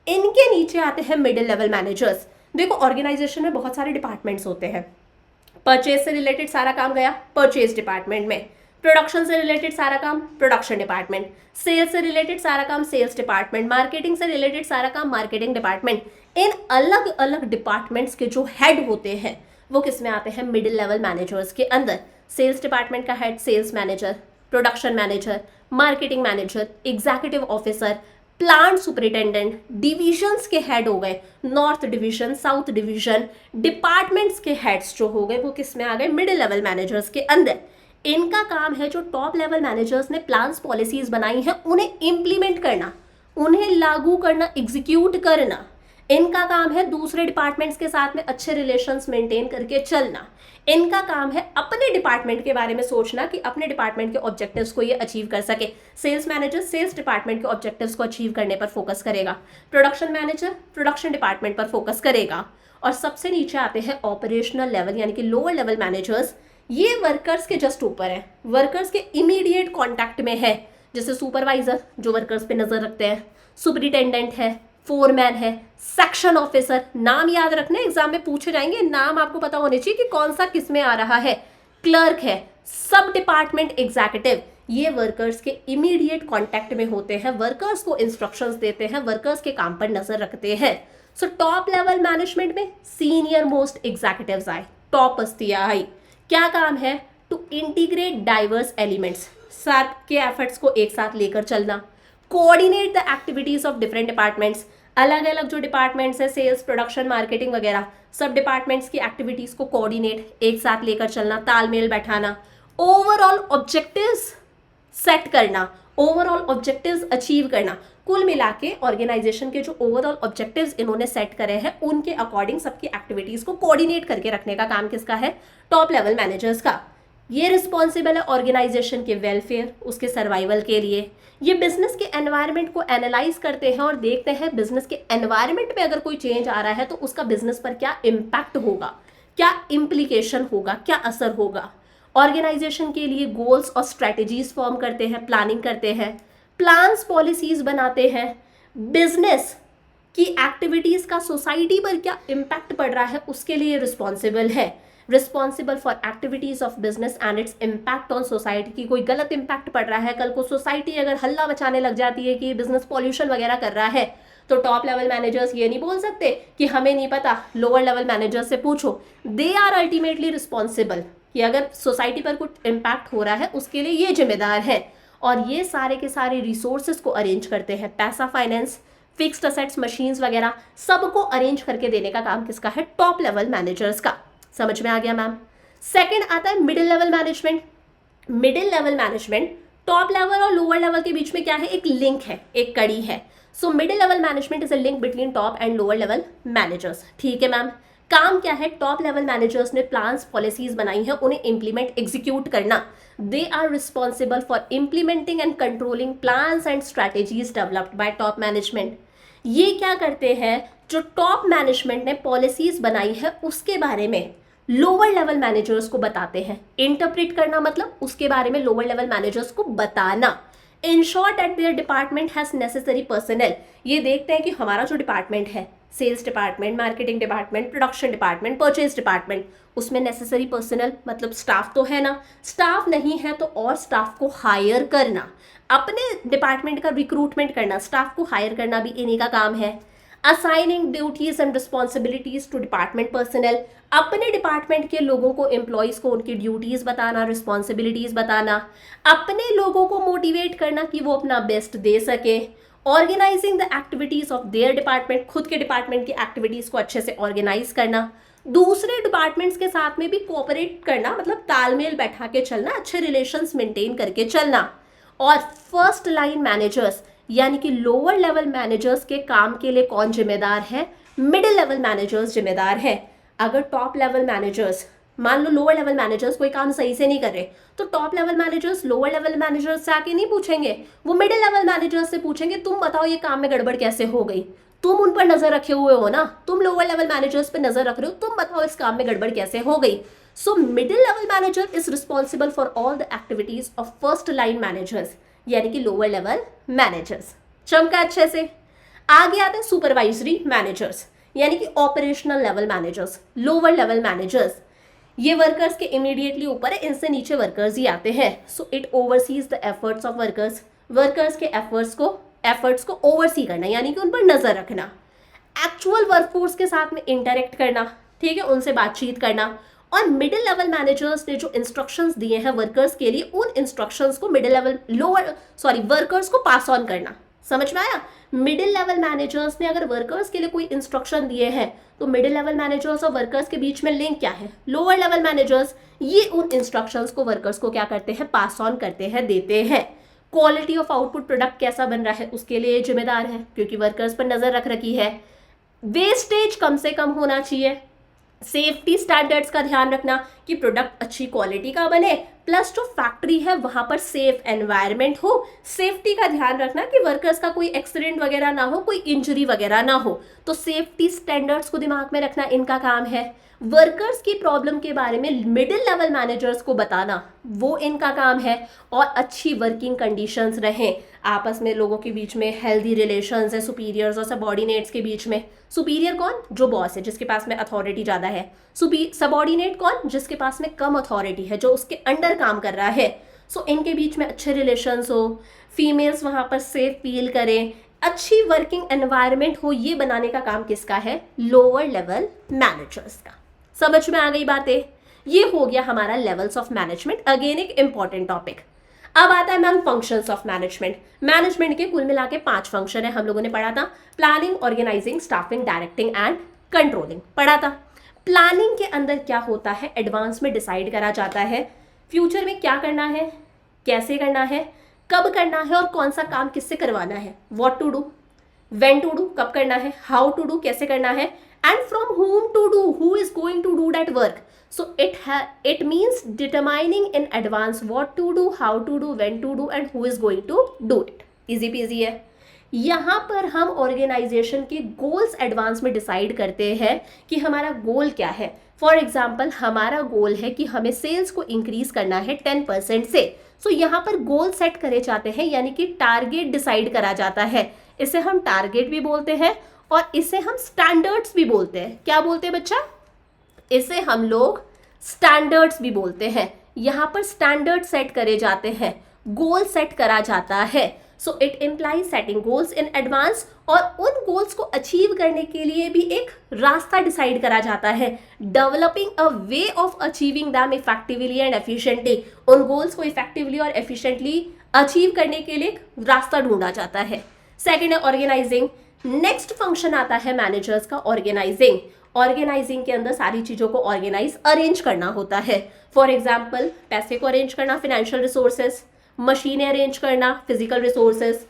इनके नीचे आते हैं मिडिल लेवल मैनेजर्स। देखो ऑर्गेनाइजेशन में बहुत सारे डिपार्टमेंट्स होते हैं। परचेज से रिलेटेड सारा काम गया परचेज डिपार्टमेंट में, प्रोडक्शन से रिलेटेड सारा काम प्रोडक्शन डिपार्टमेंट, सेल्स से रिलेटेड सारा काम सेल्स डिपार्टमेंट, मार्केटिंग से रिलेटेड सारा काम मार्केटिंग डिपार्टमेंट। इन अलग अलग डिपार्टमेंट्स के जो हेड होते हैं वो किस में आते हैं, मिडिल लेवल मैनेजर्स के अंदर। सेल्स डिपार्टमेंट का head sales manager, production manager, marketing manager, executive officer, plant superintendent. Divisions के हेड हो गए, north division, south division, departments के हेड्स जो हो गए वो किस में आ गए, मिडिल लेवल मैनेजर्स के अंदर। इनका काम है जो टॉप लेवल मैनेजर्स ने प्लान्स पॉलिसीज बनाई हैं उन्हें इम्प्लीमेंट करना, उन्हें लागू करना, एग्जीक्यूट करना। इनका काम है दूसरे डिपार्टमेंट्स के साथ में अच्छे रिलेशंस मेंटेन करके चलना। इनका काम है अपने डिपार्टमेंट के बारे में सोचना कि अपने डिपार्टमेंट के ऑब्जेक्टिव्स को ये अचीव कर सके। सेल्स मैनेजर सेल्स डिपार्टमेंट के ऑब्जेक्टिव्स को अचीव करने पर फोकस करेगा, प्रोडक्शन मैनेजर प्रोडक्शन डिपार्टमेंट पर फोकस करेगा। और सबसे नीचे आते हैं ऑपरेशनल लेवल यानी कि लोअर लेवल मैनेजर्स। ये वर्कर्स के जस्ट ऊपर है, वर्कर्स के इमीडिएट कॉन्टैक्ट में है, जैसे सुपरवाइजर जो वर्कर्स पे नजर रखते हैं, सुपरिटेंडेंट है, फोरमैन है, सेक्शन ऑफिसर। नाम याद रखने, एग्जाम में पूछे जाएंगे, नाम आपको पता होने चाहिए कि कौन सा किस में आ रहा है। क्लर्क है, सब डिपार्टमेंट एग्जीक्यूटिव, ये वर्कर्स के इमीडिएट कांटेक्ट में होते हैं, वर्कर्स को इंस्ट्रक्शंस देते हैं, वर्कर्स के काम पर नजर रखते हैं। सो टॉप लेवल मैनेजमेंट में सीनियर मोस्ट एग्जीक्यूटिव्स आए, टॉप हस्तियां आई। क्या काम है, टू इंटीग्रेट डाइवर्स एलिमेंट्स, सबके एफर्ट्स को एक साथ लेकर चलना, coordinate the activities of different departments. अलग अलग जो डिपार्टमेंट्स हैं, सेल्स, प्रोडक्शन, मार्केटिंग वगैरह, सब डिपार्टमेंट्स की एक्टिविटीज को कोऑर्डिनेट एक साथ लेकर चलना, तालमेल बैठाना, ओवरऑल ऑब्जेक्टिव्स सेट करना, ओवरऑल ऑब्जेक्टिव्स अचीव करना। कुल मिला के ऑर्गेनाइजेशन के जो ओवरऑल ऑब्जेक्टिव्स इन्होंने सेट करे हैं उनके अकॉर्डिंग सबकी एक्टिविटीज को कोऑर्डिनेट करके रखने का काम किसका है? टॉप लेवल मैनेजर्स का। ये रिस्पॉन्सिबल है ऑर्गेनाइजेशन के वेलफेयर, उसके सर्वाइवल के लिए। ये बिजनेस के एनवायरनमेंट को एनालाइज करते हैं और देखते हैं बिजनेस के एनवायरनमेंट में अगर कोई चेंज आ रहा है तो उसका बिजनेस पर क्या इम्पैक्ट होगा, क्या इम्प्लीकेशन होगा, क्या असर होगा। ऑर्गेनाइजेशन के लिए गोल्स और स्ट्रेटेजीज फॉर्म करते हैं, प्लानिंग करते हैं, प्लान्स पॉलिसीज बनाते हैं। बिजनेस की एक्टिविटीज का सोसाइटी पर क्या इम्पैक्ट पड़ रहा है उसके लिए रिस्पॉन्सिबल है। Responsible for activities of business and its impact on society की कोई गलत इम्पैक्ट पड़ रहा है, कल को सोसाइटी अगर हल्ला मचाने लग जाती है कि बिजनेस पॉल्यूशन वगैरह कर रहा है तो टॉप लेवल मैनेजर्स ये नहीं बोल सकते कि हमें नहीं पता, लोअर लेवल मैनेजर्स से पूछो। दे आर अल्टीमेटली रिस्पॉन्सिबल कि अगर सोसाइटी पर कुछ इम्पैक्ट हो रहा है उसके लिए ये जिम्मेदार है। और ये सारे के सारे रिसोर्सेज को अरेंज करते हैं, पैसा, फाइनेंस, फिक्स्ड असेट्स, मशीन्स वगैरह सबको अरेंज करके देने का काम किसका है? टॉप लेवल मैनेजर्स का। समझ में आ गया मैम? सेकंड आता है middle level management. Middle level management top level और लोअर लेवल के बीच में क्या है? एक लिंक है, एक कड़ी है। So middle level management is a link between top and lower level managers. ठीक है मैम। काम क्या है? टॉप लेवल मैनेजर्स ने प्लान्स, पॉलिसीज बनाई है, उन्हें इंप्लीमेंट, एग्जीक्यूट करना। They are responsible for implementing and controlling plans and strategies developed by top management. ये क्या करते हैं? जो टॉप मैनेजमेंट ने पॉलिसीज बनाई है उसके बारे में लोअर लेवल मैनेजर्स को बताते हैं। इंटरप्रेट करना मतलब उसके बारे में लोअर लेवल मैनेजर्स को बताना। Ensure that their department has necessary personnel. ये देखते हैं कि हमारा जो डिपार्टमेंट है, sales department, marketing department, production department, purchase department, उसमें नेसेसरी पर्सनल मतलब स्टाफ तो है ना। स्टाफ नहीं है तो और स्टाफ को हायर करना, अपने डिपार्टमेंट का रिक्रूटमेंट करना, स्टाफ को हायर करना भी इन्हीं का काम है। Assigning duties and responsibilities to department personnel, अपने डिपार्टमेंट के लोगों को, एम्प्लॉयज को उनकी ड्यूटीज बताना, रिस्पॉन्सिबिलिटीज बताना, अपने लोगों को मोटिवेट करना कि वो अपना बेस्ट दे सके। Organising the activities of their department, खुद के डिपार्टमेंट की एक्टिविटीज को अच्छे से ऑर्गेनाइज करना। दूसरे डिपार्टमेंट्स के साथ में भी कोऑपरेट करना, मतलब तालमेल बैठा के चलना, अच्छे रिलेशंस मेंटेन करके चलना। और फर्स्ट लाइन मैनेजर्स यानी कि लोअर लेवल मैनेजर्स के काम के लिए कौन जिम्मेदार है? मिडिल लेवल मैनेजर्स जिम्मेदार है। अगर टॉप लेवल मैनेजर्स, मान लो लोअर लेवल मैनेजर्स कोई काम सही से नहीं कर रहे तो top level managers lower level managers से आके नहीं पूछेंगे, वो मिडिल लेवल मैनेजर्स से पूछेंगे तुम बताओ ये काम में गड़बड़ कैसे हो गई। तुम उन पर नजर रखे हुए हो ना, तुम लोअर लेवल मैनेजर्स पे नजर रख रहे हो, तुम बताओ इस काम में गड़बड़ कैसे हो गई। सो middle level manager is responsible for all the activities of first line managers यानी कि लोअर लेवल मैनेजर्स। चमका अच्छे से। आगे आते हैं सुपरवाइजरी मैनेजर्स यानी कि operational level managers, lower level managers. ये वर्कर्स के इमीडिएटली ऊपर है, इनसे नीचे वर्कर्स ही आते हैं। So it overseas the efforts of workers, workers के एफर्ट्स को ओवरसी करना यानी कि उन पर नजर रखना। एक्चुअल वर्कफोर्स के साथ में इंटरेक्ट करना, ठीक है, उनसे बातचीत करना। और मिडिल लेवल मैनेजर्स ने जो इंस्ट्रक्शंस दिए हैं वर्कर्स के लिए, उन इंस्ट्रक्शंस को वर्कर्स को पास ऑन करना। समझ में आया? मिडिल लेवल मैनेजर्स ने अगर वर्कर्स के लिए कोई इंस्ट्रक्शन दिए हैं तो मिडिल लेवल मैनेजर्स और वर्कर्स के बीच में लिंक क्या है? Lower level managers. ये उन इंस्ट्रक्शंस को वर्कर्स को क्या करते हैं? पास ऑन करते हैं, देते हैं। क्वालिटी ऑफ आउटपुट, प्रोडक्ट कैसा बन रहा है उसके लिए जिम्मेदार है क्योंकि वर्कर्स पर नजर रख रखी है। वेस्टेज कम से कम होना चाहिए। सेफ्टी स्टैंडर्ड्स का ध्यान रखना कि प्रोडक्ट अच्छी क्वालिटी का बने, प्लस जो फैक्ट्री है वहां पर सेफ एनवायरनमेंट हो। सेफ्टी का ध्यान रखना कि वर्कर्स का कोई एक्सीडेंट वगैरह ना हो, कोई इंजरी वगैरह ना हो। तो सेफ्टी स्टैंडर्ड्स को दिमाग में रखना इनका काम है। वर्कर्स की प्रॉब्लम के बारे में मिडिल लेवल मैनेजर्स को बताना वो इनका काम है। और अच्छी वर्किंग कंडीशंस रहें, आपस में लोगों के बीच में हेल्दी रिलेशंस है, सुपीरियर्स और सबऑर्डिनेट्स के बीच में। सुपीरियर कौन? जो बॉस है, जिसके पास में अथॉरिटी ज़्यादा है। सबऑर्डिनेट कौन? जिसके पास में कम अथॉरिटी है, जो उसके अंडर काम कर रहा है। सो इनके बीच में अच्छे रिलेशंस हो, फीमेल्स वहाँ पर सेफ फील करें, अच्छी वर्किंग एनवायरनमेंट हो, ये बनाने का काम किसका है? लोअर लेवल मैनेजर्स का। समझ में आ गई बातें? ये हो गया हमारा लेवल्स ऑफ मैनेजमेंट, अगेन एक इंपॉर्टेंट टॉपिक। अब आता है ma'am functions of management. Management के कुल मिला के 5 फंक्शन है, हम लोगों ने पढ़ा था। Planning, organising, staffing, directing and controlling पढ़ा था। प्लानिंग के अंदर क्या होता है? एडवांस में डिसाइड करा जाता है फ्यूचर में क्या करना है, कैसे करना है, कब करना है और कौन सा काम किससे करवाना है, what to do, when to do, कब करना है, हाउ टू डू, कैसे करना है, and from whom to do, who is going to do that work. So it means determining in advance what to do, how to do, when to do and who is going to do it. Easy peasy है. यहाँ पर हम ऑर्गेनाइजेशन के गोल्स एडवांस में डिसाइड करते हैं कि हमारा गोल क्या है. फॉर एग्जाम्पल हमारा गोल है कि हमें सेल्स को इंक्रीज करना है 10% से. सो यहाँ पर गोल सेट करे जाते हैं, यानी कि टारगेट डिसाइड करा जाता है. इसे हम टारगेट भी बोलते हैं और इसे हम स्टैंडर्ड्स भी बोलते हैं. क्या बोलते हैं बच्चा? इसे हम लोग स्टैंडर्ड्स भी बोलते हैं. यहाँ पर स्टैंडर्ड सेट करे जाते हैं, गोल सेट करा जाता है. So it implies setting goals in advance, और उन गोल्स को अचीव करने के लिए भी एक रास्ता डिसाइड करा जाता है. Developing a way of achieving them effectively and efficiently. उन गोल्स को इफेक्टिवली और एफिशिएंटली अचीव करने के लिए एक रास्ता ढूंढा जाता है. सेकेंड है ऑर्गेनाइजिंग. नेक्स्ट फंक्शन आता है मैनेजर्स का ऑर्गेनाइजिंग. ऑर्गेनाइजिंग के अंदर सारी चीज़ों को ऑर्गेनाइज अरेंज करना होता है. फॉर एग्जाम्पल पैसे को अरेंज करना, फिनेंशियल रिसोर्सेज, मशीनें अरेंज करना, फिजिकल रिसोर्सेज,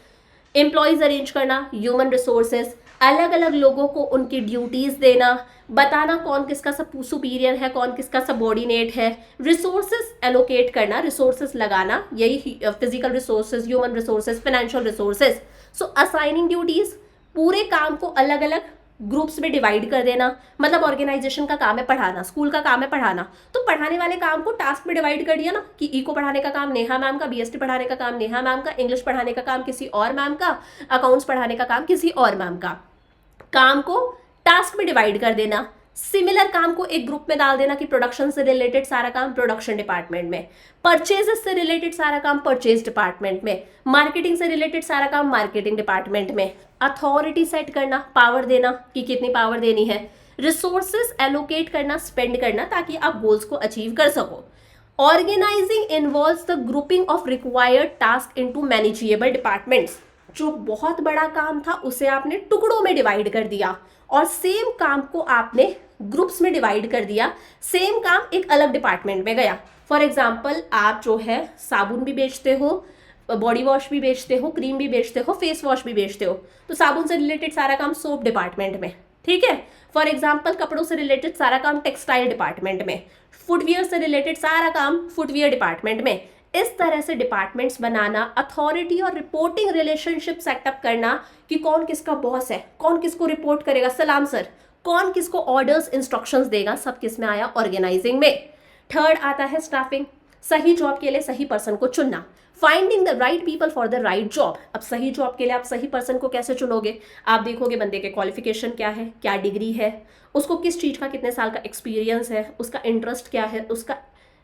एम्प्लॉयज़ अरेंज करना, ह्यूमन रिसोर्सेज, अलग अलग लोगों को उनकी ड्यूटीज़ देना, बताना कौन किसका सुपीरियर है, कौन किसका सबॉर्डिनेट है, रिसोर्सेज एलोकेट करना, रिसोर्सेज लगाना, यही physical resources, human resources, financial resources. So assigning duties, पूरे काम को अलग अलग ग्रुप्स में डिवाइड कर देना. मतलब ऑर्गेनाइजेशन का काम है पढ़ाना, स्कूल का काम है पढ़ाना, तो पढ़ाने वाले काम को टास्क में डिवाइड कर दिया ना कि ई को पढ़ाने का काम नेहा मैम का, बीएसटी पढ़ाने का काम नेहा मैम का, इंग्लिश पढ़ाने का काम किसी और मैम का, अकाउंट्स पढ़ाने का काम किसी और मैम का. काम को टास्क में डिवाइड कर देना. सिमिलर काम को एक ग्रुप में डाल देना कि प्रोडक्शन से रिलेटेड सारा काम प्रोडक्शन डिपार्टमेंट में, परचेजेस से रिलेटेड सारा काम परचेज डिपार्टमेंट में, मार्केटिंग से रिलेटेड सारा काम मार्केटिंग डिपार्टमेंट में. अथॉरिटी सेट करना, पावर देना कि कितनी पावर देनी है, रिसोर्सेज एलोकेट करना, स्पेंड करना, ताकि आप गोल्स को अचीव कर सको. Organising involves the grouping of required task into manageable departments. जो बहुत बड़ा काम था उसे आपने टुकड़ों में डिवाइड कर दिया और सेम काम को आपने ग्रुप्स में डिवाइड कर दिया. सेम काम एक अलग डिपार्टमेंट में गया. फॉर एग्जाम्पल आप जो है साबुन भी बेचते हो, बॉडी वॉश भी बेचते हो, क्रीम भी बेचते हो, फेस वॉश भी बेचते हो, तो साबुन से रिलेटेड सारा काम सोप डिपार्टमेंट में, ठीक है. फॉर एग्जाम्पल कपड़ों से रिलेटेड सारा काम टेक्सटाइल डिपार्टमेंट में, फुटवियर से रिलेटेड सारा काम फुटवियर डिपार्टमेंट में. इस तरह से डिपार्टमेंट्स बनाना, अथॉरिटी और रिपोर्टिंग रिलेशनशिप सेटअप करना कि कौन किसका बॉस है, कौन किसको रिपोर्ट करेगा, सलाम सर, कौन किसको ऑर्डर्स इंस्ट्रक्शंस देगा, सब किस में आया, ऑर्गेनाइजिंग में. थर्ड आता है स्टाफिंग. सही जॉब के लिए सही पर्सन को चुनना. Finding the right people for the right job. अब सही जॉब के लिए आप सही पर्सन को कैसे चुनोगे? आप देखोगे बंदे के क्वालिफिकेशन क्या है, क्या डिग्री है, उसको किस चीज़ का कितने साल का एक्सपीरियंस है, उसका इंटरेस्ट क्या है, उसका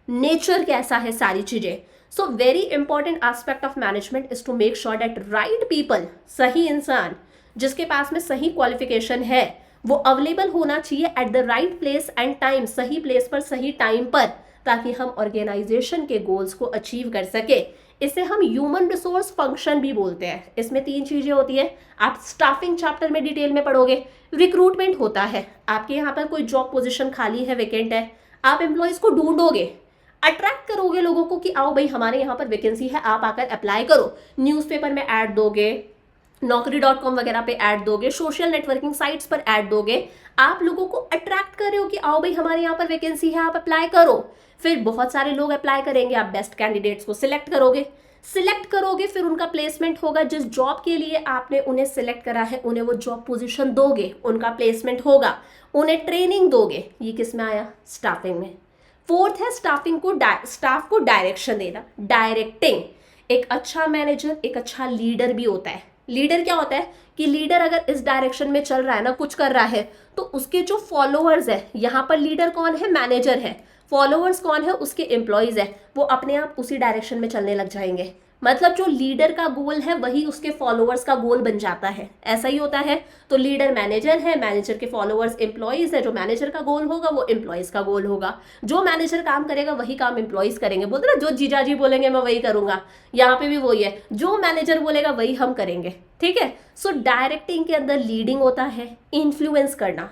नेचर कैसा है, सारी चीज़ें. So very important aspect of management is to make sure that right people, सही इंसान जिसके पास में सही क्वालिफिकेशन है, वो अवेलेबल होना चाहिए at the right place and time, सही प्लेस पर सही टाइम पर, ताकि हम ऑर्गेनाइजेशन के गोल्स को अचीव कर सके. इसे हम ह्यूमन रिसोर्स फंक्शन भी बोलते हैं. इसमें 3 चीज़ें होती है, आप स्टाफिंग चैप्टर में डिटेल में पढ़ोगे. रिक्रूटमेंट होता है, आपके यहाँ पर कोई जॉब पोजीशन खाली है, वेकेंट है, आप एम्प्लॉयज़ को ढूंढोगे, अट्रैक्ट करोगे लोगों को कि आओ भाई हमारे यहाँ पर वैकेंसी है, आप आकर अप्लाई करो. न्यूज़पेपर में ऐड दोगे, Naukri.com वगैरह पे ऐड दोगे, सोशल नेटवर्किंग साइट्स पर ऐड दोगे. आप लोगों को अट्रैक्ट कर रहे हो कि आओ भाई हमारे यहाँ पर वैकेंसी है, आप अप्लाई करो. फिर बहुत सारे लोग अप्लाई करेंगे, आप बेस्ट कैंडिडेट्स को सिलेक्ट करोगे, फिर उनका प्लेसमेंट होगा. जिस जॉब के लिए आपने उन्हें सिलेक्ट करा है उन्हें वो जॉब पोजीशन दोगे, उनका प्लेसमेंट होगा, उन्हें ट्रेनिंग दोगे. ये किस में आया? स्टाफिंग में. फोर्थ है स्टाफिंग को, स्टाफ को डायरेक्शन देना, डायरेक्टिंग. एक अच्छा मैनेजर एक अच्छा लीडर भी होता है. लीडर क्या होता है कि लीडर अगर इस डायरेक्शन में चल रहा है ना, कुछ कर रहा है, तो उसके जो फॉलोअर्स है, यहाँ पर लीडर कौन है? मैनेजर है. फॉलोअर्स कौन है? उसके एम्प्लॉयज़ है. वो अपने आप उसी डायरेक्शन में चलने लग जाएंगे. मतलब जो लीडर का गोल है वही उसके फॉलोअर्स का गोल बन जाता है. ऐसा ही होता है. तो लीडर मैनेजर है, मैनेजर के फॉलोअर्स एम्प्लॉयज़ है. जो मैनेजर का गोल होगा वो एम्प्लॉयज़ का गोल होगा. जो मैनेजर काम करेगा वही काम एम्प्लॉयज़ करेंगे. बोलते ना, जो जीजाजी बोलेंगे मैं वही करूँगा. यहाँ पे भी वही है, जो मैनेजर बोलेगा वही हम करेंगे. ठीक है. सो डायरेक्टिंग के अंदर लीडिंग होता है, इन्फ्लुएंस करना,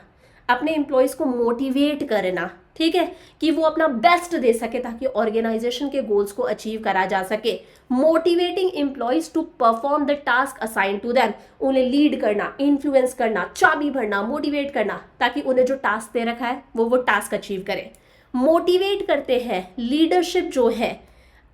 अपने एम्प्लॉयज़ को मोटिवेट करना, ठीक है, कि वो अपना बेस्ट दे सके ताकि ऑर्गेनाइजेशन के गोल्स को अचीव करा जा सके। Motivating employees to perform the task assign to them, उन्हें लीड करना, इन्फ्लुएंस करना, चाबी भरना, मोटिवेट करना ताकि उन्हें जो टास्क दे रखा है वो टास्क अचीव करें। मोटिवेट करते हैं, लीडरशिप जो है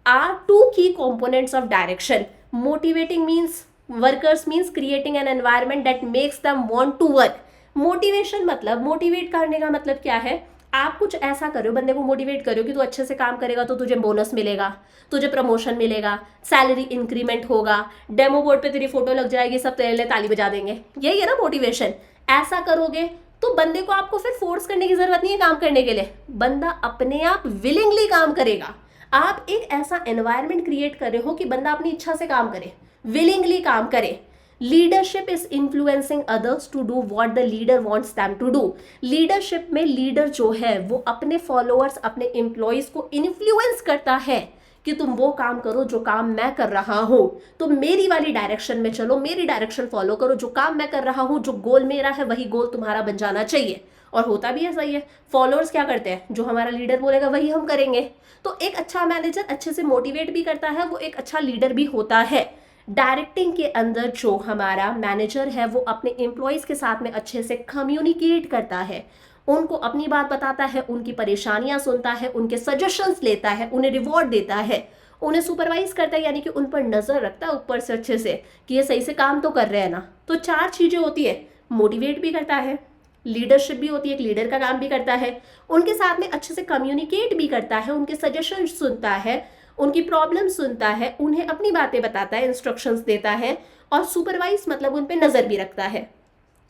आर टू की components of direction. Motivating means workers means creating an environment that makes them want to work. Motivation मतलब, मोटिवेट करने का मतलब क्या है, आप कुछ ऐसा करो, बंदे को मोटिवेट करो कि तू अच्छे से काम करेगा तो तुझे बोनस मिलेगा, तुझे प्रमोशन मिलेगा, सैलरी इंक्रीमेंट होगा, डेमो बोर्ड पे तेरी फोटो लग जाएगी, सब तेरे लिए ताली बजा देंगे। यही है ना मोटिवेशन। ऐसा करोगे तो बंदे को आपको फिर फोर्स करने की जरूरत नहीं है काम करने के लिए, बंदा अपने आप विलिंगली काम करेगा। आप एक ऐसा एनवायरनमेंट क्रिएट कर रहे हो कि बंदा अपनी इच्छा से काम करे, विलिंगली काम करे। Leadership is influencing others to do what the leader wants them to do. Leadership में लीडर जो है वो अपने फॉलोअर्स, अपने एम्प्लॉयज को इन्फ्लुएंस करता है कि तुम वो काम करो जो काम मैं कर रहा हूं, तुम मेरी वाली डायरेक्शन में चलो, मेरी डायरेक्शन फॉलो करो, जो काम मैं कर रहा हूं, जो गोल मेरा है वही गोल तुम्हारा बन जाना चाहिए। और होता भी ऐसा ही है, फॉलोअर्स क्या करते हैं, जो हमारा लीडर बोलेगा वही हम करेंगे। तो एक अच्छा मैनेजर अच्छे से मोटिवेट भी करता है, वो एक अच्छा लीडर भी होता है। डायरेक्टिंग के अंदर जो हमारा मैनेजर है वो अपने एम्प्लॉयज के साथ में अच्छे से कम्युनिकेट करता है, उनको अपनी बात बताता है, उनकी परेशानियां सुनता है, उनके सजेशंस लेता है, उन्हें रिवॉर्ड देता है, उन्हें सुपरवाइज करता है, यानी कि उन पर नजर रखता है ऊपर से अच्छे से कि ये सही से काम तो कर रहे हैं ना। तो चार चीजें होती है, मोटिवेट भी करता है, लीडरशिप भी होती है, एक लीडर का काम भी करता है, उनके साथ में अच्छे से कम्युनिकेट भी करता है, उनके सजेशन सुनता है, उनकी प्रॉब्लम सुनता है, उन्हें अपनी बातें बताता है, इंस्ट्रक्शंस देता है, और सुपरवाइज मतलब उन पे नजर भी रखता है।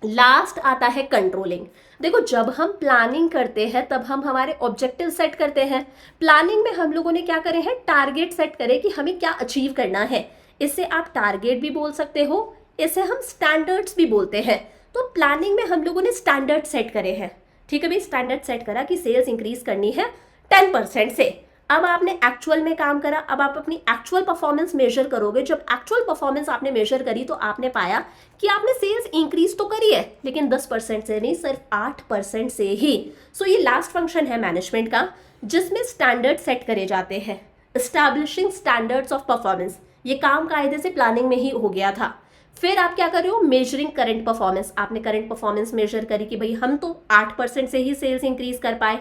लास्ट आता है कंट्रोलिंग। देखो, जब हम प्लानिंग करते हैं तब हम हमारे ऑब्जेक्टिव सेट करते हैं। प्लानिंग में हम लोगों ने क्या करे हैं, टारगेट सेट करे कि हमें क्या अचीव करना है। इसे आप टारगेट भी बोल सकते हो, इसे हम स्टैंडर्ड्स भी बोलते हैं। तो प्लानिंग में हम लोगों ने स्टैंडर्ड सेट करे हैं। ठीक है भाई, स्टैंडर्ड सेट करा कि सेल्स इंक्रीज करनी है 10% से। अब आपने एक्चुअल में काम करा, अब आप अपनी एक्चुअल परफॉर्मेंस मेजर करोगे। जब एक्चुअल परफॉर्मेंस आपने मेजर करी तो आपने पाया कि आपने सेल्स इंक्रीज तो करी है, लेकिन 10% से नहीं, सिर्फ 8% से ही। सो ये लास्ट फंक्शन है मैनेजमेंट का, जिसमें स्टैंडर्ड सेट करे जाते हैं। एस्टैब्लिशिंग स्टैंडर्ड्स ऑफ परफॉर्मेंस, ये काम कायदे से प्लानिंग में ही हो गया था। फिर आप क्या कर रहे हो, मेजरिंग करंट परफॉर्मेंस। आपने करंट परफॉर्मेंस मेजर करी कि भाई हम तो 8% से ही सेल्स इंक्रीज कर पाए।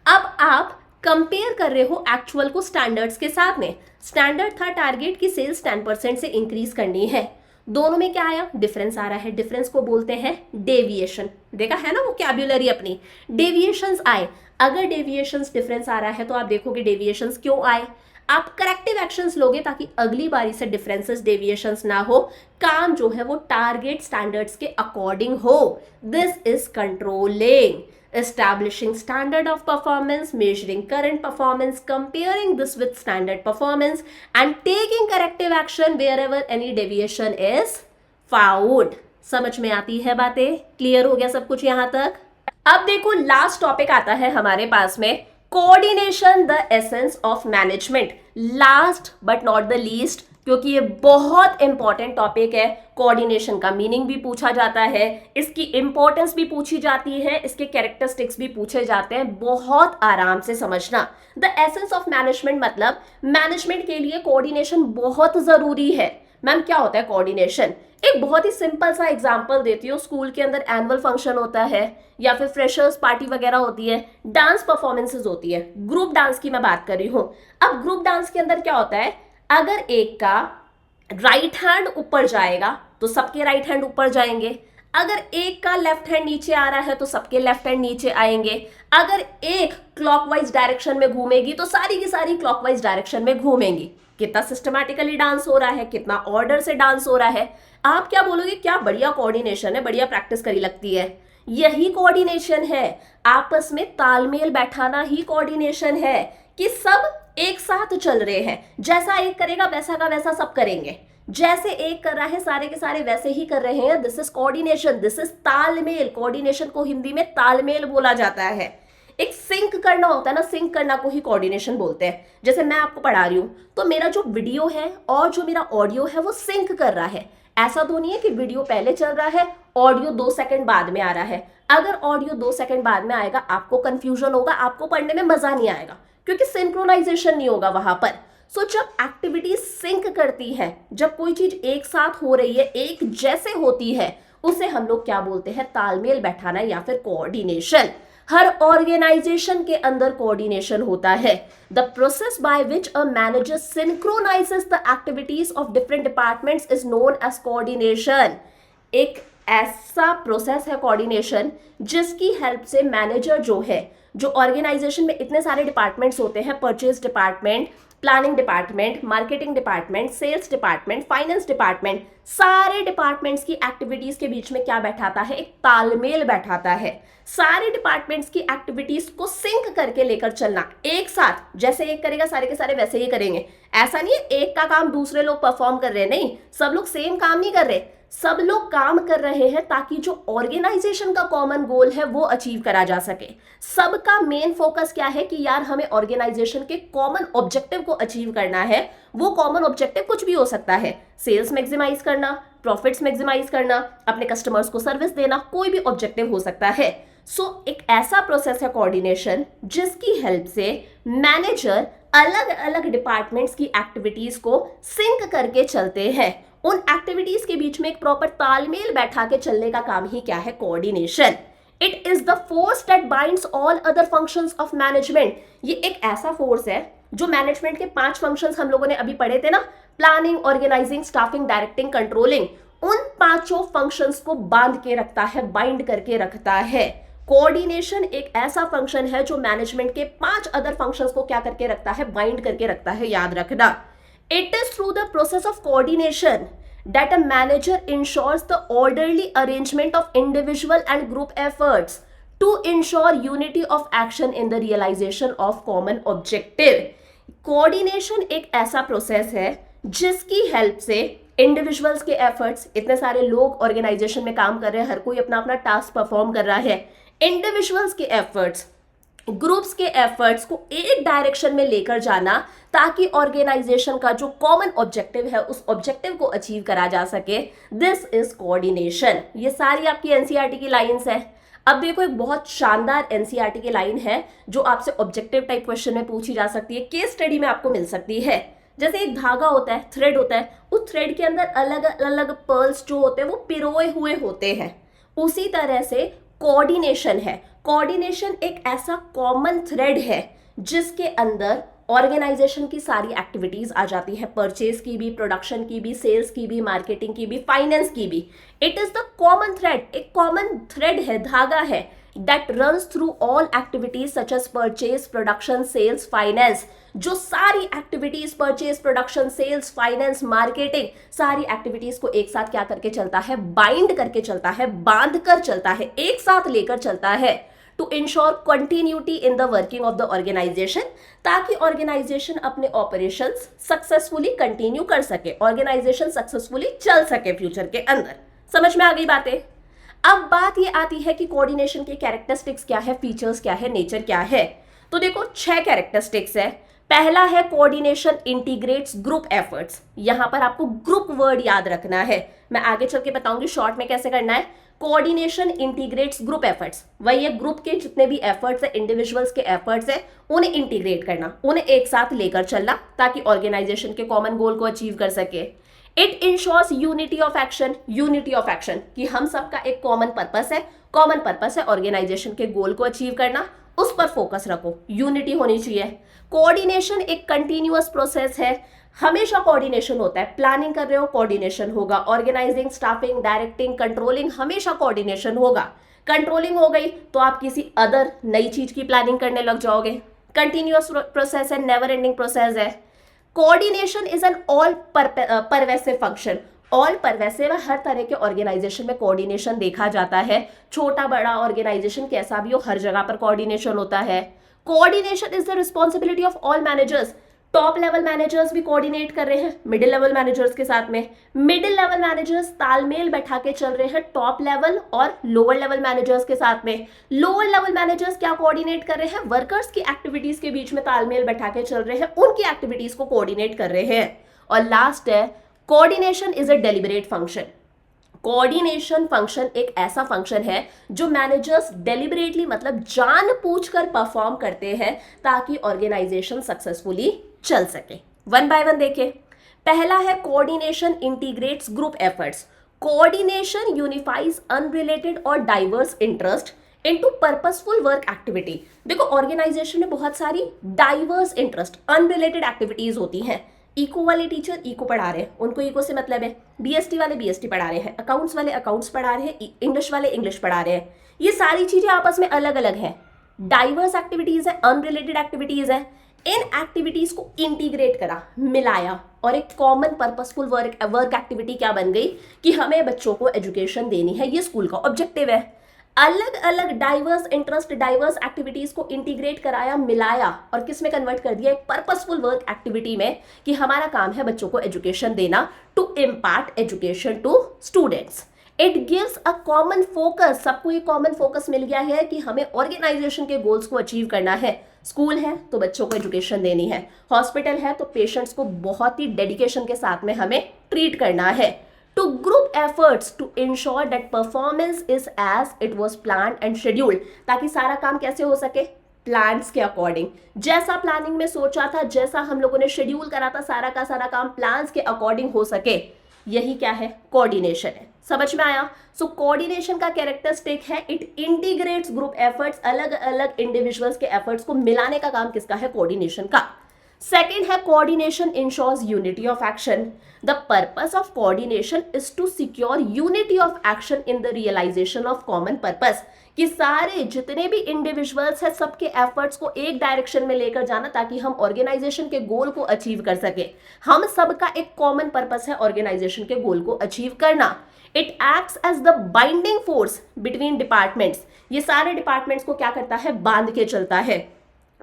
अब आप कंपेयर कर रहे हो एक्चुअल को स्टैंडर्ड्स के साथ में। स्टैंडर्ड था टारगेट की सेल्स 10% से इंक्रीज करनी है, दोनों में क्या आया, डिफरेंस आ रहा है। डिफरेंस को बोलते हैं डेविएशन। देखा है ना वोकैब्युलरी अपनी, डेविएशंस आए। अगर डेविएशंस डिफरेंस आ रहा है तो आप देखोगे डेविएशंस क्यों आए, आप करेक्टिव एक्शंस लोगे ताकि अगली बारी से डिफरेंसेस, डेविएशंस ना हो, काम जो है वो टारगेट स्टैंडर्ड्स के अकॉर्डिंग हो। This is controlling. Establishing standard of performance, measuring current performance, comparing this with standard performance, and taking corrective action wherever any deviation is found. समझ में आती है बातें? क्लियर हो गया सब कुछ यहाँ तक? अब देखो, लास्ट टॉपिक आता है हमारे पास में, coordination, the essence of management. Last but not the least, क्योंकि ये बहुत इंपॉर्टेंट टॉपिक है। कोऑर्डिनेशन का मीनिंग भी पूछा जाता है, इसकी इंपॉर्टेंस भी पूछी जाती है, इसके कैरेक्टरिस्टिक्स भी पूछे जाते हैं। बहुत आराम से समझना। द एसेंस ऑफ मैनेजमेंट मतलब मैनेजमेंट के लिए कोऑर्डिनेशन बहुत जरूरी है। मैम क्या होता है कोऑर्डिनेशन? एक बहुत ही सिंपल सा एग्जांपल देती हूँ। स्कूल के अंदर एनुअल फंक्शन होता है या फिर फ्रेशर्स पार्टी वगैरह होती है, डांस परफॉर्मेंसेज होती है, ग्रुप डांस की मैं बात कर रही हूँ। अब ग्रुप डांस के अंदर क्या होता है, अगर एक का राइट हैंड ऊपर जाएगा तो सबके राइट हैंड ऊपर जाएंगे, अगर एक का लेफ्ट हैंड नीचे आ रहा है तो सबके लेफ्ट हैंड नीचे आएंगे, अगर एक क्लॉकवाइज डायरेक्शन में घूमेगी तो सारी की सारी क्लॉकवाइज डायरेक्शन में घूमेंगी। कितना सिस्टमैटिकली डांस हो रहा है, कितना ऑर्डर से डांस हो रहा है। आप क्या बोलोगे, क्या बढ़िया कोऑर्डिनेशन है, बढ़िया प्रैक्टिस करी लगती है। यही कोऑर्डिनेशन है, आपस में तालमेल बैठाना ही कोऑर्डिनेशन है, कि सब एक साथ चल रहे हैं। जैसा एक करेगा वैसा का वैसा सब करेंगे, जैसे एक कर रहा है सारे के सारे वैसे ही कर रहे हैं। This is coordination, this is तालमेल। कोऑर्डिनेशन को हिंदी में तालमेल बोला जाता है। एक सिंक करना होता है ना, सिंक करना को ही कोऑर्डिनेशन बोलते हैं। जैसे मैं आपको पढ़ा रही हूँ तो मेरा जो वीडियो है और जो मेरा ऑडियो है वो सिंक कर रहा है, ऐसा तो नहीं है कि वीडियो पहले चल रहा है, ऑडियो 2 सेकंड बाद में आ रहा है। अगर ऑडियो 2 सेकंड बाद में आएगा, आपको कंफ्यूजन होगा, आपको पढ़ने में मजा नहीं आएगा, क्योंकि सिंक्रोनाइजेशन नहीं होगा वहां पर। सो जब एक्टिविटी सिंक करती है, जब कोई चीज एक साथ हो रही है, एक जैसे होती है, उसे हम लोग क्या बोलते हैं? तालमेल बैठाना या फिर कोऑर्डिनेशन। हर ऑर्गेनाइजेशन के अंदर कोऑर्डिनेशन होता है। The process by which a manager synchronises the activities of different departments is known as coordination. एक ऐसा प्रोसेस है कोऑर्डिनेशन जिसकी हेल्प से मैनेजर जो है, जो ऑर्गेनाइजेशन में इतने सारे डिपार्टमेंट्स होते हैं, purchase department, planning department, marketing department, sales department, finance department, सारे डिपार्टमेंट्स की एक्टिविटीज के बीच में क्या बैठाता है? एक तालमेल बैठाता है। सारे डिपार्टमेंट्स की एक्टिविटीज को सिंक करके लेकर चलना एक साथ। जैसे एक करेगा सारे के सारे वैसे ही करेंगे, ऐसा नहीं है एक का काम दूसरे लोग परफॉर्म कर रहे हैं, नहीं, सब लोग सेम काम नहीं कर रहे, सब लोग काम कर रहे हैं ताकि जो ऑर्गेनाइजेशन का कॉमन गोल है वो अचीव करा जा सके। सबका मेन फोकस क्या है कि यार हमें ऑर्गेनाइजेशन के कॉमन ऑब्जेक्टिव को अचीव करना है। वो कॉमन ऑब्जेक्टिव कुछ भी हो सकता है, सेल्स मैक्सिमाइज करना, प्रॉफिट्स मैक्सिमाइज करना, अपने कस्टमर्स को सर्विस देना, कोई भी ऑब्जेक्टिव हो सकता है। सो एक ऐसा प्रोसेस है कोऑर्डिनेशन जिसकी हेल्प से मैनेजर अलग अलग डिपार्टमेंट्स की एक्टिविटीज को सिंक करके चलते हैं। उन एक्टिविटीज के बीच में एक प्रॉपर तालमेल बैठा के चलने का काम ही क्या है? Coordination. It is the force that binds all other functions of management. ये एक ऐसा फोर्स है जो मैनेजमेंट के 5 फंक्शंस हम लोगों ने अभी पढ़े थे ना, planning, organising, staffing, directing, controlling, उन 5 फंक्शंस को बांध के रखता है, बाइंड करके रखता है। कोऑर्डिनेशन एक ऐसा फंक्शन है जो मैनेजमेंट के 5 अदर फंक्शंस को क्या करके रखता है? बाइंड करके रखता है, याद रखना। It is through the process of coordination that a manager ensures the orderly arrangement of individual and group efforts to ensure unity of action in the realization of common objective. Coordination एक ऐसा प्रोसेस है जिसकी हेल्प से इंडिविजुअल्स के एफर्ट्स, इतने सारे लोग ऑर्गेनाइजेशन में काम कर रहे हैं, हर कोई अपना अपना टास्क परफॉर्म कर रहा है, इंडिविजुअल्स के एफर्ट्स, ग्रुप्स के एफर्ट्स को एक डायरेक्शन में लेकर जाना ताकि ऑर्गेनाइजेशन का जो कॉमन ऑब्जेक्टिव है उस ऑब्जेक्टिव को अचीव करा जा सके। This is coordination. ये सारी आपकी एनसीईआरटी की लाइंस है। अब देखो, एक बहुत शानदार एनसीईआरटी की लाइन है जो आपसे ऑब्जेक्टिव टाइप क्वेश्चन में पूछी जा सकती है, केस स्टडी में आपको मिल सकती है। जैसे एक धागा होता है, थ्रेड होता है, उस थ्रेड के अंदर अलग अलग पर्ल्स जो होते हैं वो पिरोए हुए होते हैं। उसी तरह से कोऑर्डिनेशन है। कोऑर्डिनेशन एक ऐसा कॉमन थ्रेड है जिसके अंदर ऑर्गेनाइजेशन की सारी एक्टिविटीज आ जाती है, परचेज की भी, प्रोडक्शन की भी, सेल्स की भी, मार्केटिंग की भी, फाइनेंस की भी। It is the common thread, एक कॉमन थ्रेड है, धागा है, that runs through all activities such as purchase, production, sales, finance. जो सारी activities, purchase, production, sales, finance, marketing, सारी एक्टिविटीज को एक साथ क्या करके चलता है? बाइंड करके चलता है, बांध कर चलता है, एक साथ लेकर चलता है, to ensure continuity in the working of the organisation, ताकि ऑर्गेनाइजेशन अपने ऑपरेशंस सक्सेसफुली कंटिन्यू कर सके, ऑर्गेनाइजेशन सक्सेसफुली चल सके फ्यूचर के अंदर। समझ में आ गई बातें? अब बात ये आती है कि कोऑर्डिनेशन के कैरेक्टरिस्टिक्स क्या है, फीचर्स क्या है, नेचर क्या है। तो देखो 6 कैरेक्टरिस्टिक्स है। पहला है कोऑर्डिनेशन इंटीग्रेट्स ग्रुप एफर्ट्स। यहां पर आपको ग्रुप वर्ड याद रखना है, मैं आगे चल के बताऊंगी शॉर्ट में कैसे करना है। कोऑर्डिनेशन इंटीग्रेट्स ग्रुप एफर्ट्स, वही है ग्रुप के जितने भी एफर्ट्स है, इंडिविजुअल्स के एफर्ट्स है, उन्हें इंटीग्रेट करना, उन्हें एक साथ लेकर चलना ताकि ऑर्गेनाइजेशन के कॉमन गोल को अचीव कर सके। It ensures unity of action, unity of action कि हम सबका एक कॉमन पर्पस है, कॉमन पर्पस है ऑर्गेनाइजेशन के गोल को अचीव करना, उस पर फोकस रखो, यूनिटी होनी चाहिए। कोऑर्डिनेशन एक कंटिन्यूअस प्रोसेस है, हमेशा कोऑर्डिनेशन होता है, प्लानिंग कर रहे हो कोऑर्डिनेशन होगा, ऑर्गेनाइजिंग, स्टाफिंग, डायरेक्टिंग, कंट्रोलिंग, हमेशा कोऑर्डिनेशन होगा। कंट्रोलिंग हो गई तो आप किसी अदर नई चीज की प्लानिंग करने लग जाओगे। कंटिन्यूअस प्रोसेस है, नेवर एंडिंग प्रोसेस है। Coordination is an all pervasive function. All pervasive, हर तरह के ऑर्गेनाइजेशन में कोऑर्डिनेशन देखा जाता है, छोटा बड़ा ऑर्गेनाइजेशन कैसा भी हो, हर जगह पर कोऑर्डिनेशन होता है। Coordination is the responsibility of all managers. Top level managers भी कोऑर्डिनेट कर रहे हैं मिडिल लेवल मैनेजर्स के साथ में, मिडिल लेवल मैनेजर्स तालमेल बैठा के चल रहे हैं टॉप लेवल और लोअर लेवल मैनेजर्स के साथ में। लोअर लेवल मैनेजर्स क्या कोऑर्डिनेट कर रहे हैं? वर्कर्स की एक्टिविटीज के बीच में तालमेल बैठा के चल रहे हैं, उनकी एक्टिविटीज को कोऑर्डिनेट कर रहे हैं। और लास्ट है coordination is a deliberate function. Coordination function एक ऐसा फंक्शन है जो मैनेजर्स डेलिबरेटली मतलब जानबूझकर परफॉर्म करते हैं ताकि ऑर्गेनाइजेशन सक्सेसफुली चल सके। वन बाय वन देखें। पहला है coordination integrates group efforts. Coordination unifies unrelated और diverse interest into purposeful work activity. देखो ऑर्गेनाइजेशन में बहुत सारी डाइवर्स इंटरेस्ट अनरिलेटेड एक्टिविटीज होती हैं। इको वाले टीचर इको पढ़ा रहे हैं, उनको इको से मतलब है। बीएसटी वाले बीएसटी पढ़ा रहे हैं, अकाउंट्स वाले अकाउंट्स पढ़ा रहे हैं, इंग्लिश वाले इंग्लिश पढ़ा रहे हैं। ये सारी चीजें आपस में अलग अलग हैं। डाइवर्स एक्टिविटीज है, अनरिलेटेड एक्टिविटीज है। इन एक्टिविटीज को इंटीग्रेट करा, मिलाया और एक कॉमन पर्पसफुल वर्क एक्टिविटी क्या बन गई कि हमें बच्चों को एजुकेशन देनी है। ये स्कूल का ऑब्जेक्टिव है। अलग अलग डाइवर्स इंटरेस्ट डाइवर्स एक्टिविटीज को इंटीग्रेट कराया, मिलाया और किस में कन्वर्ट कर दिया, एक पर्पसफुल वर्क एक्टिविटी में कि हमारा काम है बच्चों को एजुकेशन देना, to impart education to students. It gives a common focus. सबको ये कॉमन फोकस मिल गया है कि हमें ऑर्गेनाइजेशन के गोल्स को अचीव करना है। स्कूल है तो बच्चों को एजुकेशन देनी है, हॉस्पिटल है तो पेशेंट्स को बहुत ही डेडिकेशन के साथ में हमें ट्रीट करना है। To group efforts to ensure that performance is as it was planned and scheduled, ताकि सारा काम कैसे हो सके, प्लान्स के अकॉर्डिंग। जैसा प्लानिंग में सोचा था, जैसा हम लोगों ने शेड्यूल करा था, सारा का सारा काम प्लान्स के अकॉर्डिंग हो सके। यही क्या है, कोऑर्डिनेशन है। समझ में आया? सो कोऑर्डिनेशन का कैरेक्टरिस्टिक है इट इंटीग्रेट्स ग्रुप एफर्ट्स। अलग अलग इंडिविजुअल्स के एफर्ट्स को मिलाने का काम किसका है, कोऑर्डिनेशन का। Second है coordination ensures unity of action. The purpose of coordination is to secure unity of action in the realization of common purpose. कि सारे जितने भी इंडिविजुअल्स हैं सबके एफर्ट्स को एक डायरेक्शन में लेकर जाना ताकि हम ऑर्गेनाइजेशन के गोल को अचीव कर सके। हम सबका एक कॉमन पर्पस है ऑर्गेनाइजेशन के गोल को अचीव करना। It acts as the binding force between departments. ये सारे डिपार्टमेंट्स को क्या करता है, बांध के चलता है।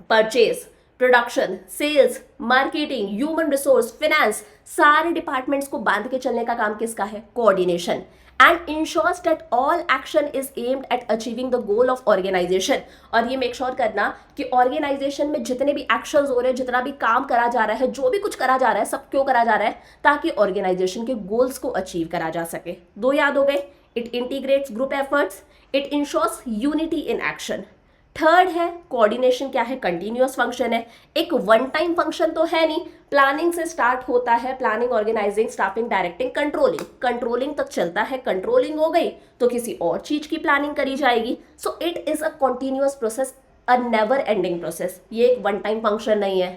Purchase, production, sales, marketing, human resource, finance, सारे डिपार्टमेंट्स को बांध के चलने का काम किसका है, coordination. And ensures that all action is aimed at achieving the goal of organisation. और ये मेक श्योर करना कि ऑर्गेनाइजेशन में जितने भी एक्शंस हो रहे हैं, जितना भी काम करा जा रहा है, जो भी कुछ करा जा रहा है, सब क्यों करा जा रहा है, ताकि ऑर्गेनाइजेशन के गोल्स को अचीव करा जा सके। दो याद हो गए। It integrates group efforts, it ensures unity in action. Third है कोऑर्डिनेशन क्या है, कंटिन्यूअस फंक्शन है। एक वन टाइम फंक्शन तो है नहीं। प्लानिंग से स्टार्ट होता है, planning, organising, staffing, directing, controlling. Controlling तक चलता है, कंट्रोलिंग हो गई तो किसी और चीज की प्लानिंग करी जाएगी। So it is a continuous process, a never ending process. ये एक वन टाइम फंक्शन नहीं है।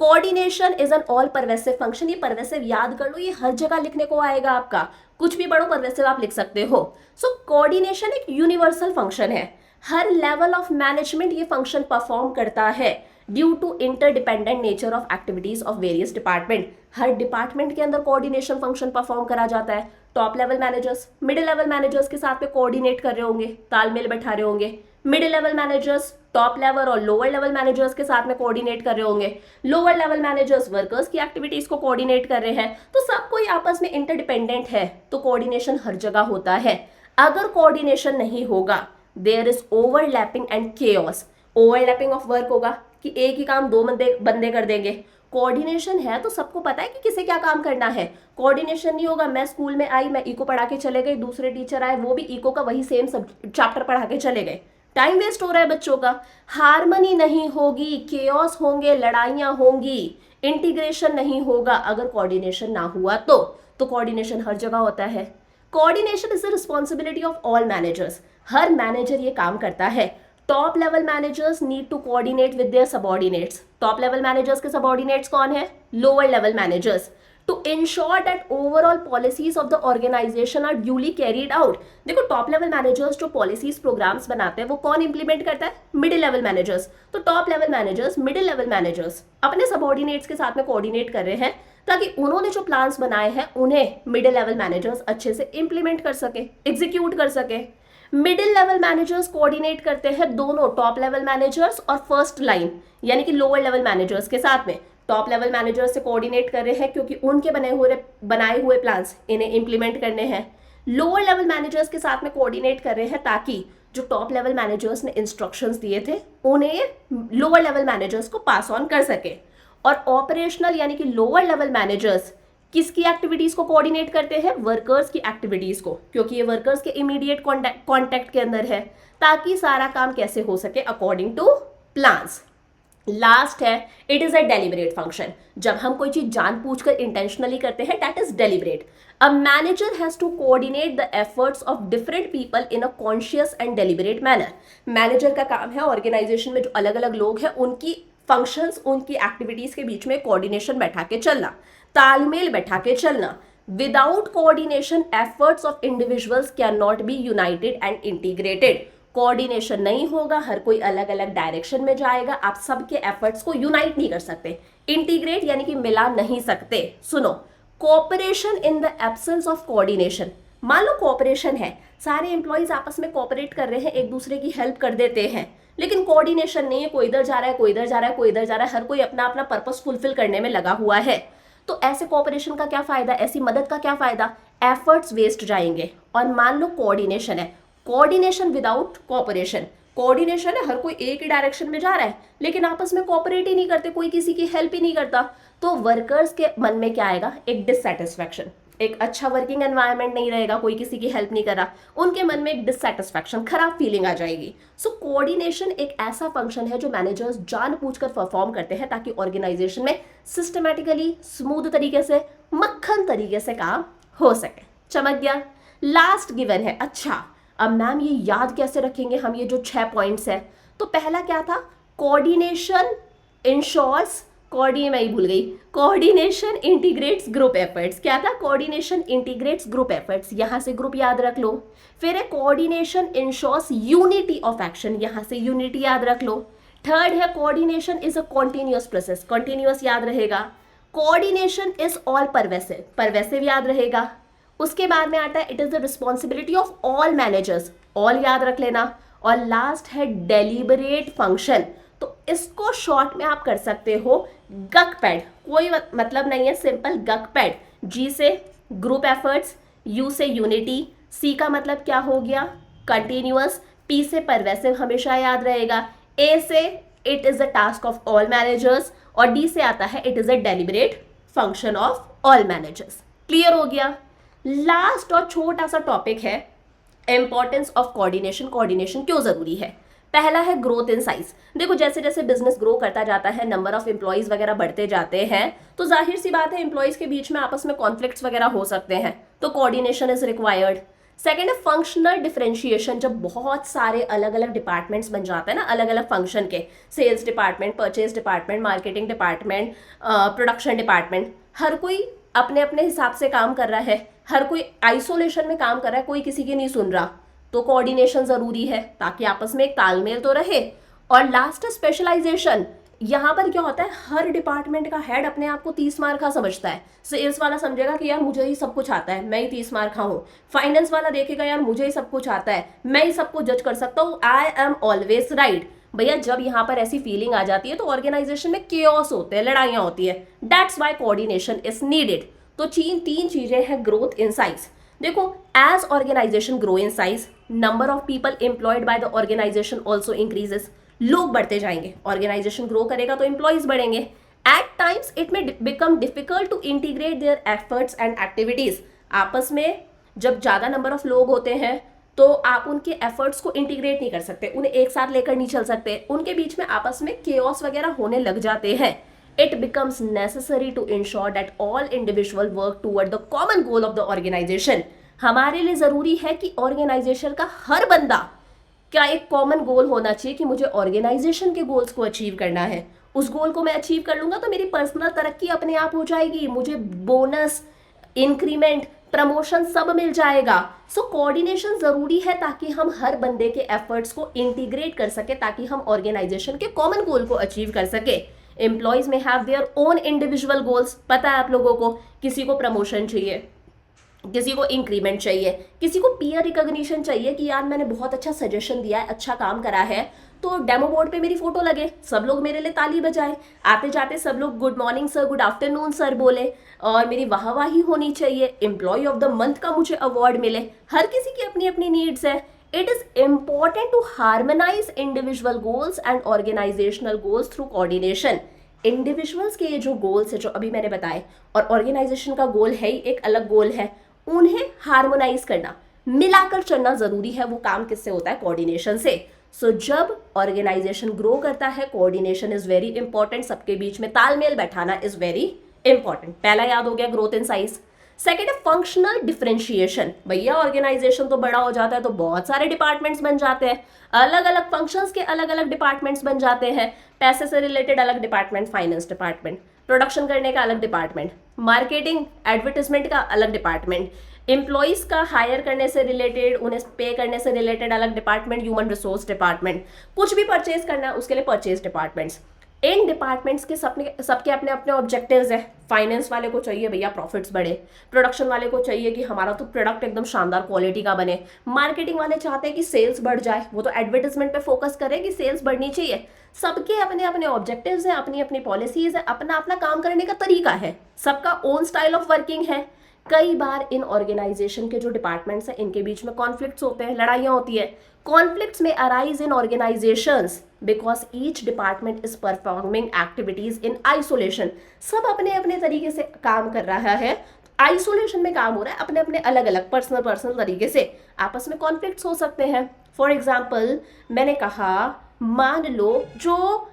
Coordination is an all pervasive function. ये परवेसिव याद कर लो, ये हर जगह लिखने को आएगा आपका, कुछ भी पढ़ो परवेसिव आप लिख सकते हो। सो कोऑर्डिनेशन एक यूनिवर्सल फंक्शन है। हर लेवल ऑफ मैनेजमेंट ये फंक्शन परफॉर्म करता है due to interdependent nature of activities of various department. हर डिपार्टमेंट के अंदर कोऑर्डिनेशन फंक्शन परफॉर्म करा जाता है। Top level managers middle level managers के साथ में कोऑर्डिनेट कर रहे होंगे, तालमेल बैठा रहे होंगे। Middle level managers top level और लोअर लेवल मैनेजर्स के साथ में कोऑर्डिनेट कर रहे होंगे। लोअर लेवल मैनेजर्स वर्कर्स की एक्टिविटीज को कोऑर्डिनेट कर रहे हैं। तो सब कोई आपस में इंटरडिपेंडेंट है, तो कोऑर्डिनेशन हर जगह होता है। अगर कोऑर्डिनेशन नहीं होगा, there is overlapping and chaos. Overlapping of work होगा कि एक ही काम दो बंदे कर देंगे। कोऑर्डिनेशन है तो सबको पता है कि किसे क्या काम करना है। कोऑर्डिनेशन नहीं होगा, मैं स्कूल में आई, मैं इको पढ़ा के चले गए, दूसरे टीचर आए, वो भी इको का वही सेम सब चैप्टर पढ़ा के चले गए, टाइम वेस्ट हो रहा है बच्चों का। हार्मनी नहीं होगी, केओस होंगे, लड़ाइयाँ होंगी, इंटीग्रेशन नहीं होगा अगर कोऑर्डिनेशन ना हुआ तो कोऑर्डिनेशन हर जगह होता है। Coordination is the responsibility of all managers. हर मैनेजर ये काम करता है। Top level managers need to coordinate with their subordinates. Top level managers के सबऑर्डिनेट्स कौन है, lower level managers. To ensure that overall policies of the organisation are duly carried out. देखो टॉप लेवल मैनेजर्स जो पॉलिसीज प्रोग्राम्स बनाते हैं वो कौन इंप्लीमेंट करता है, मिडिल लेवल मैनेजर्स। तो top level managers, middle level managers अपने सबऑर्डिनेट्स के साथ में कोऑर्डिनेट कर रहे हैं ताकि उन्होंने जो प्लान्स बनाए हैं उन्हें मिडिल लेवल मैनेजर्स अच्छे से इंप्लीमेंट कर सके, एग्जीक्यूट कर सके। मिडिल लेवल मैनेजर्स कोऑर्डिनेट करते हैं दोनों टॉप लेवल मैनेजर्स और फर्स्ट लाइन यानी कि लोअर लेवल मैनेजर्स के साथ में। टॉप लेवल मैनेजर्स से कोऑर्डिनेट कर रहे हैं क्योंकि उनके बनाए हुए प्लान्स इन्हें इंप्लीमेंट करने हैं। लोअर लेवल मैनेजर्स के साथ में कोऑर्डिनेट कर रहे हैं ताकि जो टॉप लेवल मैनेजर्स ने इंस्ट्रक्शंस दिए थे उन्हें लोअर लेवल मैनेजर्स को पास ऑन कर सके। और ऑपरेशनल यानी कि लोअर लेवल मैनेजर्स किसकी एक्टिविटीज को कोऑर्डिनेट करते हैं? वर्कर्स की एक्टिविटीज को, क्योंकि ये वर्कर्स के इमीडिएट कॉन्टेक्ट के अंदर है, ताकि सारा काम कैसे हो सके अकॉर्डिंग टू प्लान्स। लास्ट है, it is a deliberate function. जब हम कोई चीज जानबूझकर इंटेंशनली करते हैं, that is deliberate. A manager has to coordinate the efforts of different people in a conscious and deliberate manner. Manager का काम है ऑर्गेनाइजेशन में जो अलग अलग लोग हैं उनकी फंक्शंस, उनकी एक्टिविटीज के बीच में कोऑर्डिनेशन बैठा के चलना, तालमेल बैठा के चलना। Without coordination efforts of individuals can not be united and integrated. Coordination नहीं होगा, हर कोई अलग अलग डायरेक्शन में जाएगा, आप सबके एफर्ट्स को यूनाइट नहीं कर सकते, इंटीग्रेट यानी कि मिला नहीं सकते। सुनो, cooperation in the absence of coordination. मान लो कोऑपरेशन है, सारे एम्प्लॉइज आपस में कोऑपरेट कर रहे हैं, एक दूसरे की हेल्प कर देते हैं, लेकिन कोऑर्डिनेशन नहीं है, कोई इधर जा रहा है, कोई इधर जा रहा है, कोई इधर जा रहा है, हर कोई अपना अपना पर्पस फुलफिल करने में लगा हुआ है। तो ऐसे कोऑपरेशन का क्या फायदा, ऐसी मदद का क्या फायदा? एफर्ट्स वेस्ट जाएंगे। और मान लो कोऑर्डिनेशन है, कोऑर्डिनेशन विदाउट कोऑपरेशन। कोऑर्डिनेशन है, हर कोई एक ही डायरेक्शन में जा रहा है, लेकिन आपस में कोऑपरेट ही नहीं करते, कोई किसी की हेल्प ही नहीं करता, तो वर्कर्स के मन में क्या आएगा? एक डिससेटिस्फैक्शन, एक अच्छा वर्किंग एनवायरनमेंट नहीं रहेगा, कोई किसी की हेल्प नहीं कर रहा, उनके मन में एक डिससेटिस्फैक्शन, खराब फीलिंग आ जाएगी। सो कोऑर्डिनेशन एक ऐसा फंक्शन है जो मैनेजर्स जानबूझकर परफॉर्म करते हैं ताकि ऑर्गेनाइजेशन में सिस्टमैटिकली, स्मूथ तरीके से, मक्खन तरीके से काम हो सके। चमक गया? लास्ट गिवन है। अच्छा, अब मैम ये याद कैसे रखेंगे हम ये जो 6 पॉइंट्स है? तो पहला क्या था? कोऑर्डिनेशन इंश्योर्स, मैं ही भूल गई, कोऑर्डिनेशन इंटीग्रेट्स ग्रुप एफर्ट्स। क्या था? कोऑर्डिनेशन इंटीग्रेट्स ग्रुप एफर्ट्स, यहां से ग्रुप याद रख लो। फिर है coordination ensures unity of action, यहां से यूनिटी याद रख लो। थर्ड है coordination is a continuous process, continuous याद रहेगा। Coordination is all pervasive, pervasive याद रहेगा। उसके बाद में आता है it is the responsibility of all managers, all याद रख लेना। और लास्ट है डेलिबरेट फंक्शन, तो इसको शॉर्ट में आप कर सकते हो गकपैड, कोई मतलब नहीं है, सिंपल गकपैड। जी से ग्रुप एफर्ट्स, यू से यूनिटी, सी का मतलब क्या हो गया? कंटिन्यूअस, पी से परवेसिव हमेशा याद रहेगा, ए से it is the task of all managers, और डी से आता है it is a deliberate function of all managers. Clear हो गया? लास्ट और छोटा सा टॉपिक है इंपॉर्टेंस ऑफ कोऑर्डिनेशन। कोऑर्डिनेशन क्यों जरूरी है? पहला है ग्रोथ इन साइज। देखो जैसे जैसे बिजनेस ग्रो करता जाता है, नंबर ऑफ एम्प्लॉइज वगैरह बढ़ते जाते हैं, तो जाहिर सी बात है एम्प्लॉइज के बीच में आपस में कॉन्फ्लिक्ट्स वगैरह हो सकते हैं, तो कोऑर्डिनेशन इज रिक्वायर्ड। सेकेंड है फंक्शनल डिफरेंशिएशन। जब बहुत सारे अलग अलग डिपार्टमेंट्स बन जाते हैं ना, अलग अलग फंक्शन के, sales department, purchase department, marketing department, production department, हर कोई अपने अपने हिसाब से काम कर रहा है, हर कोई आइसोलेशन में काम कर रहा है, कोई किसी की नहीं सुन रहा, तो कोऑर्डिनेशन जरूरी है ताकि आपस में एक तालमेल तो रहे। और लास्ट है स्पेशलाइजेशन। यहाँ पर क्या होता है, हर डिपार्टमेंट का हेड अपने आप को 30 मार्क का समझता है। सेल्स वाला समझेगा कि यार मुझे ही सब कुछ आता है, मैं ही 30 मार्क का हूँ। फाइनेंस वाला देखेगा यार मुझे ही सब कुछ आता है, मैं ही सबको जज कर सकता हूँ, आई एम ऑलवेज राइट। भैया जब यहाँ पर ऐसी फीलिंग आ जाती है तो ऑर्गेनाइजेशन में केओस होते हैं, लड़ाइयाँ होती है। That's why coordination is needed. तो तीन चीजें हैं ग्रोथ इन साइज। देखो as organisation grow in size, number of people employed by the organisation also increases. लोग बढ़ते जाएंगे, ऑर्गेनाइजेशन ग्रो करेगा तो एम्प्लॉयज बढ़ेंगे। At times it may become difficult to integrate their efforts and activities. आपस में जब ज्यादा नंबर ऑफ लोग होते हैं तो आप उनके एफर्ट्स को इंटीग्रेट नहीं कर सकते, उन्हें एक साथ लेकर नहीं चल सकते, उनके बीच में आपस में केओस वगैरह होने लग जाते हैं। It becomes necessary to ensure that all individual work toward the common goal of the organization. हमारे लिए जरूरी है कि ऑर्गेनाइजेशन का हर बंदा क्या एक कॉमन गोल होना चाहिए कि मुझे ऑर्गेनाइजेशन के गोल्स को अचीव करना है। उस गोल को मैं अचीव कर लूंगा तो मेरी पर्सनल तरक्की अपने आप हो जाएगी, मुझे बोनस, इंक्रीमेंट, प्रमोशन सब मिल जाएगा। सो कोऑर्डिनेशन जरूरी है ताकि हम हर बंदे के एफर्ट्स को इंटीग्रेट कर सके, ताकि हम ऑर्गेनाइजेशन के कॉमन गोल को अचीव कर सके। एम्प्लॉयज में have their own individual goals. पता है आप लोगों को, किसी को प्रमोशन चाहिए, किसी को इंक्रीमेंट चाहिए, किसी को पीयर रिकॉग्निशन चाहिए कि यार मैंने बहुत अच्छा सजेशन दिया है, अच्छा काम करा है, तो डेमो बोर्ड पे मेरी फोटो लगे, सब लोग मेरे लिए ताली बजाए, आते जाते सब लोग good morning sir, good afternoon sir बोले, और मेरी वाहवाही होनी चाहिए, एम्प्लॉय ऑफ द मंथ का मुझे अवार्ड मिले। हर किसी की अपनी अपनी नीड्स है। It is important to harmonize individual goals and organizational goals through coordination. Individuals के ये जो गोल्स है जो अभी मैंने बताए और ऑर्गेनाइजेशन का गोल है ही एक अलग गोल है, उन्हें हार्मोनाइज करना, मिलाकर चलना जरूरी है। वो काम किससे होता है? कोऑर्डिनेशन से। जब ऑर्गेनाइजेशन ग्रो करता है, कोऑर्डिनेशन इज वेरी इंपॉर्टेंट, सबके बीच में तालमेल बैठाना इज वेरी इंपॉर्टेंट। पहला याद हो गया ग्रोथ इन साइज। सेकेंड है फंक्शनल डिफरेंशिएशन। भैया ऑर्गेनाइजेशन तो बड़ा हो जाता है तो बहुत सारे डिपार्टमेंट्स बन जाते हैं, अलग अलग फंक्शंस के अलग अलग डिपार्टमेंट्स बन जाते हैं। पैसे से रिलेटेड अलग डिपार्टमेंट, फाइनेंस डिपार्टमेंट, प्रोडक्शन करने का अलग डिपार्टमेंट, मार्केटिंग एडवर्टाइजमेंट का अलग डिपार्टमेंट, एम्प्लॉइज का हायर करने से रिलेटेड, उन्हें पे करने से रिलेटेड अलग डिपार्टमेंट, ह्यूमन रिसोर्स डिपार्टमेंट, कुछ भी परचेज करना है उसके लिए परचेज डिपार्टमेंट्स। इन डिपार्टमेंट्स के सबके अपने अपने ऑब्जेक्टिव्स हैं। फाइनेंस वाले को चाहिए भैया प्रॉफिट्स बढ़े, प्रोडक्शन वाले को चाहिए कि हमारा तो प्रोडक्ट एकदम शानदार क्वालिटी का बने, मार्केटिंग वाले चाहते हैं कि सेल्स बढ़ जाए, वो तो एडवर्टाइजमेंट पे फोकस करे कि सेल्स बढ़नी चाहिए। सबके अपने अपने ऑब्जेक्टिव्स हैं, अपनी अपनी पॉलिसीज है, अपना अपना काम करने का तरीका है, सबका ओन स्टाइल ऑफ वर्किंग है। कई बार इन ऑर्गेनाइजेशन के जो डिपार्टमेंट्स हैं इनके बीच में कॉन्फ्लिक्ट्स होते हैं, लड़ाइयाँ होती है। कॉन्फ्लिक्ट्स में arise in organisations because each department is performing activities in isolation. सब अपने अपने तरीके से काम कर रहा है, आइसोलेशन में काम हो रहा है, अपने अपने अलग अलग पर्सनल तरीके से। आपस में कॉन्फ्लिक्ट्स हो सकते हैं। फॉर एग्जाम्पल मैंने कहा, मान लो जो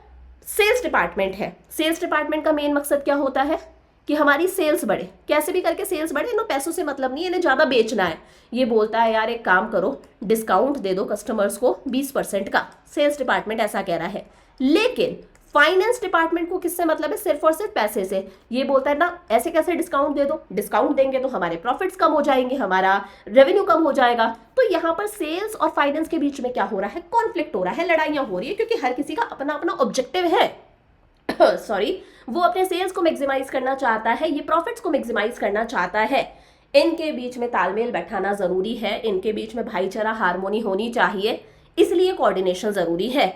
सेल्स डिपार्टमेंट है, सेल्स डिपार्टमेंट का मेन मकसद क्या होता है कि हमारी सेल्स बढ़े, कैसे भी करके सेल्स बढ़े, इन्हें पैसों से मतलब नहीं, इन्हें ज़्यादा बेचना है। ये बोलता है यार एक काम करो, डिस्काउंट दे दो कस्टमर्स को 20% का, सेल्स डिपार्टमेंट ऐसा कह रहा है। लेकिन फाइनेंस डिपार्टमेंट को किससे मतलब है? सिर्फ और सिर्फ पैसे से। ये बोलता है ना ऐसे कैसे डिस्काउंट दे दो, डिस्काउंट देंगे तो हमारे प्रॉफिट्स कम हो जाएंगे, हमारा रेवेन्यू कम हो जाएगा। तो यहाँ पर सेल्स और फाइनेंस के बीच में क्या हो रहा है? कॉन्फ्लिक्ट हो रहा है, लड़ाइयाँ हो रही है, क्योंकि हर किसी का अपना अपना ऑब्जेक्टिव है। सॉरी, वो अपने सेल्स को मैक्सिमाइज करना चाहता है, ये प्रॉफिट्स को मैक्सिमाइज करना चाहता है। इनके बीच में तालमेल बैठाना जरूरी है, इनके बीच में भाईचारा, हार्मोनी होनी चाहिए, इसलिए कोऑर्डिनेशन जरूरी है।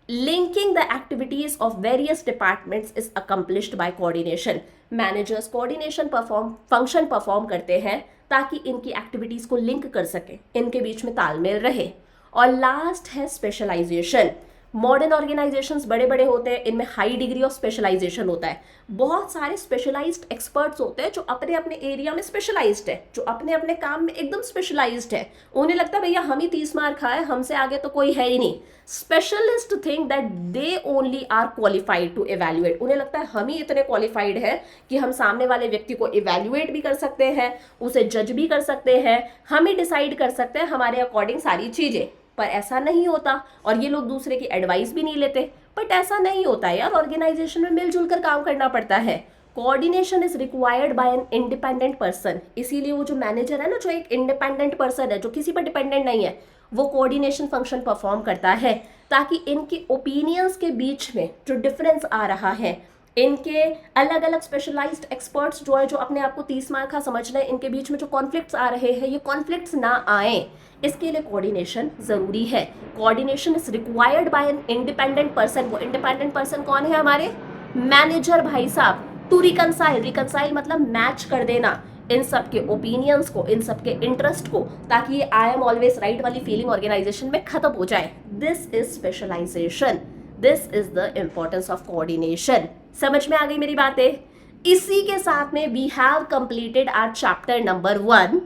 Linking the activities of various departments is accomplished by coordination. Managers coordination function perform करते हैं ताकि इनकी एक्टिविटीज को लिंक कर सके, इनके बीच में तालमेल रहे। और लास्ट है स्पेशलाइजेशन। मॉडर्न ऑर्गेनाइजेशंस बड़े बड़े होते हैं, इनमें हाई डिग्री ऑफ स्पेशलाइजेशन होता है। बहुत सारे स्पेशलाइज्ड एक्सपर्ट्स होते हैं जो अपने अपने एरिया में स्पेशलाइज्ड है, जो अपने अपने काम में एकदम स्पेशलाइज्ड है। उन्हें लगता है भैया हम ही 30 मार्क खाए, हमसे आगे तो कोई है ही नहीं। Specialist think that they only are qualified to evaluate. उन्हें लगता है हम ही इतने क्वालिफाइड है कि हम सामने वाले व्यक्ति को इवेल्युएट भी कर सकते हैं, उसे जज भी कर सकते हैं, हम ही डिसाइड कर सकते हैं हमारे अकॉर्डिंग सारी चीजें। पर ऐसा नहीं होता, और ये लोग दूसरे की एडवाइस भी नहीं लेते। बट ऐसा नहीं होता यार, ऑर्गेनाइजेशन में मिलजुल कर काम करना पड़ता है। Coordination is required by an independent person. इसीलिए वो जो मैनेजर है ना, जो एक इंडिपेंडेंट पर्सन है, जो किसी पर डिपेंडेंट नहीं है, वो कोऑर्डिनेशन फंक्शन परफॉर्म करता है ताकि इनके ओपिनियंस के बीच में जो डिफरेंस आ रहा है, इनके अलग अलग स्पेशलाइज्ड एक्सपर्ट्स जो है, जो अपने आप को 30 मार्क का समझ रहे हैं, इनके बीच में जो कॉन्फ्लिक्ट्स आ रहे हैं, ये कॉन्फ्लिक्ट्स ना आए, इसके लिए कोऑर्डिनेशन जरूरी है। Coordination is required by an independent person. वो इंडिपेंडेंट पर्सन कौन है? हमारे मैनेजर भाई साहब। टू रिकनसाइल मतलब मैच कर देना इन सब के ओपिनियंस को, इन सब के इंटरेस्ट को, ताकि ये आई एम ऑलवेज राइट वाली फीलिंग ऑर्गेनाइजेशन में खत्म हो जाए। This is specialisation, this is the importance of coordination. समझ में आ गई मेरी बातें? इसी के साथ में we have completed our chapter number 1।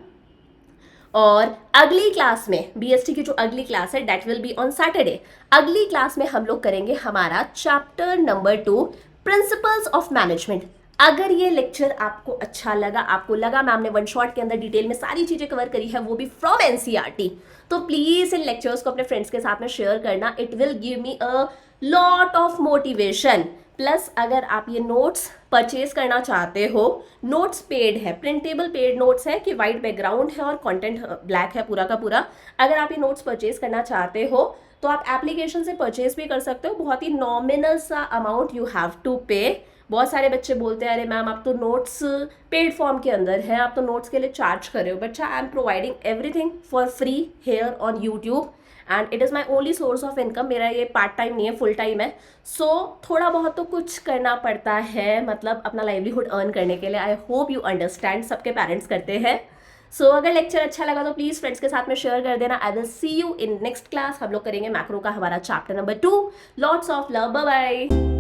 और अगली क्लास में बीएसटी की जो अगली क्लास है that will be on Saturday. अगली क्लास में हम लोग करेंगे हमारा chapter number 2, principles of management. अगर ये लेक्चर आपको अच्छा लगा, आपको लगा मैम ने वन शॉट के अंदर डिटेल में सारी चीजें कवर करी है, वो भी फ्रॉम एनसीईआरटी, तो प्लीज इन लेक्चर्स को अपने फ्रेंड्स के साथ में शेयर करना। It will give me a lot of motivation. Plus अगर आप ये नोट्स परचेज करना चाहते हो, नोट्स पेड है, प्रिंटेबल पेड नोट्स है कि वाइट बैकग्राउंड है और कंटेंट ब्लैक है पूरा का पूरा। अगर आप ये नोट्स परचेज करना चाहते हो तो आप एप्लीकेशन से परचेज भी कर सकते हो। बहुत ही नॉमिनल सा अमाउंट यू हैव टू पे। बहुत सारे बच्चे बोलते हैं अरे मैम आप तो नोट्स पेड फॉर्म के अंदर है, आप तो नोट्स के लिए चार्ज कर रहे हो। बच्चा I am providing everything for free here on YouTube and it is my only source of income. मेरा ये पार्ट टाइम नहीं है, फुल टाइम है। सो थोड़ा बहुत तो कुछ करना पड़ता है, मतलब अपना लाइवलीहुड अर्न करने के लिए। आई होप यू अंडरस्टैंड, सबके पेरेंट्स करते हैं। सो अगर लेक्चर अच्छा लगा तो प्लीज़ फ्रेंड्स के साथ में शेयर कर देना। I will see you in next class. हम लोग करेंगे मैक्रो का हमारा chapter number 2। Lots of love, bye bye.